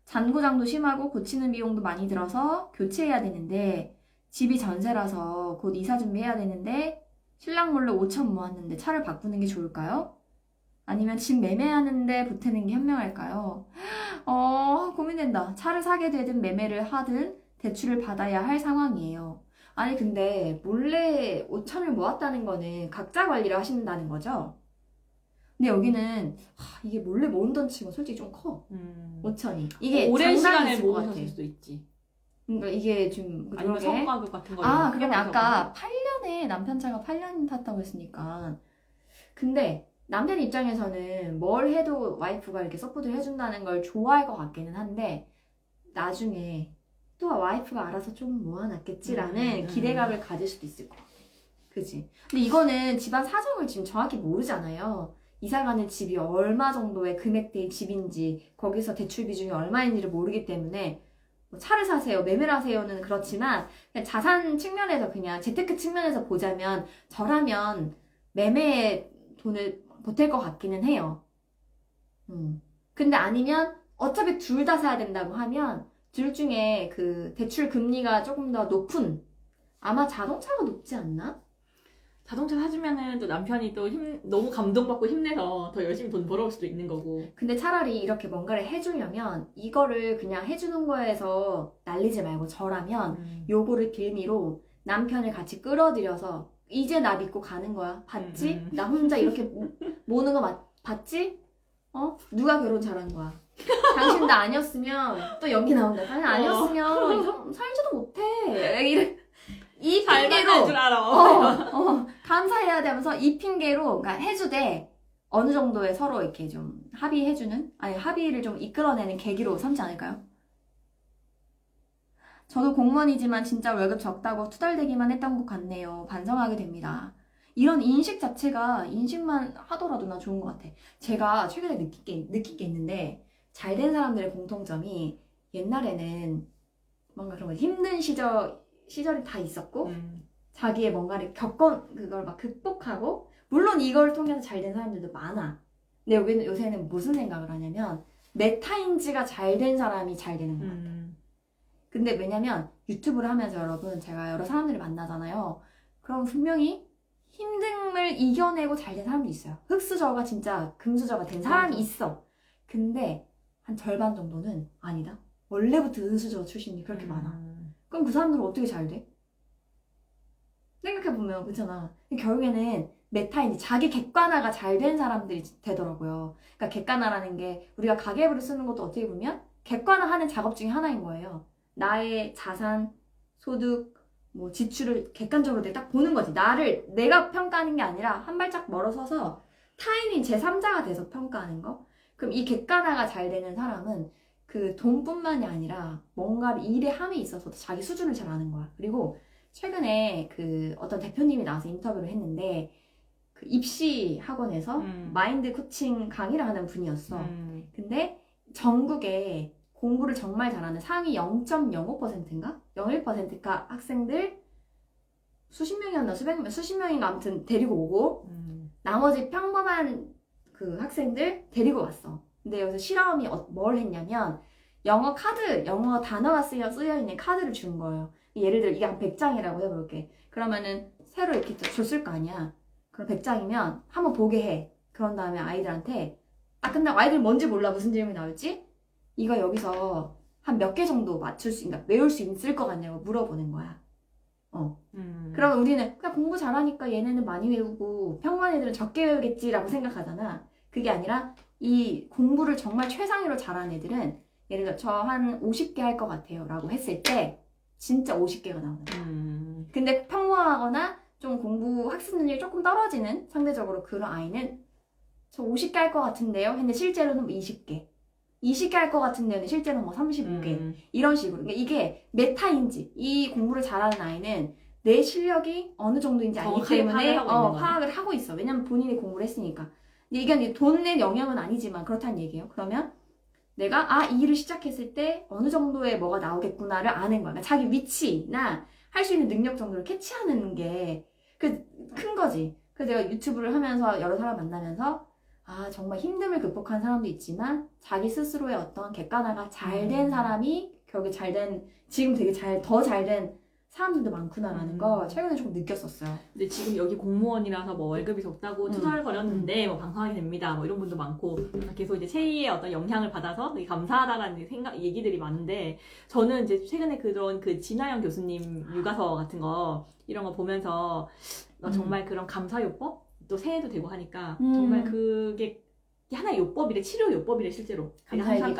잔고장도 심하고 고치는 비용도 많이 들어서 교체해야 되는데 집이 전세라서 곧 이사 준비해야 되는데 신랑 몰래 5천 모았는데 차를 바꾸는 게 좋을까요? 아니면 집 매매하는데 보태는 게 현명할까요? 고민된다. 차를 사게 되든 매매를 하든 대출을 받아야 할 상황이에요. 아니 근데 몰래 5천을 모았다는 거는 각자 관리를 하신다는 거죠? 근데 여기는 이게 몰래 모은 돈 치고 솔직히 좀 커. 5천이. 이게 오랜 시간을 있을 것 같아. 모으셨을 수도 있지. 그러니까 이게 좀 아니면 그러게. 성과급 같은 거. 그러면 아까 8년에 남편 차가 8년 탔다고 했으니까. 근데 남편 입장에서는 뭘 해도 와이프가 이렇게 서포트를 해준다는 걸 좋아할 것 같기는 한데 나중에 또 와이프가 알아서 좀 모아놨겠지라는 기대감을 가질 수도 있을 것 같아. 그지? 근데 이거는 집안 사정을 지금 정확히 모르잖아요. 이사가는 집이 얼마 정도의 금액대의 집인지 거기서 대출 비중이 얼마인지를 모르기 때문에 뭐 차를 사세요, 매매를 하세요는 그렇지만 그냥 자산 측면에서 그냥 재테크 측면에서 보자면 저라면 매매에 돈을 보탤 것 같기는 해요. 근데 아니면 어차피 둘 다 사야 된다고 하면 둘 중에 그 대출 금리가 조금 더 높은 아마 자동차가 높지 않나? 자동차 사주면은 또 남편이 또 너무 감동받고 힘내서 더 열심히 돈 벌어올 수도 있는 거고. 근데 차라리 이렇게 뭔가를 해주려면 이거를 그냥 해주는 거에서 날리지 말고 저라면 요거를 빌미로 남편을 같이 끌어들여서 이제 나 믿고 가는 거야. 봤지? 나 혼자 이렇게 모는 거 봤지? 누가 결혼 잘한 거야? 당신 나 아니었으면 또 연기 나온다. 당신 아니었으면 살지도 못해. 이 잘 만날 핑계로 줄 알아. 감사해야 되면서 이 핑계로 그러니까 해주되 어느 정도의 서로 이렇게 좀 합의해주는 합의를 좀 이끌어내는 계기로 삼지 않을까요? 저도 공무원이지만 진짜 월급 적다고 투덜대기만 했던 것 같네요. 반성하게 됩니다. 이런 인식 자체가 인식만 하더라도 난 좋은 것 같아. 제가 최근에 느낀 게 있는데 잘 된 사람들의 공통점이 옛날에는 뭔가 그런 거 힘든 시절이 다 있었고 자기의 뭔가를 그걸 막 극복하고 물론 이걸 통해서 잘 된 사람들도 많아. 근데 여기는 요새는 무슨 생각을 하냐면 메타인지가 잘 된 사람이 잘 되는 것 같아. 근데 왜냐면 유튜브를 하면서 여러분 제가 여러 사람들을 만나잖아요. 그럼 분명히 힘듦을 이겨내고 잘 된 사람도 있어요. 흑수저가 진짜 금수저가 된 사람이 있어. 근데 한 절반 정도는 아니다. 원래부터 은수저 출신이 그렇게 많아. 그럼 그 사람들은 어떻게 잘 돼? 생각해보면 그렇잖아. 결국에는 메타인지 자기 객관화가 잘 된 사람들이 되더라고요. 그러니까 객관화라는 게 우리가 가계부를 쓰는 것도 어떻게 보면 객관화하는 작업 중에 하나인 거예요. 나의 자산, 소득, 뭐 지출을 객관적으로 딱 보는 거지. 내가 평가하는 게 아니라 한 발짝 멀어서서 타인인 제3자가 돼서 평가하는 거. 그럼 이 객관화가 잘 되는 사람은 그 돈뿐만이 아니라 뭔가를 일에 함에 있어서도 자기 수준을 잘 아는 거야. 그리고 최근에 그 어떤 대표님이 나와서 인터뷰를 했는데 그 입시 학원에서 마인드 코칭 강의를 하는 분이었어. 근데 전국에 공부를 정말 잘하는 상위 0.05%인가? 01%가 학생들 수십 명이었나 수십 명인가 아무튼 데리고 오고 나머지 평범한 그 학생들 데리고 왔어. 근데 여기서 실험이 뭘 했냐면 영어 단어가 쓰여 있는 카드를 준 거예요. 예를 들어 이게 한 100장이라고 해볼게. 그러면은 새로 이렇게 줬을 거 아니야. 그럼 100장이면 한번 보게 해. 그런 다음에 아이들한테 딱 끝나고 아이들 뭔지 몰라 무슨 질문이 나올지 이거 여기서 한 몇 개 정도 그러니까 외울 수 있을 것 같냐고 물어보는 거야. 그러면 우리는 그냥 공부 잘하니까 얘네는 많이 외우고 평범한 애들은 적게 외우겠지라고 생각하잖아. 그게 아니라 이 공부를 정말 최상위로 잘하는 애들은 예를 들어 저 한 50개 할 것 같아요 라고 했을 때 진짜 50개가 나오는 거야. 근데 평범하거나 좀 공부 학습 능력이 조금 떨어지는 상대적으로 그런 아이는 저 50개 할 것 같은데요 했는데 실제로는 뭐 20개 20개 할 것 같은데요 실제로는 뭐 35개 이런 식으로. 그러니까 이게 메타인지 이 공부를 잘하는 아이는 내 실력이 어느 정도인지 알기 때문에 파악을 하고 있어. 왜냐면 본인이 공부를 했으니까. 근데 이게 돈의 영향은 아니지만 그렇다는 얘기예요. 그러면 내가 이 일을 시작했을 때 어느 정도의 뭐가 나오겠구나를 아는 거야. 그러니까 자기 위치나 할 수 있는 능력 정도를 캐치하는 게 큰 거지. 그래서 내가 유튜브를 하면서 여러 사람 만나면서 정말 힘듦을 극복한 사람도 있지만 자기 스스로의 어떤 객관화가 잘 된 사람이 결국에 지금 되게 더 잘 된 사람들도 많구나라는 거 최근에 조금 느꼈었어요. 근데 지금 여기 공무원이라서 뭐 월급이 적다고 투덜거렸는데 뭐 방송하게 됩니다. 뭐 이런 분도 많고 계속 이제 체이의 어떤 영향을 받아서 되게 감사하다라는 얘기들이 많은데 저는 이제 최근에 그런 그 진아영 교수님 육아서 같은 거 이런 거 보면서 정말 그런 감사요법 또 새해도 되고 하니까 정말 그게 하나의 요법이래. 치료 요법이래 실제로. 항상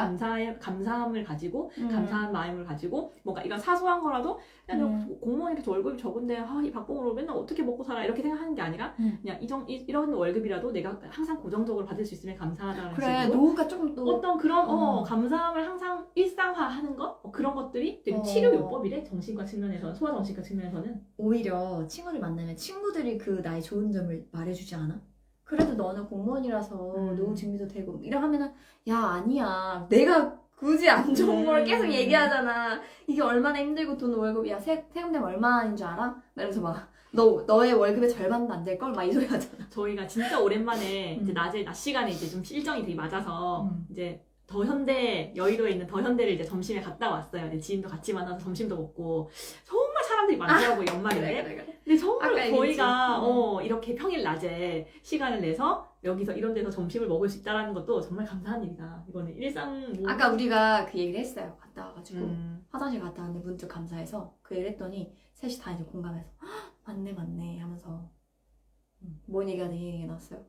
감사함을 가지고 감사한 마음을 가지고 뭔가 이런 사소한 거라도 그냥 공무원이라서 월급이 적은데 이 박봉으로 맨날 어떻게 먹고 살아 이렇게 생각하는 게 아니라 그냥 이런 월급이라도 내가 항상 고정적으로 받을 수 있으면 감사하다는 그래 식으로 노후가 조금 또 어떤 그런 감사함을 항상 일상화하는 것 그런 것들이 되게 치료 요법이래. 정신과 측면에서는 소아 정신과 측면에서는 오히려 친구를 만나면 친구들이 그 나의 좋은 점을 말해주지 않아? 그래도 너는 공무원이라서 노후 준비도 되고 이러 하면은 야 아니야 내가 굳이 안 좋은 걸 계속 얘기하잖아. 이게 얼마나 힘들고 돈 월급이 세금 내면 얼마인 줄 알아? 이러면서 막 너의 월급의 절반도 안 될 걸 막 이 소리 하잖아. 저희가 진짜 오랜만에 이제 낮 시간에 이제 좀 일정이 되게 맞아서 이제 여의도에 있는 더현대를 이제 점심에 갔다 왔어요. 이제 지인도 같이 만나서 점심도 먹고 정말 사람들이 많더라고 연말인데. 그래. 근데 정말 아까 얘기했지. 저희가 이렇게 평일 낮에 시간을 내서 여기서 이런 데서 점심을 먹을 수 있다는 것도 정말 감사한 일이다. 이거는 일상 아까 우리가 그 얘기를 했어요. 갔다 와가지고 음, 화장실 갔다 왔는데 문득 감사해서 그 얘기를 했더니 셋이 다 이제 공감해서 "헉, 맞네 맞네 하면서 뭔 얘기가 이 얘기가 났어요.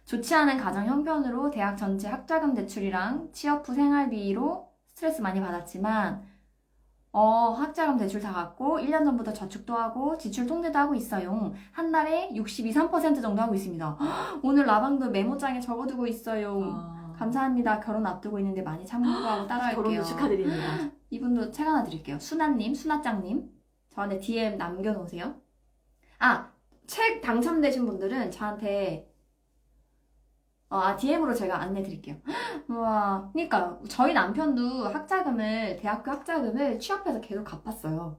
좋지 않은 가정 형편으로 대학 전체 학자금 대출이랑 취업 후 생활비로 스트레스 많이 받았지만 학자금 대출 다 갚고 1년 전부터 저축도 하고 지출 통제도 하고 있어요. 한 달에 62, 3% 정도 하고 있습니다. 헉, 오늘 라방도 메모장에 적어두고 있어요. 감사합니다. 결혼 앞두고 있는데 많이 참고하고 따라할게요. 결혼도 축하드립니다. 이분도 책 하나 드릴게요. 수나님, 수나짱님. 저한테 DM 남겨놓으세요. 책 당첨되신 분들은 저한테 DM으로 제가 안내 드릴게요. 우와, 그니까 저희 남편도 대학교 학자금을 취업해서 계속 갚았어요.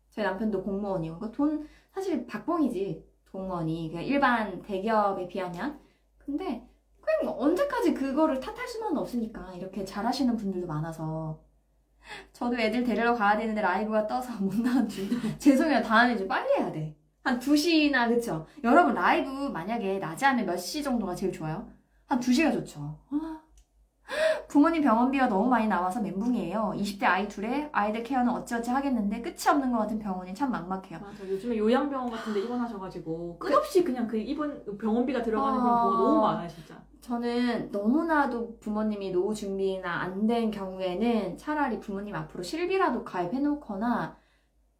저희 남편도 공무원이고, 돈 사실 박봉이지, 공무원이. 그냥 일반 대기업에 비하면. 근데 그냥 언제까지 그거를 탓할 수는 없으니까 이렇게 잘하시는 분들도 많아서. 저도 애들 데리러 가야 되는데 라이브가 떠서 못 나온 줄. 죄송해요. 다음에 좀 빨리 해야 돼. 한 2시나, 그쵸? 여러분 라이브 만약에 낮에 하면 몇 시 정도가 제일 좋아요? 한 2시가 좋죠. 부모님 병원비가 너무 많이 나와서 멘붕이에요. 20대 아이 둘에 아이들 케어는 어찌어찌 하겠는데 끝이 없는 것 같은 병원이 참 막막해요. 맞아. 요즘에 요양병원 같은 데 입원하셔가지고 끝없이 그냥 그 입원 병원비가 들어가는 그런 경우가 너무 많아요, 진짜. 저는 너무나도 부모님이 노후 준비나 안 된 경우에는 차라리 부모님 앞으로 실비라도 가입해놓거나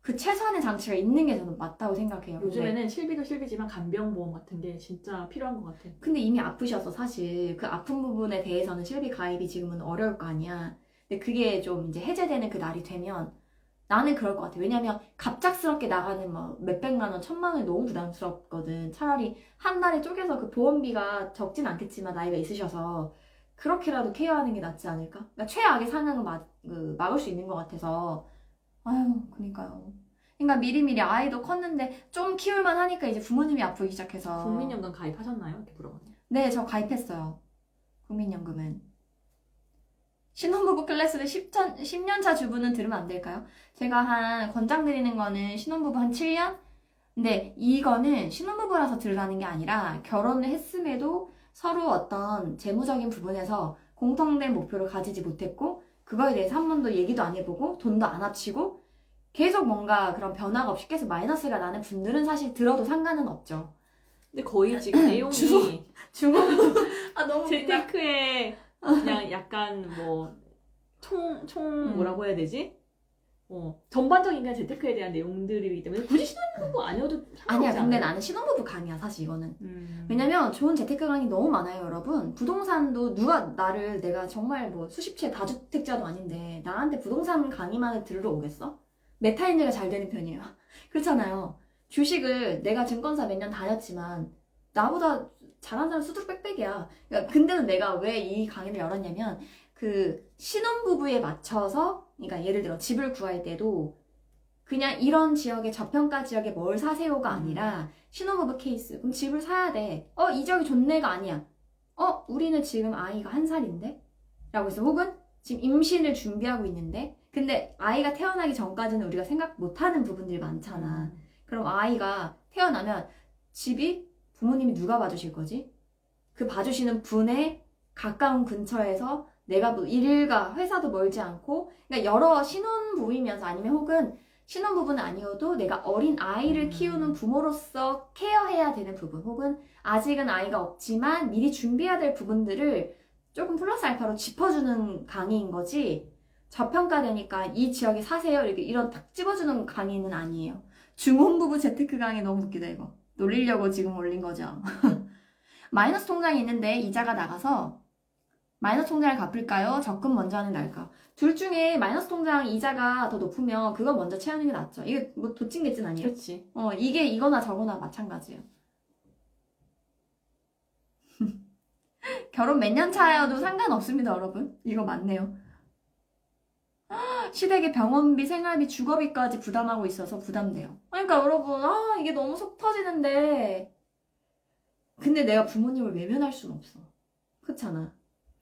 그 최소한의 장치가 있는 게 저는 맞다고 생각해요. 요즘에는 실비도 실비지만 간병보험 같은 게 진짜 필요한 것 같아. 근데 이미 아프셔서 사실 그 아픈 부분에 대해서는 실비 가입이 지금은 어려울 거 아니야. 근데 그게 좀 이제 해제되는 그 날이 되면 나는 그럴 것 같아. 왜냐면 갑작스럽게 나가는 뭐 몇백만 원, 1,000만 원이 너무 부담스럽거든. 차라리 한 달에 쪼개서 그 보험비가 적진 않겠지만 나이가 있으셔서 그렇게라도 케어하는 게 낫지 않을까? 그러니까 최악의 상황은 막을 수 있는 것 같아서 아유, 그니까요. 그러니까 미리미리 아이도 컸는데 좀 키울만 하니까 이제 부모님이 아프기 시작해서. 국민연금 가입하셨나요? 이렇게 물어보네. 네, 저 가입했어요. 국민연금은. 신혼부부 클래스를 10년 차 주부는 들으면 안 될까요? 제가 권장드리는 거는 신혼부부 한 7년? 근데 이거는 신혼부부라서 들으라는 게 아니라 결혼을 했음에도 서로 어떤 재무적인 부분에서 공통된 목표를 가지지 못했고 그거에 대해서 한 번도 얘기도 안 해보고 돈도 안 합치고 계속 뭔가 그런 변화가 없이 계속 마이너스가 나는 분들은 사실 들어도 상관은 없죠. 근데 거의 지금 내용이 중원부 너무 웃긴다. 재테크에 그냥 약간 뭐 뭐라고 해야 되지? 전반적인 그냥 재테크에 대한 내용들이기 때문에 굳이 신혼부부 아니어도 상관없지 아니야, 근데 않아요? 나는 신혼부부 강의야, 사실 이거는. 음. 왜냐면 좋은 재테크 강의 너무 많아요, 여러분. 부동산도 내가 정말 뭐 수십 채 다주택자도 아닌데 나한테 부동산 강의만을 들으러 오겠어? 메타인지가 잘 되는 편이에요. 그렇잖아요. 주식을 내가 증권사 몇 년 다녔지만 나보다 잘하는 사람 수두룩 빽빽이야. 그러니까 근데는 내가 왜 이 강의를 열었냐면 그 신혼부부에 맞춰서 그러니까 예를 들어 집을 구할 때도 그냥 이런 지역의 저평가 지역에 뭘 사세요가 아니라 신혼부부 케이스. 그럼 집을 사야 돼. 이 지역이 좋네가 아니야. 우리는 지금 아이가 1살인데? 라고 해서 혹은 지금 임신을 준비하고 있는데 근데 아이가 태어나기 전까지는 우리가 생각 못하는 부분들이 많잖아. 그럼 아이가 태어나면 집이 부모님이 누가 봐주실 거지? 그 봐주시는 분의 가까운 근처에서 내가 뭐 일과 회사도 멀지 않고 그러니까 여러 신혼부부이면서 아니면 혹은 신혼부부는 아니어도 내가 어린 아이를 키우는 부모로서 케어해야 되는 부분 혹은 아직은 아이가 없지만 미리 준비해야 될 부분들을 조금 플러스 알파로 짚어주는 강의인 거지 저평가되니까 이 지역에 사세요 이렇게 이런 딱 집어주는 강의는 아니에요. 중혼부부 재테크 강의 너무 웃기다 이거. 놀리려고 지금 올린 거죠. 마이너스 통장이 있는데 이자가 나가서 마이너스 통장을 갚을까요? 적금 먼저 하는 게 나을까? 둘 중에 마이너스 통장 이자가 더 높으면 그거 먼저 채우는 게 낫죠. 이게 뭐 도찐개찐 아니에요? 그렇지. 이게 이거나 저거나 마찬가지예요. 결혼 몇 년 차여도 상관없습니다, 여러분. 이거 맞네요. 시댁에 병원비, 생활비, 주거비까지 부담하고 있어서 부담돼요. 그러니까 여러분, 이게 너무 속 터지는데 근데 내가 부모님을 외면할 순 없어. 그렇잖아.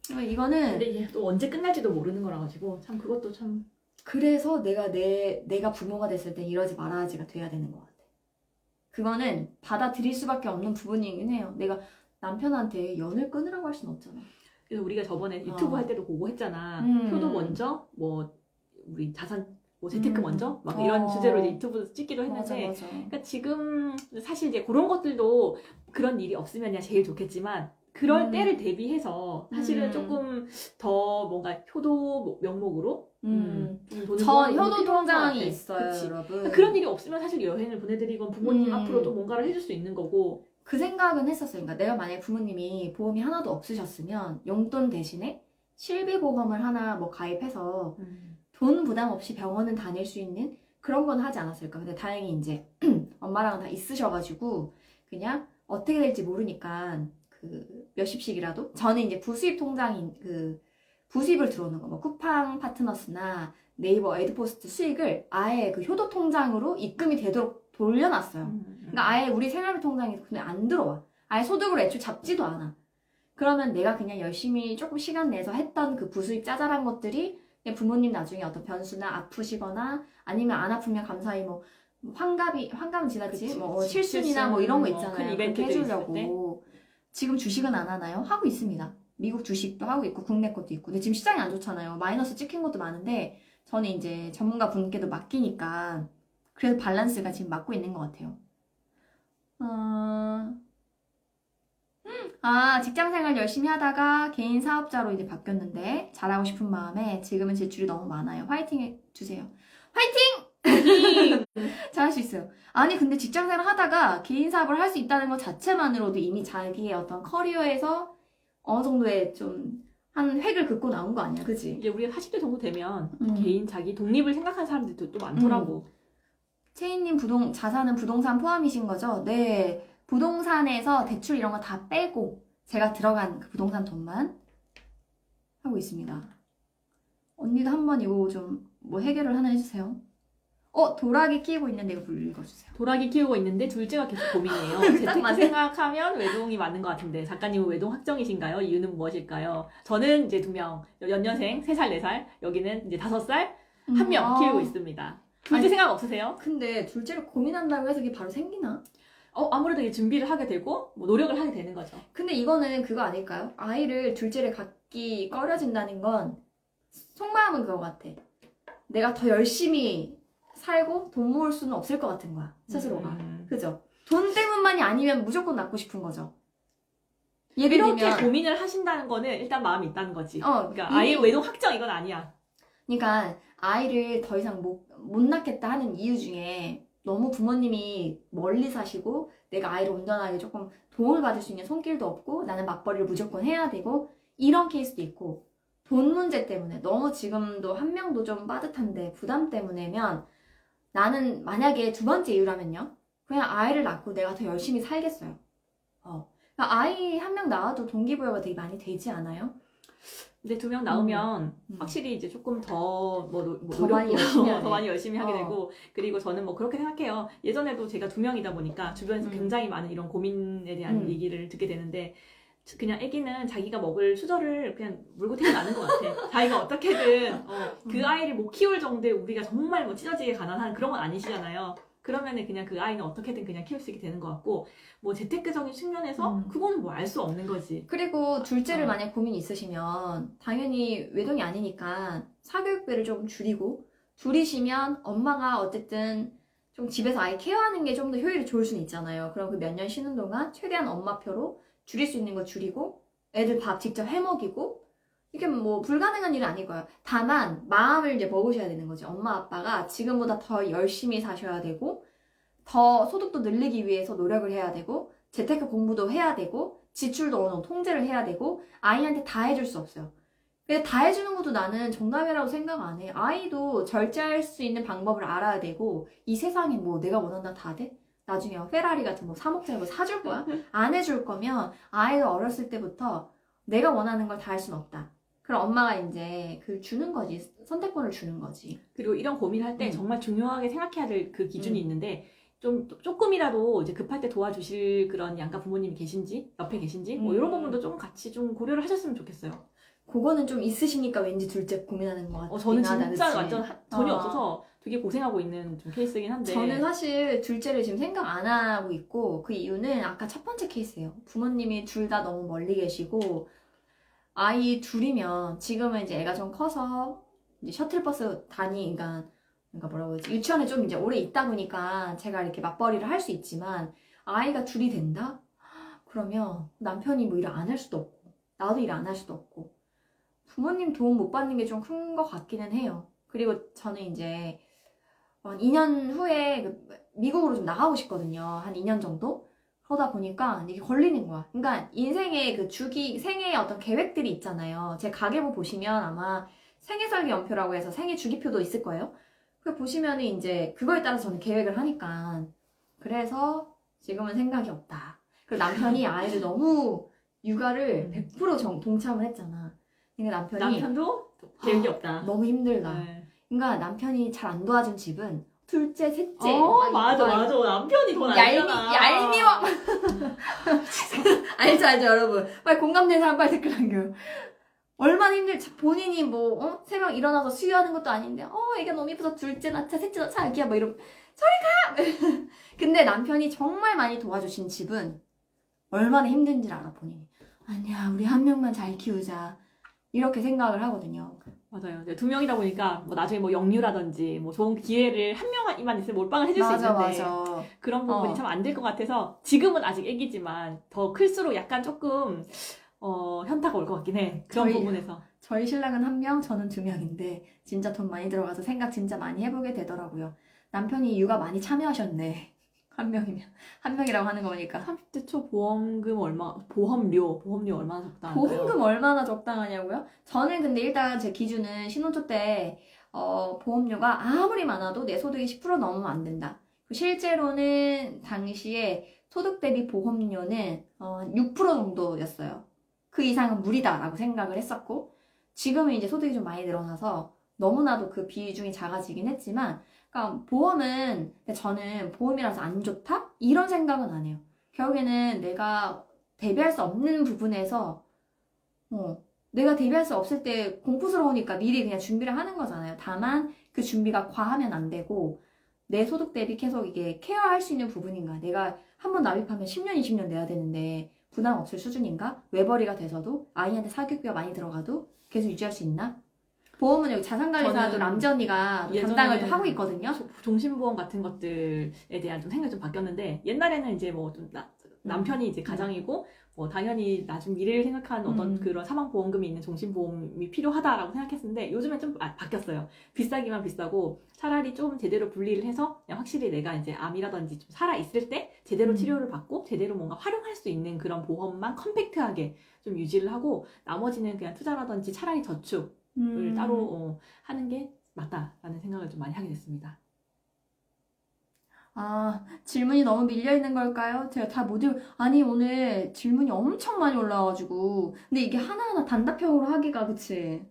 이거는 근데 이게 또 언제 끝날지도 모르는 거라 가지고 참 그것도 참 그래서 내가 부모가 됐을 때 이러지 말아야지가 돼야 되는 것 같아. 그거는 받아들일 수밖에 없는 부분이긴 해요. 내가 남편한테 연을 끊으라고 할 수는 없잖아. 그래서 우리가 저번에 유튜브 할 때도 보고 했잖아. 음. 효도 먼저, 뭐 우리 자산, 뭐 재테크 음. 먼저, 막 이런 주제로 이제 어. 유튜브 찍기도 맞아, 했는데, 맞아. 그러니까 지금 사실 이제 그런 것들도 그런 일이 없으면야 제일 좋겠지만 그럴 때를 대비해서 사실은 조금 더 뭔가 효도 명목으로 좀 돈을 전 모아놓는 게 효도 필요한 것 통장이 같아. 있어요, 그치? 여러분. 그런 일이 없으면 사실 여행을 보내드리건 부모님 앞으로 또 뭔가를 해줄 수 있는 거고. 그 생각은 했었어요. 그러니까 내가 만약에 부모님이 보험이 하나도 없으셨으면 용돈 대신에 실비보험을 하나 뭐 가입해서 돈 부담 없이 병원은 다닐 수 있는 그런 건 하지 않았을까. 근데 다행히 이제 엄마랑은 다 있으셔가지고 그냥 어떻게 될지 모르니까 그 몇십씩이라도 저는 이제 부수입 통장인 그 부수입을 들어오는 거 뭐 쿠팡 파트너스나 네이버 에드포스트 수익을 아예 그 효도 통장으로 입금이 되도록 돌려놨어요. 그러니까 아예 우리 생활비 통장에 그냥 안 들어와. 아예 소득으로 애초에 잡지도 않아. 그러면 내가 그냥 열심히 조금 시간 내서 했던 그 부수입 짜잘한 것들이 그냥 부모님 나중에 어떤 변수나 아프시거나 아니면 안 아프면 감사히 뭐 환갑은 지났지 그치, 뭐 그치. 칠순이나 뭐 이런 거 큰 있잖아요. 그렇게 이벤트들 해주려고 지금 주식은 안 하나요? 하고 있습니다. 미국 주식도 하고 있고 국내 것도 있고 근데 지금 시장이 안 좋잖아요. 마이너스 찍힌 것도 많은데 저는 이제 전문가 분께도 맡기니까 그래서 밸런스가 지금 맞고 있는 것 같아요. 직장생활 열심히 하다가 개인 사업자로 이제 바뀌었는데 잘하고 싶은 마음에 지금은 지출이 너무 많아요. 화이팅 해주세요. 화이팅! 잘할 수 있어요. 아니 근데 직장생활 하다가 개인 사업을 할 수 있다는 것 자체만으로도 이미 자기의 어떤 커리어에서 어느 정도의 좀 한 획을 긋고 나온 거 아니야, 그치? 이제 우리가 40대 정도 되면 음. 개인 자기 독립을 생각하는 사람들도 또 많더라고. 채인님 자산은 부동산 포함이신 거죠? 네. 부동산에서 대출 이런 거 다 빼고 제가 들어간 그 부동산 돈만 하고 있습니다. 언니도 한번 이거 좀 뭐 해결을 하나 해주세요. 도라기 키우고 있는데 이거 읽어주세요. 도라기 키우고 있는데 둘째가 계속 고민이에요. 재테크 맞네. 생각하면 외동이 맞는 것 같은데 작가님은 외동 확정이신가요? 이유는 무엇일까요? 저는 이제 2명, 연년생 3살, 4살, 여기는 이제 5살, 1명 키우고 있습니다. 둘째 아니, 생각 없으세요? 근데 둘째를 고민한다고 해서 이게 바로 생기나? 아무래도 이제 준비를 하게 되고 뭐 노력을 하게 되는 거죠. 근데 이거는 그거 아닐까요? 둘째를 갖기 꺼려진다는 건 속마음은 그거 같아. 내가 더 열심히 살고 돈 모을 수는 없을 것 같은 거야, 스스로가. 그죠? 돈 때문만이 아니면 무조건 낳고 싶은 거죠. 예를 이렇게 들면, 고민을 하신다는 거는 일단 마음이 있다는 거지. 그러니까 이미- 아예 외동 확정 이건 아니야. 그러니까 아이를 더 이상 못 낳겠다 하는 이유 중에 너무 부모님이 멀리 사시고 내가 아이를 온전하게 조금 도움을 받을 수 있는 손길도 없고 나는 맞벌이를 무조건 해야 되고 이런 케이스도 있고 돈 문제 때문에 너무 지금도 한 명도 좀 빠듯한데 부담 때문에면 나는 만약에 두 번째 이유라면요. 그냥 아이를 낳고 내가 더 열심히 살겠어요. 그러니까 아이 한 명 낳아도 동기부여가 되게 많이 되지 않아요? 근데 2명 낳으면 확실히 이제 조금 더 더 많이 열심히 하네. 더 많이 열심히 하게 어. 되고 그리고 저는 뭐 그렇게 생각해요. 예전에도 제가 2명이다 보니까 주변에서 굉장히 많은 이런 고민에 대한 얘기를 듣게 되는데 그냥 아기는 자기가 먹을 수저를 그냥 물고 태어나는 것 같아. 자기가 어떻게든 그 아이를 못 키울 정도의 우리가 정말 뭐 찢어지게 가난한 그런 건 아니시잖아요. 그러면은 그냥 그 아이는 어떻게든 그냥 키울 수 있게 되는 것 같고 뭐 재테크적인 측면에서 그거는 뭐 알 수 없는 거지. 그리고 둘째를 만약 고민이 있으시면 당연히 외동이 아니니까 사교육비를 조금 줄이시면 엄마가 어쨌든 좀 집에서 아이 케어하는 게 좀 더 효율이 좋을 수는 있잖아요. 그럼 그 몇 년 쉬는 동안 최대한 엄마표로 줄일 수 있는 거 줄이고 애들 밥 직접 해 먹이고 이게 뭐 불가능한 일은 아닐 거예요. 다만 마음을 이제 먹으셔야 되는 거지. 엄마 아빠가 지금보다 더 열심히 사셔야 되고 더 소득도 늘리기 위해서 노력을 해야 되고 재테크 공부도 해야 되고 지출도 어느 정도 통제를 해야 되고 아이한테 다 해줄 수 없어요. 근데 다 해주는 것도 나는 정답이라고 생각 안 해. 아이도 절제할 수 있는 방법을 알아야 되고 이 세상에 뭐 내가 원한다 다 돼? 나중에 페라리 같은 뭐 3억짜리 뭐 사줄 거야? 안 해줄 거면 아이를 어렸을 때부터 내가 원하는 걸 다 할 수는 없다. 그럼 엄마가 이제 그 주는 거지. 선택권을 주는 거지. 그리고 이런 고민을 할 때 정말 중요하게 생각해야 될 그 기준이 있는데 조금이라도 이제 급할 때 도와주실 그런 양가 부모님이 계신지 옆에 계신지 뭐 이런 부분도 좀 같이 좀 고려를 하셨으면 좋겠어요. 그거는 좀 있으시니까 왠지 둘째 고민하는 것 같아요. 저는 진짜 그치? 완전 전혀 어. 없어서 되게 고생하고 있는 좀 케이스긴 한데. 저는 사실 둘째를 지금 생각 안 하고 있고 그 이유는 아까 첫 번째 케이스예요. 부모님이 둘 다 너무 멀리 계시고 아이 둘이면 지금은 이제 애가 좀 커서 이제 셔틀버스 그러니까 뭐라고 해야지 유치원에 좀 이제 오래 있다 보니까 제가 이렇게 맞벌이를 할 수 있지만 아이가 둘이 된다? 그러면 남편이 뭐 일을 안 할 수도 없고 나도 일 안 할 수도 없고 부모님 도움 못 받는 게 좀 큰 것 같기는 해요. 그리고 저는 이제 한 2년 후에 미국으로 좀 나가고 싶거든요. 한 2년 정도? 그러다 보니까 이게 걸리는 거야. 그러니까 인생의 생애의 어떤 계획들이 있잖아요. 제 가계부 보시면 아마 생애설계연표라고 해서 생애 주기표도 있을 거예요. 그 보시면은 이제 그거에 따라서 저는 계획을 하니까. 그래서 지금은 생각이 없다. 그리고 남편이 아이를 너무 육아를 100% 동참을 했잖아. 그러니까 남편도 계획이 없다. 너무 힘들다. 네. 그러니까 남편이 잘 안 도와준 집은 둘째, 셋째. 맞아. 남편이 돈 알잖아. 얄미워. 알죠, 여러분. 빨리 공감되는 사람 빨리 댓글 남겨요. 얼마나 본인이 새벽 일어나서 수유하는 것도 아닌데, 애가 너무 예뻐서 둘째 낳자, 셋째 낳자, 자기야, 이러면, 저리 가! 근데 남편이 정말 많이 도와주신 집은 얼마나 힘든지 알아, 본인이. 아니야, 우리 한 명만 잘 키우자. 이렇게 생각을 하거든요. 맞아요. 2명이다 보니까 나중에 영유라든지 좋은 기회를 한 명만 있으면 몰빵을 해줄 수 있는데 맞아. 그런 부분이 참 안 될 것 같아서 지금은 아직 애기지만 더 클수록 약간 조금 현타가 올 것 같긴 해. 그런 부분에서. 저희 신랑은 1명, 저는 2명인데 진짜 돈 많이 들어가서 생각 진짜 많이 해보게 되더라고요. 남편이 육아 많이 참여하셨네. 1명이면. 1명이라고 하는 거 보니까. 30대 초 보험료 얼마나 적당한가요? 보험금 얼마나 적당하냐고요? 저는 근데 일단 제 기준은 신혼초 때 보험료가 아무리 많아도 내 소득이 10% 넘으면 안 된다. 실제로는 당시에 소득 대비 보험료는 6% 정도였어요. 그 이상은 무리다라고 생각을 했었고 지금은 이제 소득이 좀 많이 늘어나서 너무나도 그 비중이 작아지긴 했지만 그러니까 보험은 저는 보험이라서 안 좋다? 이런 생각은 안 해요. 결국에는 내가 대비할 수 없는 부분에서 내가 대비할 수 없을 때 공포스러우니까 미리 그냥 준비를 하는 거잖아요. 다만 그 준비가 과하면 안 되고 내 소득 대비 계속 이게 케어할 수 있는 부분인가. 내가 한번 납입하면 10년, 20년 내야 되는데 부담 없을 수준인가? 외벌이가 돼서도 아이한테 사교육비가 많이 들어가도 계속 유지할 수 있나? 보험은 여기 자산관리사도 남지 언니가 담당을 하고 있거든요. 종신보험 같은 것들에 대한 좀 생각이 좀 바뀌었는데 옛날에는 이제 남편이 이제 가장이고 당연히 나중 미래를 생각하는 어떤 그런 사망보험금이 있는 종신보험이 필요하다라고 생각했는데 요즘엔 좀 바뀌었어요. 비싸기만 비싸고 차라리 좀 제대로 분리를 해서 그냥 확실히 내가 이제 암이라든지 좀 살아있을 때 제대로 치료를 받고 제대로 뭔가 활용할 수 있는 그런 보험만 컴팩트하게 좀 유지를 하고 나머지는 그냥 투자라든지 차라리 저축을 따로 하는 게 맞다라는 생각을 좀 많이 하게 됐습니다. 질문이 너무 밀려있는 걸까요? 제가 다 못 아니, 오늘 질문이 엄청 많이 올라와가지고. 근데 이게 하나하나 단답형으로 하기가, 그치?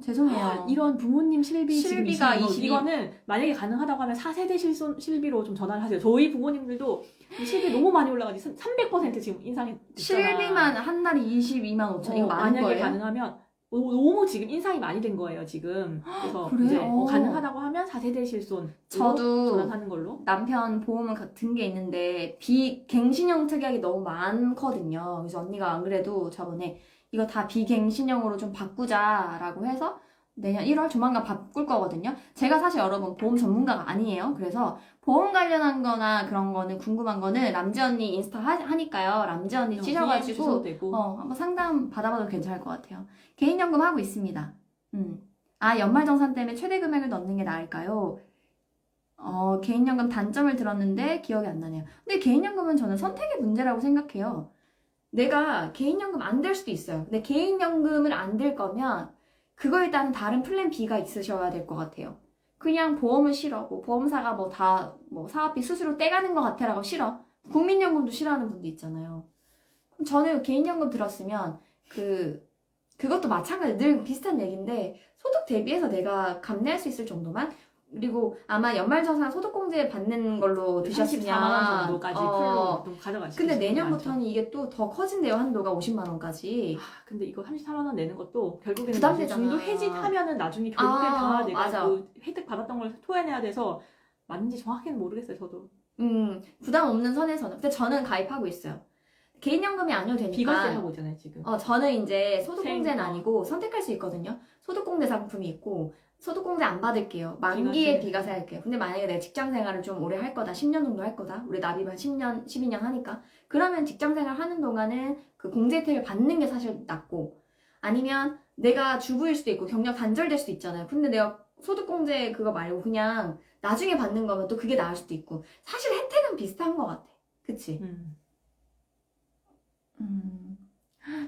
죄송해요. 이런 부모님 실비가 22. 이거는 만약에 가능하다고 하면 4세대 실비로 좀 전환을 하세요. 저희 부모님들도 실비 너무 많이 올라가지고 300% 지금 인상이 됐잖아. 실비만 한 달에 22만 5천. 이거 많은 만약에 거예요? 가능하면 너무 지금 인상이 많이 된 거예요, 지금. 그래서 그래? 이제 가능하다고 하면 4세대 실손 저도 전환하는 걸로. 남편 보험을 든 게 있는데 비갱신형 특약이 너무 많거든요. 그래서 언니가 안 그래도 저번에 이거 다 비갱신형으로 좀 바꾸자라고 해서 내년 1월 조만간 바꿀 거거든요. 제가 사실 여러분 보험 전문가가 아니에요. 그래서 보험 관련한 거나 그런 거는 궁금한 거는 람지 언니 인스타 하니까요. 람지 언니 치셔가지고 한번 상담 받아봐도 괜찮을 것 같아요. 개인연금 하고 있습니다. 연말정산 때문에 최대 금액을 넣는 게 나을까요? 개인연금 단점을 들었는데 기억이 안 나네요. 근데 개인연금은 저는 선택의 문제라고 생각해요. 내가 개인연금 안 될 수도 있어요. 근데 개인연금을 안 될 거면 그거에 따른 다른 플랜 B가 있으셔야 될 것 같아요. 그냥 보험은 싫어. 보험사가 사업비 수수료 떼가는 것 같아라고 싫어. 국민연금도 싫어하는 분도 있잖아요. 그럼 저는 개인연금 들었으면 그것도 마찬가지 늘 비슷한 얘기인데 소득 대비해서 내가 감내할 수 있을 정도만 그리고 아마 연말정산 소득공제 받는 걸로 드셨으면 34만 원 정도까지 풀로 좀 가져가시죠. 근데 내년부터는 이게 또 더 커진대요. 한도가 50만 원까지. 근데 이거 34만 원 내는 것도 결국에는 부담되잖아. 중도 해지하면은 나중에 결국엔 다 내가 맞아. 그 혜택 받았던 걸 토해내야 돼서 맞는지 정확히는 모르겠어요. 저도 부담 없는 선에서는. 근데 저는 가입하고 있어요. 개인연금이 아니어도 되니까. 비과세 하고 있잖아요 지금. 저는 이제 소득공제는 세금. 아니고 선택할 수 있거든요. 소득공제 상품이 있고 소득공제 안 받을게요. 만기에 비과세 할게요. 근데 만약에 내가 직장생활을 좀 오래 할 거다. 10년 정도 할 거다. 우리 납입 한 10년, 12년 하니까. 그러면 직장생활 하는 동안은 그 공제 혜택을 받는 게 사실 낫고 아니면 내가 주부일 수도 있고 경력 단절될 수도 있잖아요. 근데 내가 소득공제 그거 말고 그냥 나중에 받는 거면 또 그게 나을 수도 있고 사실 혜택은 비슷한 것 같아. 그치?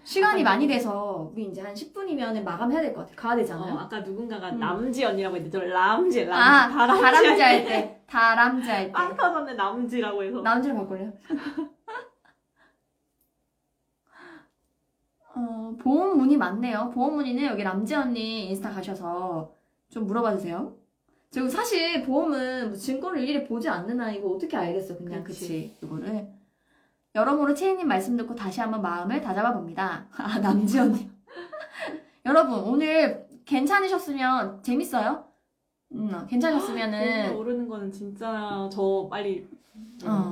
시간이 많이 돼서 우리 이제 한 10분이면 마감해야 될 것 같아. 가야 되잖아요. 아까 누군가가 남지 언니라고 했는데 저 람지 다람쥐 할 때. 다람쥐 할 때. 빵 터졌네 남지라고 해서. 남자를 바꿀래요? 보험 문의 많네요. 보험 문의는 여기 람지 언니 인스타 가셔서 좀 물어봐 주세요. 그리고 사실 보험은 뭐 증권을 일일이 보지 않는 한 이거 어떻게 알겠어. 그냥 그치. 이거를. 여러모로 채희님 말씀 듣고 다시 한번 마음을 다잡아 봅니다. 남지 언니. 여러분 오늘 괜찮으셨으면 재밌어요? 괜찮으셨으면은 오르는 거는 진짜 저 빨리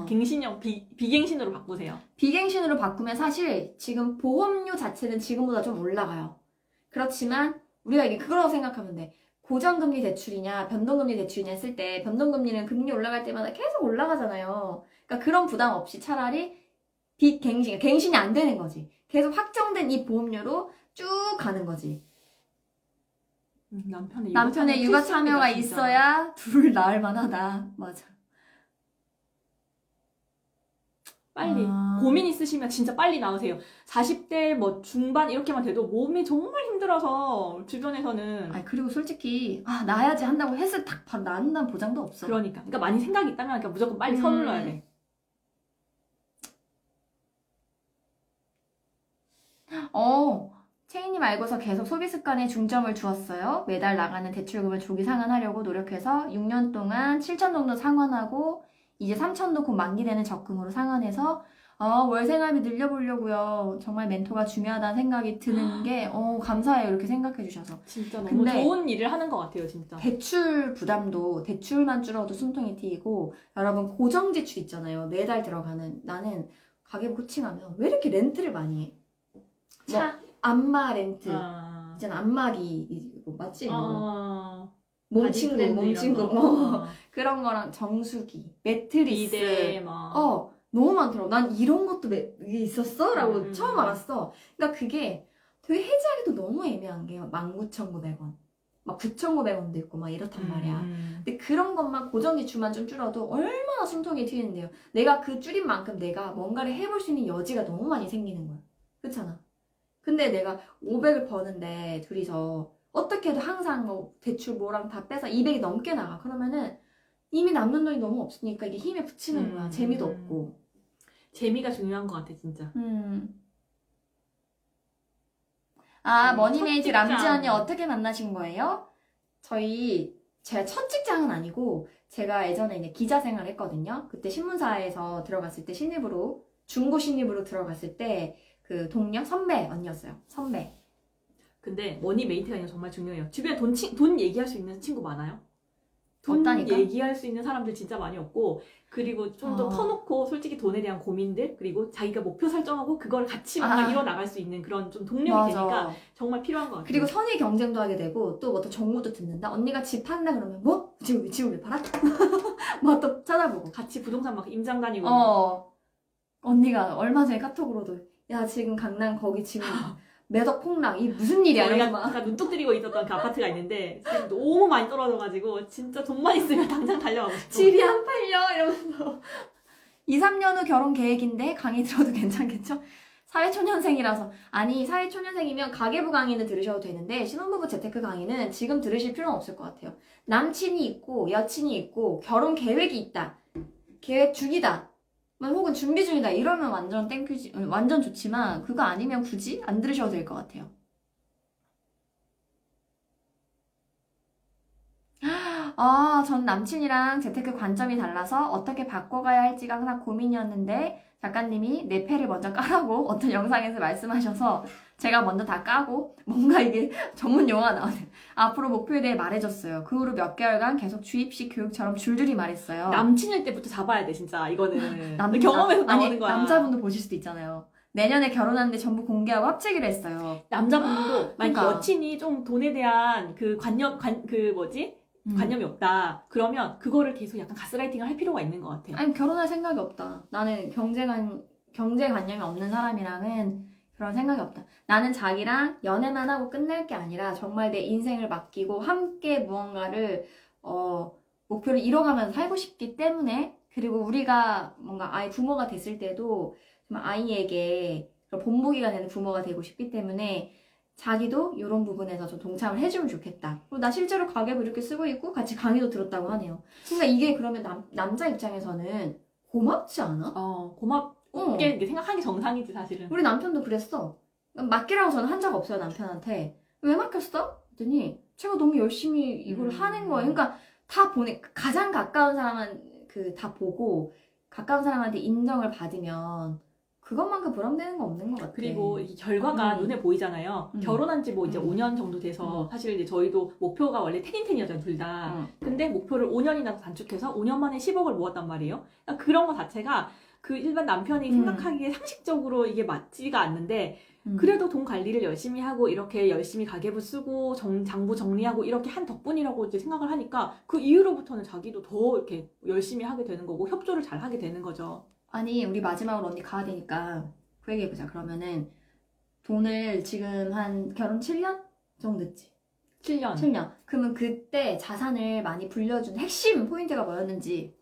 갱신형 비갱신으로 바꾸세요. 비갱신으로 바꾸면 사실 지금 보험료 자체는 지금보다 좀 올라가요. 그렇지만 우리가 이게 그거라고 생각하면 돼. 고정금리 대출이냐 변동금리 대출이냐 했을 때 변동금리는 금리 올라갈 때마다 계속 올라가잖아요. 그러니까 그런 부담 없이 차라리 갱신이 안 되는 거지. 계속 확정된 이 보험료로 쭉 가는 거지. 남편의 육아 참여가 있어야 둘을 낳을 만하다. 맞아. 빨리 고민 있으시면 진짜 빨리 나으세요. 40대 뭐 중반 이렇게만 돼도 몸이 정말 힘들어서 주변에서는 그리고 솔직히 낳아야지 한다고 해서 딱 바로 낳는다는 보장도 없어. 그러니까 많이 생각이 있다면 그러니까 무조건 빨리 서둘러야 돼. 채인님 알고서 계속 소비 습관에 중점을 두었어요. 매달 나가는 대출금을 조기 상환하려고 노력해서 6년 동안 7천 정도 상환하고 이제 3천도 곧 만기되는 적금으로 상환해서 월생활비 늘려보려고요. 정말 멘토가 중요하다는 생각이 드는 게 감사해요. 이렇게 생각해 주셔서. 진짜 너무 좋은 일을 하는 것 같아요. 진짜. 대출 부담도 대출만 줄어도 숨통이 트이고 여러분 고정지출 있잖아요. 매달 들어가는 나는 가계부 코칭하면 왜 이렇게 렌트를 많이 해? 차? 안마 렌트 있잖아. 안마기 이거 맞지? 몸친구 그런 거랑 정수기 매트리스 비데 너무 많더라고. 난 이런 것도 이게 있었어? 라고 처음 알았어. 그러니까 그게 되게 해지하기도 너무 애매한 게 19,900원 막 9,500원도 있고 막 이렇단 말이야. 근데 그런 것만 고정지출만 좀 줄어도 얼마나 숨통이 트이는데요. 내가 그 줄인 만큼 내가 뭔가를 해볼 수 있는 여지가 너무 많이 생기는 거야. 그렇잖아. 근데 내가 500을 버는데 둘이서 어떻게 해도 항상 뭐 대출 뭐랑 다 빼서 200이 넘게 나가. 그러면은 이미 남는 돈이 너무 없으니까 이게 힘에 부치는 거야. 재미도 없고. 재미가 중요한 것 같아 진짜. 머니메이트 람지 언니 어떻게 만나신 거예요? 제가 첫 직장은 아니고 제가 예전에 이제 기자 생활 했거든요. 그때 신문사에서 들어갔을 때 중고 신입으로 들어갔을 때 그 동료 선배 언니였어요. 선배. 근데 머니메이트가 아니라 정말 중요해요. 주변에 돈 얘기할 수 있는 친구 많아요? 돈 없다니까? 얘기할 수 있는 사람들 진짜 많이 없고 그리고 좀 더 터놓고 솔직히 돈에 대한 고민들 그리고 자기가 목표 설정하고 그걸 같이 뭔가 이뤄나갈 수 있는 그런 좀 동력이 되니까 정말 필요한 것 같아요. 그리고 선의 경쟁도 하게 되고 또 뭐 또 정보도 듣는다. 언니가 집 판다 그러면 뭐? 지금 왜 팔아? 막 또 찾아보고 같이 부동산 막 임장 다니고 언니가 얼마 전에 카톡으로도 야 지금 강남 거기 지금 매덕 폭락 이 무슨 일이야? 저희가 아까 눈독 들이고 있었던 그 아파트가 있는데 지금 너무 많이 떨어져가지고 진짜 돈만 있으면 당장 달려가고 싶어. 집이 안 팔려 이러면서 2, 3년 후 결혼 계획인데 강의 들어도 괜찮겠죠? 사회초년생이라서 아니 사회초년생이면 가계부 강의는 들으셔도 되는데 신혼부부 재테크 강의는 지금 들으실 필요는 없을 것 같아요. 남친이 있고 여친이 있고 결혼 계획이 있다. 계획 중이다. 혹은 준비 중이다. 이러면 완전 땡큐지. 완전 좋지만 그거 아니면 굳이 안 들으셔도 될 것 같아요. 전 남친이랑 재테크 관점이 달라서 어떻게 바꿔가야 할지가 항상 고민이었는데 작가님이 내 패를 먼저 까라고 어떤 영상에서 말씀하셔서 제가 먼저 다 까고 뭔가 이게 전문 용어가 나오네. 앞으로 목표에 대해 말해줬어요. 그 후로 몇 개월간 계속 주입식 교육처럼 줄줄이 말했어요. 남친일 때부터 잡아야 돼 진짜 이거는. 남- 경험에서 아니, 나오는 거야. 남자분도 보실 수도 있잖아요. 내년에 결혼하는데 전부 공개하고 합치기로 했어요. 남자분도 만약 그러니까. 여친이 좀 돈에 대한 그 관념이 없다. 그러면 그거를 계속 약간 가스라이팅을 할 필요가 있는 것 같아요. 아니 결혼할 생각이 없다. 나는 경제관념이 없는 사람이랑은 그런 생각이 없다. 나는 자기랑 연애만 하고 끝낼 게 아니라 정말 내 인생을 맡기고 함께 무언가를 목표를 이뤄가면서 살고 싶기 때문에 그리고 우리가 뭔가 아이 부모가 됐을 때도 정말 아이에게 그런 본보기가 되는 부모가 되고 싶기 때문에 자기도 이런 부분에서 좀 동참을 해주면 좋겠다. 그리고 나 실제로 가계부 이렇게 쓰고 있고 같이 강의도 들었다고 하네요. 그러니까 이게 그러면 남자 입장에서는 고맙지 않아? 고맙게 이렇게 생각하는 게 정상이지 사실은. 우리 남편도 그랬어. 맡기라고 저는 한 적 없어요, 남편한테. 왜 맡겼어? 그랬더니 제가 너무 열심히 이걸 하는 거예요. 그러니까 가장 가까운 사람은 다 보고 가까운 사람한테 인정을 받으면 그것만큼 보람되는 거 없는 것 같아. 그리고 이 결과가 눈에 보이잖아요. 결혼한 지 뭐 이제 5년 정도 돼서 사실 이제 저희도 목표가 원래 10인텐이었잖아요, 둘 다. 근데 목표를 5년이나 단축해서 5년 만에 10억을 모았단 말이에요. 그러니까 그런 거 자체가 그 일반 남편이 생각하기에 상식적으로 이게 맞지가 않는데 그래도 돈 관리를 열심히 하고 이렇게 열심히 가계부 쓰고 장부 정리하고 이렇게 한 덕분이라고 이제 생각을 하니까 그 이후로부터는 자기도 더 이렇게 열심히 하게 되는 거고 협조를 잘 하게 되는 거죠. 아니 우리 마지막으로 언니 가야 되니까 그 얘기해보자. 그러면은 돈을 지금 한 결혼 7년 정도 됐지? 7년. 7년. 그러면 그때 자산을 많이 불려준 핵심 포인트가 뭐였는지.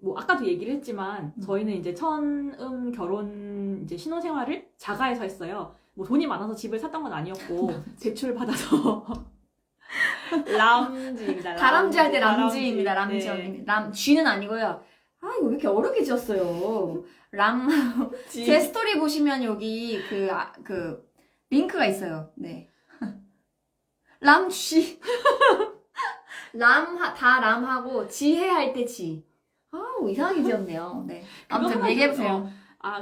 뭐 아까도 얘기를 했지만 저희는 이제 처음 결혼 이제 신혼생활을 자가에서 했어요. 뭐 돈이 많아서 집을 샀던 건 아니었고 대출 받아서 람지입니다. 다람쥐 할 때 람쥐입니다. 람쥐 네. 언니. 쥐는 아니고요. 아 이거 왜 이렇게 어렵게 지었어요. 제 스토리 보시면 여기 그 링크가 있어요. 네. 람쥐. 다 람하고 지혜 할 때 지. 아우 이상하게 지었네요. 네. 아무튼 얘기해보세요.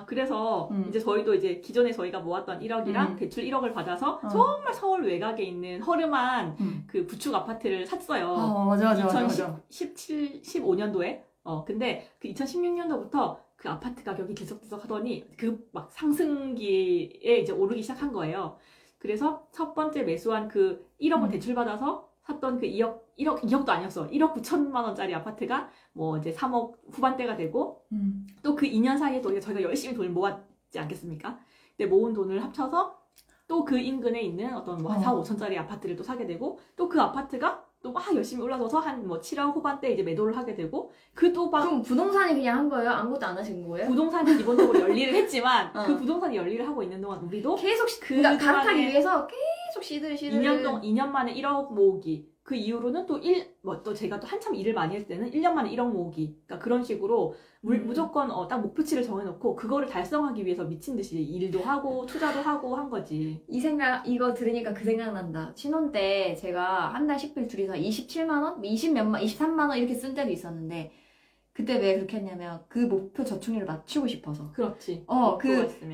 그래서 이제 저희도 이제 기존에 저희가 모았던 1억이랑 대출 1억을 받아서 정말 서울 외곽에 있는 허름한 그 구축 아파트를 샀어요. 맞아. 2017, 15년도에. 근데 그 2016년도부터 그 아파트 가격이 계속 하더니 그 막 상승기에 이제 오르기 시작한 거예요. 그래서 첫 번째 매수한 그 1억을 대출받아서 샀던 그 2억도 아니었어. 1억 9천만 원짜리 아파트가 뭐 이제 3억 후반대가 되고 또 그 2년 사이에 또 저희가 열심히 돈을 모았지 않겠습니까? 근데 모은 돈을 합쳐서 또 그 인근에 있는 어떤 뭐 한 4억 5천짜리 아파트를 또 사게 되고 또 그 아파트가 또 막 열심히 올라서서 한 뭐 7억 후반대 이제 매도를 하게 되고 그럼 부동산이 그냥 한 거예요? 아무것도 안 하신 거예요? 부동산이 기본적으로 열일을 했지만 그 부동산이 열일을 하고 있는 동안 우리도 계속 그러니까 갈아타기 위해서 계속 시들 2년 만에 1억 모으기. 그 이후로는 또 제가 또 한참 일을 많이 했을 때는 1년 만에 1억 모으기. 그러니까 그런 식으로 무조건 딱 목표치를 정해놓고 그거를 달성하기 위해서 미친 듯이 일도 하고 투자도 하고 한 거지. 이거 들으니까 그 생각난다. 신혼 때 제가 한 달 식비 둘이서 27만 원? 23만 원 이렇게 쓴 때도 있었는데 그때 왜 그렇게 했냐면 그 목표 저축률을 맞추고 싶어서. 그렇지.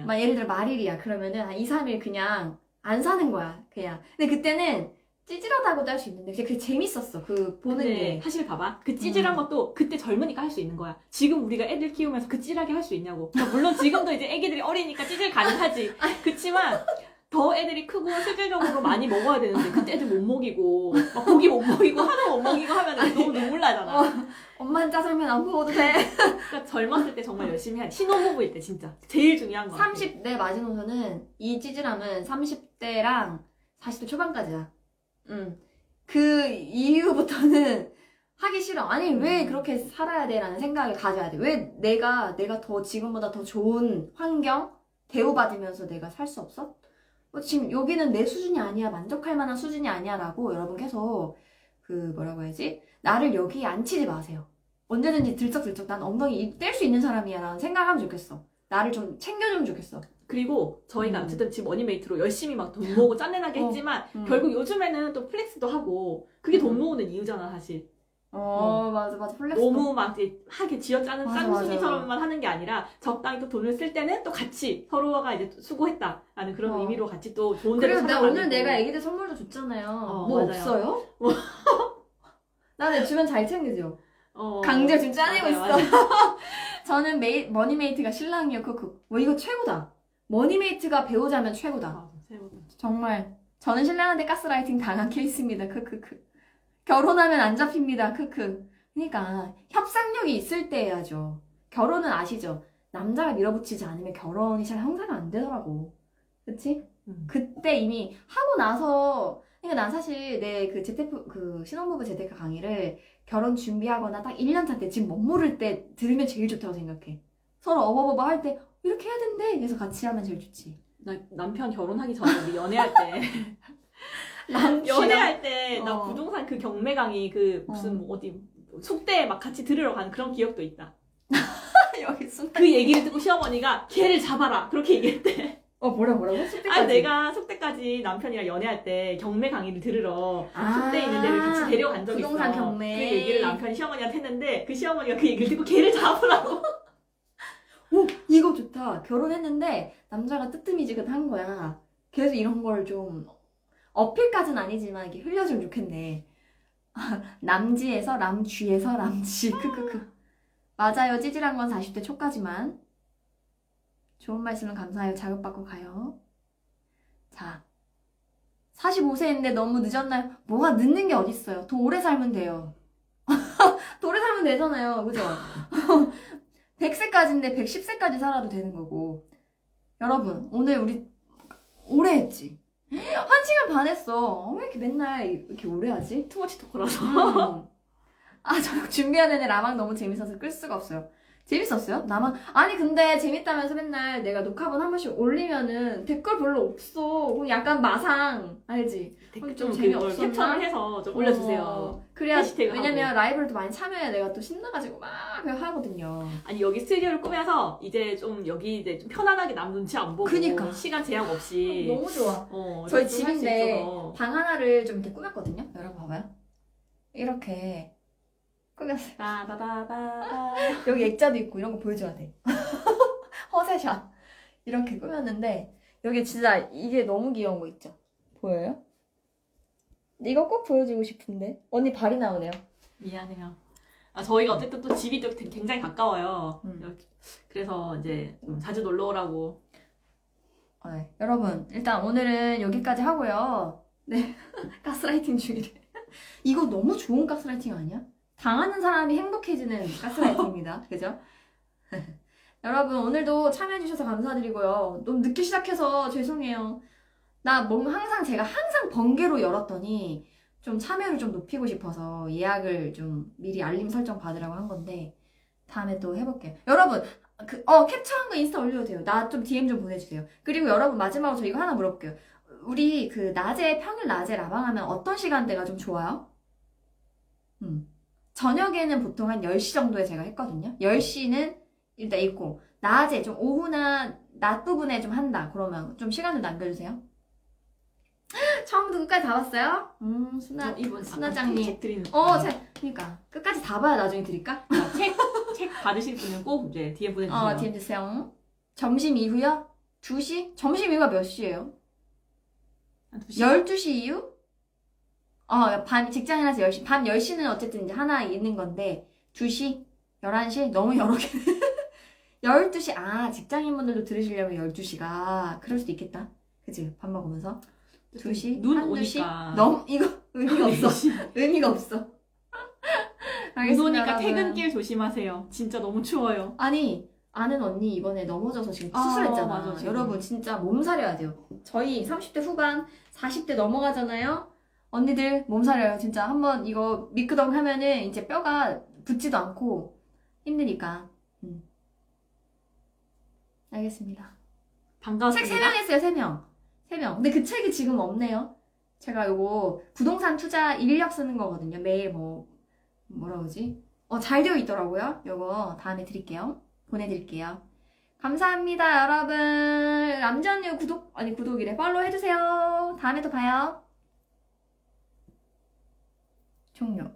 막 예를 들어 말일이야. 그러면은 한 2, 3일 그냥 안 사는 거야. 그냥. 근데 그때는 찌질하다고도 할 수 있는데 그게 재밌었어. 그 보는 게. 사실 봐봐. 그 찌질한 것도 그때 젊으니까 할 수 있는 거야. 지금 우리가 애들 키우면서 그 찌질하게 할 수 있냐고. 그러니까 물론 지금도 이제 애기들이 어리니까 찌질 가능하지. 그치만 더 애들이 크고 실질적으로 많이 먹어야 되는데 그때 애들 못 먹이고 막 고기 못 먹이고 하도 못 먹이고 하면 너무 눈물 나잖아. 엄마는 짜장면 안 먹어도 돼. 그러니까 젊었을 때 정말 열심히 한 신혼부부일 때 진짜 제일 중요한 거 같아. 30대 마지노선은 이 찌질함은 30대랑 40대 초반까지야. 그 이후부터는 하기 싫어. 아니 왜 그렇게 살아야 돼라는 생각을 가져야 돼. 왜 내가 더 지금보다 더 좋은 환경 대우받으면서 내가 살 수 없어? 지금 여기는 내 수준이 아니야. 만족할 만한 수준이 아니야 라고 여러분 계속 뭐라고 해야지? 나를 여기 앉히지 마세요. 언제든지 들쩍들쩍 난 엉덩이 뗄 수 있는 사람이야 라는 생각하면 좋겠어. 나를 좀 챙겨주면 좋겠어. 그리고 저희가 어쨌든 지금 머니메이트로 열심히 막 돈 모으고 짠내나게 했지만 결국 요즘에는 또 플렉스도 하고 그게 돈 모으는 이유잖아 사실. 맞아, 맞아. 플렉스. 너무 막 이렇게 하게 쥐어짜는 맞아, 짠순이처럼만 하는 게 아니라 적당히 또 돈을 쓸 때는 또 같이 서로가 이제 수고했다라는 그런 의미로 같이 또 좋은 데를 그리고 찾아다니고. 오늘 내가 애기들 선물도 줬잖아요. 뭐 맞아요. 없어요? 나는 주면 잘 챙겨줘. 어, 강제 지금 짜내고 맞아요, 있어. 맞아요. 저는 머니메이트가 신랑이요. 이거 최고다. 머니메이트가 배우자면 최고다. 아, 최고다. 정말 저는 신랑한테 가스라이팅 당한 케이스입니다. 결혼하면 안 잡힙니다. 그러니까 협상력이 있을 때 해야죠. 결혼은 아시죠? 남자가 밀어붙이지 않으면 결혼이 잘 형사가 안 되더라고. 그치? 그때 이미 하고 나서 그러니까 난 사실 내 그 재테크 신혼부부 재테크 강의를 결혼 준비하거나 딱 1년 차 때 지금 못 모를 때 들으면 제일 좋다고 생각해. 서로 어버버버 할 때 이렇게 해야 된대. 그래서 같이 하면 제일 좋지. 나 남편 결혼하기 전에 우리 연애할 때 연애할 때 나 부동산 그 경매 강의 그 무슨 뭐 어디 속대 막 같이 들으러 가는 그런 기억도 있다. 여기 순간 그 얘기를 듣고 시어머니가 걔를 잡아라 그렇게 얘기했대. 뭐라고? 아 내가 속대까지 남편이랑 연애할 때 경매 강의를 들으러 속대 있는 데를 같이 데려간 적이 있어. 부동산 경매. 그 얘기를 남편이 시어머니한테 했는데 그 시어머니가 그 얘기를 듣고 걔를 잡으라고. 오, 이거 좋다. 결혼했는데 남자가 뜨뜨미지근한 거야. 그래서 이런 걸 좀 어필까지는 아니지만 이렇게 흘려주면 좋겠네. 남지에서 남쥐에서 남지. 맞아요. 찌질한 건 40대 초까지만. 좋은 말씀은 감사해요. 자극받고 가요. 자, 45세인데 너무 늦었나요? 뭐가 늦는 게 어딨어요. 더 오래 살면 돼요. 더 오래 살면 되잖아요. 그죠? 100세까지인데 110세까지 살아도 되는 거고. 여러분, 오늘 우리 오래 했지? 1시간 반 했어. 왜 이렇게 맨날 이렇게 오래 하지? 투머치 토크라서. 아, 저 준비하는 애 라방 너무 재밌어서 끌 수가 없어요. 재밌었어요? 나만? 아니, 근데 재밌다면서 맨날 내가 녹화본 한 번씩 올리면은 댓글 별로 없어. 그럼 약간 마상. 알지? 댓글 좀 좀 재미없었나? 캡처를 해서 좀 올려주세요. 그래야, 해시태그 왜냐면 하고. 라이브를 또 많이 참여해야 내가 또 신나가지고 막 그냥 하거든요. 아니 여기 스튜디오를 꾸며서 이제 좀 여기 이제 좀 편안하게 남 눈치 안 보고 그니까. 시간 제약 없이 너무 좋아. 좀할수 저희 집인데 있어서. 방 하나를 좀 이렇게 꾸몄거든요. 여러분 봐봐요. 이렇게 꾸몄어요. 따다다다다. 여기 액자도 있고 이런 거 보여줘야 돼. 허세샷. 이렇게 꾸몄는데 여기 진짜 이게 너무 귀여운 거 있죠? 보여요? 이거 꼭 보여주고 싶은데 언니 발이 나오네요. 미안해요. 아 저희가 어쨌든 또 집이 또 굉장히 가까워요. 음. 그래서 이제 좀 자주 놀러 오라고. 네. 여러분 일단 오늘은 여기까지 하고요. 네. 가스라이팅 중이래. 이거 너무 좋은 가스라이팅 아니야? 당하는 사람이 행복해지는 가스라이팅입니다. 그죠? 여러분 오늘도 참여해주셔서 감사드리고요. 너무 늦게 시작해서 죄송해요. 제가 항상 번개로 열었더니 좀 참여를 좀 높이고 싶어서 예약을 좀 미리 알림 설정 받으라고 한 건데 다음에 또 해볼게요. 여러분 캡처한 거 인스타 올려도 돼요. 나 좀 DM 좀 보내주세요. 그리고 여러분 마지막으로 저 이거 하나 물어볼게요. 우리 그 평일 낮에 라방하면 어떤 시간대가 좀 좋아요? 저녁에는 보통 한 10시 정도에 제가 했거든요. 10시는 일단 있고 낮에 좀 오후나 낮 부분에 좀 한다. 그러면 좀 시간을 남겨주세요. 처음부터 끝까지 다 봤어요? 순아짱님. 책 드리는. 그러니까 끝까지 다 봐야 나중에 드릴까? 책 받으실 분은 꼭 이제 DM 보내주세요. DM 주세요. 점심 이후요? 2시? 점심 이후가 몇 시예요? 한 2시? 12시 이후? 직장이라서 10시. 밤 10시는 어쨌든 이제 하나 있는 건데 2시? 11시? 너무 여러 개. 12시. 직장인분들도 들으시려면 12시가 그럴 수도 있겠다. 그치? 밥 먹으면서 2시? 눈 1-2시? 오니까. 이거 의미가 없어. 의미가 없어. 눈 알겠습니다, 오니까 여러분. 퇴근길 조심하세요. 진짜 너무 추워요. 아니 아는 언니 이번에 넘어져서 지금 수술했잖아. 맞아, 지금. 여러분 진짜 몸살이야 돼요. 저희 30대 후반 40대 넘어가잖아요. 언니들 몸살이에요. 진짜 한번 이거 미끄덩 하면은 이제 뼈가 붙지도 않고 힘드니까. 알겠습니다. 반갑습니다. 책 3명 했어요. 3명. 근데 그 책이 지금 없네요. 제가 요거 부동산 투자 인력 쓰는 거거든요. 매일 뭐라 그러지? 잘 되어 있더라고요. 요거 다음에 드릴게요. 보내드릴게요. 감사합니다, 여러분. 남자언니 구독이래. 팔로우 해주세요. 다음에 또 봐요. 종료.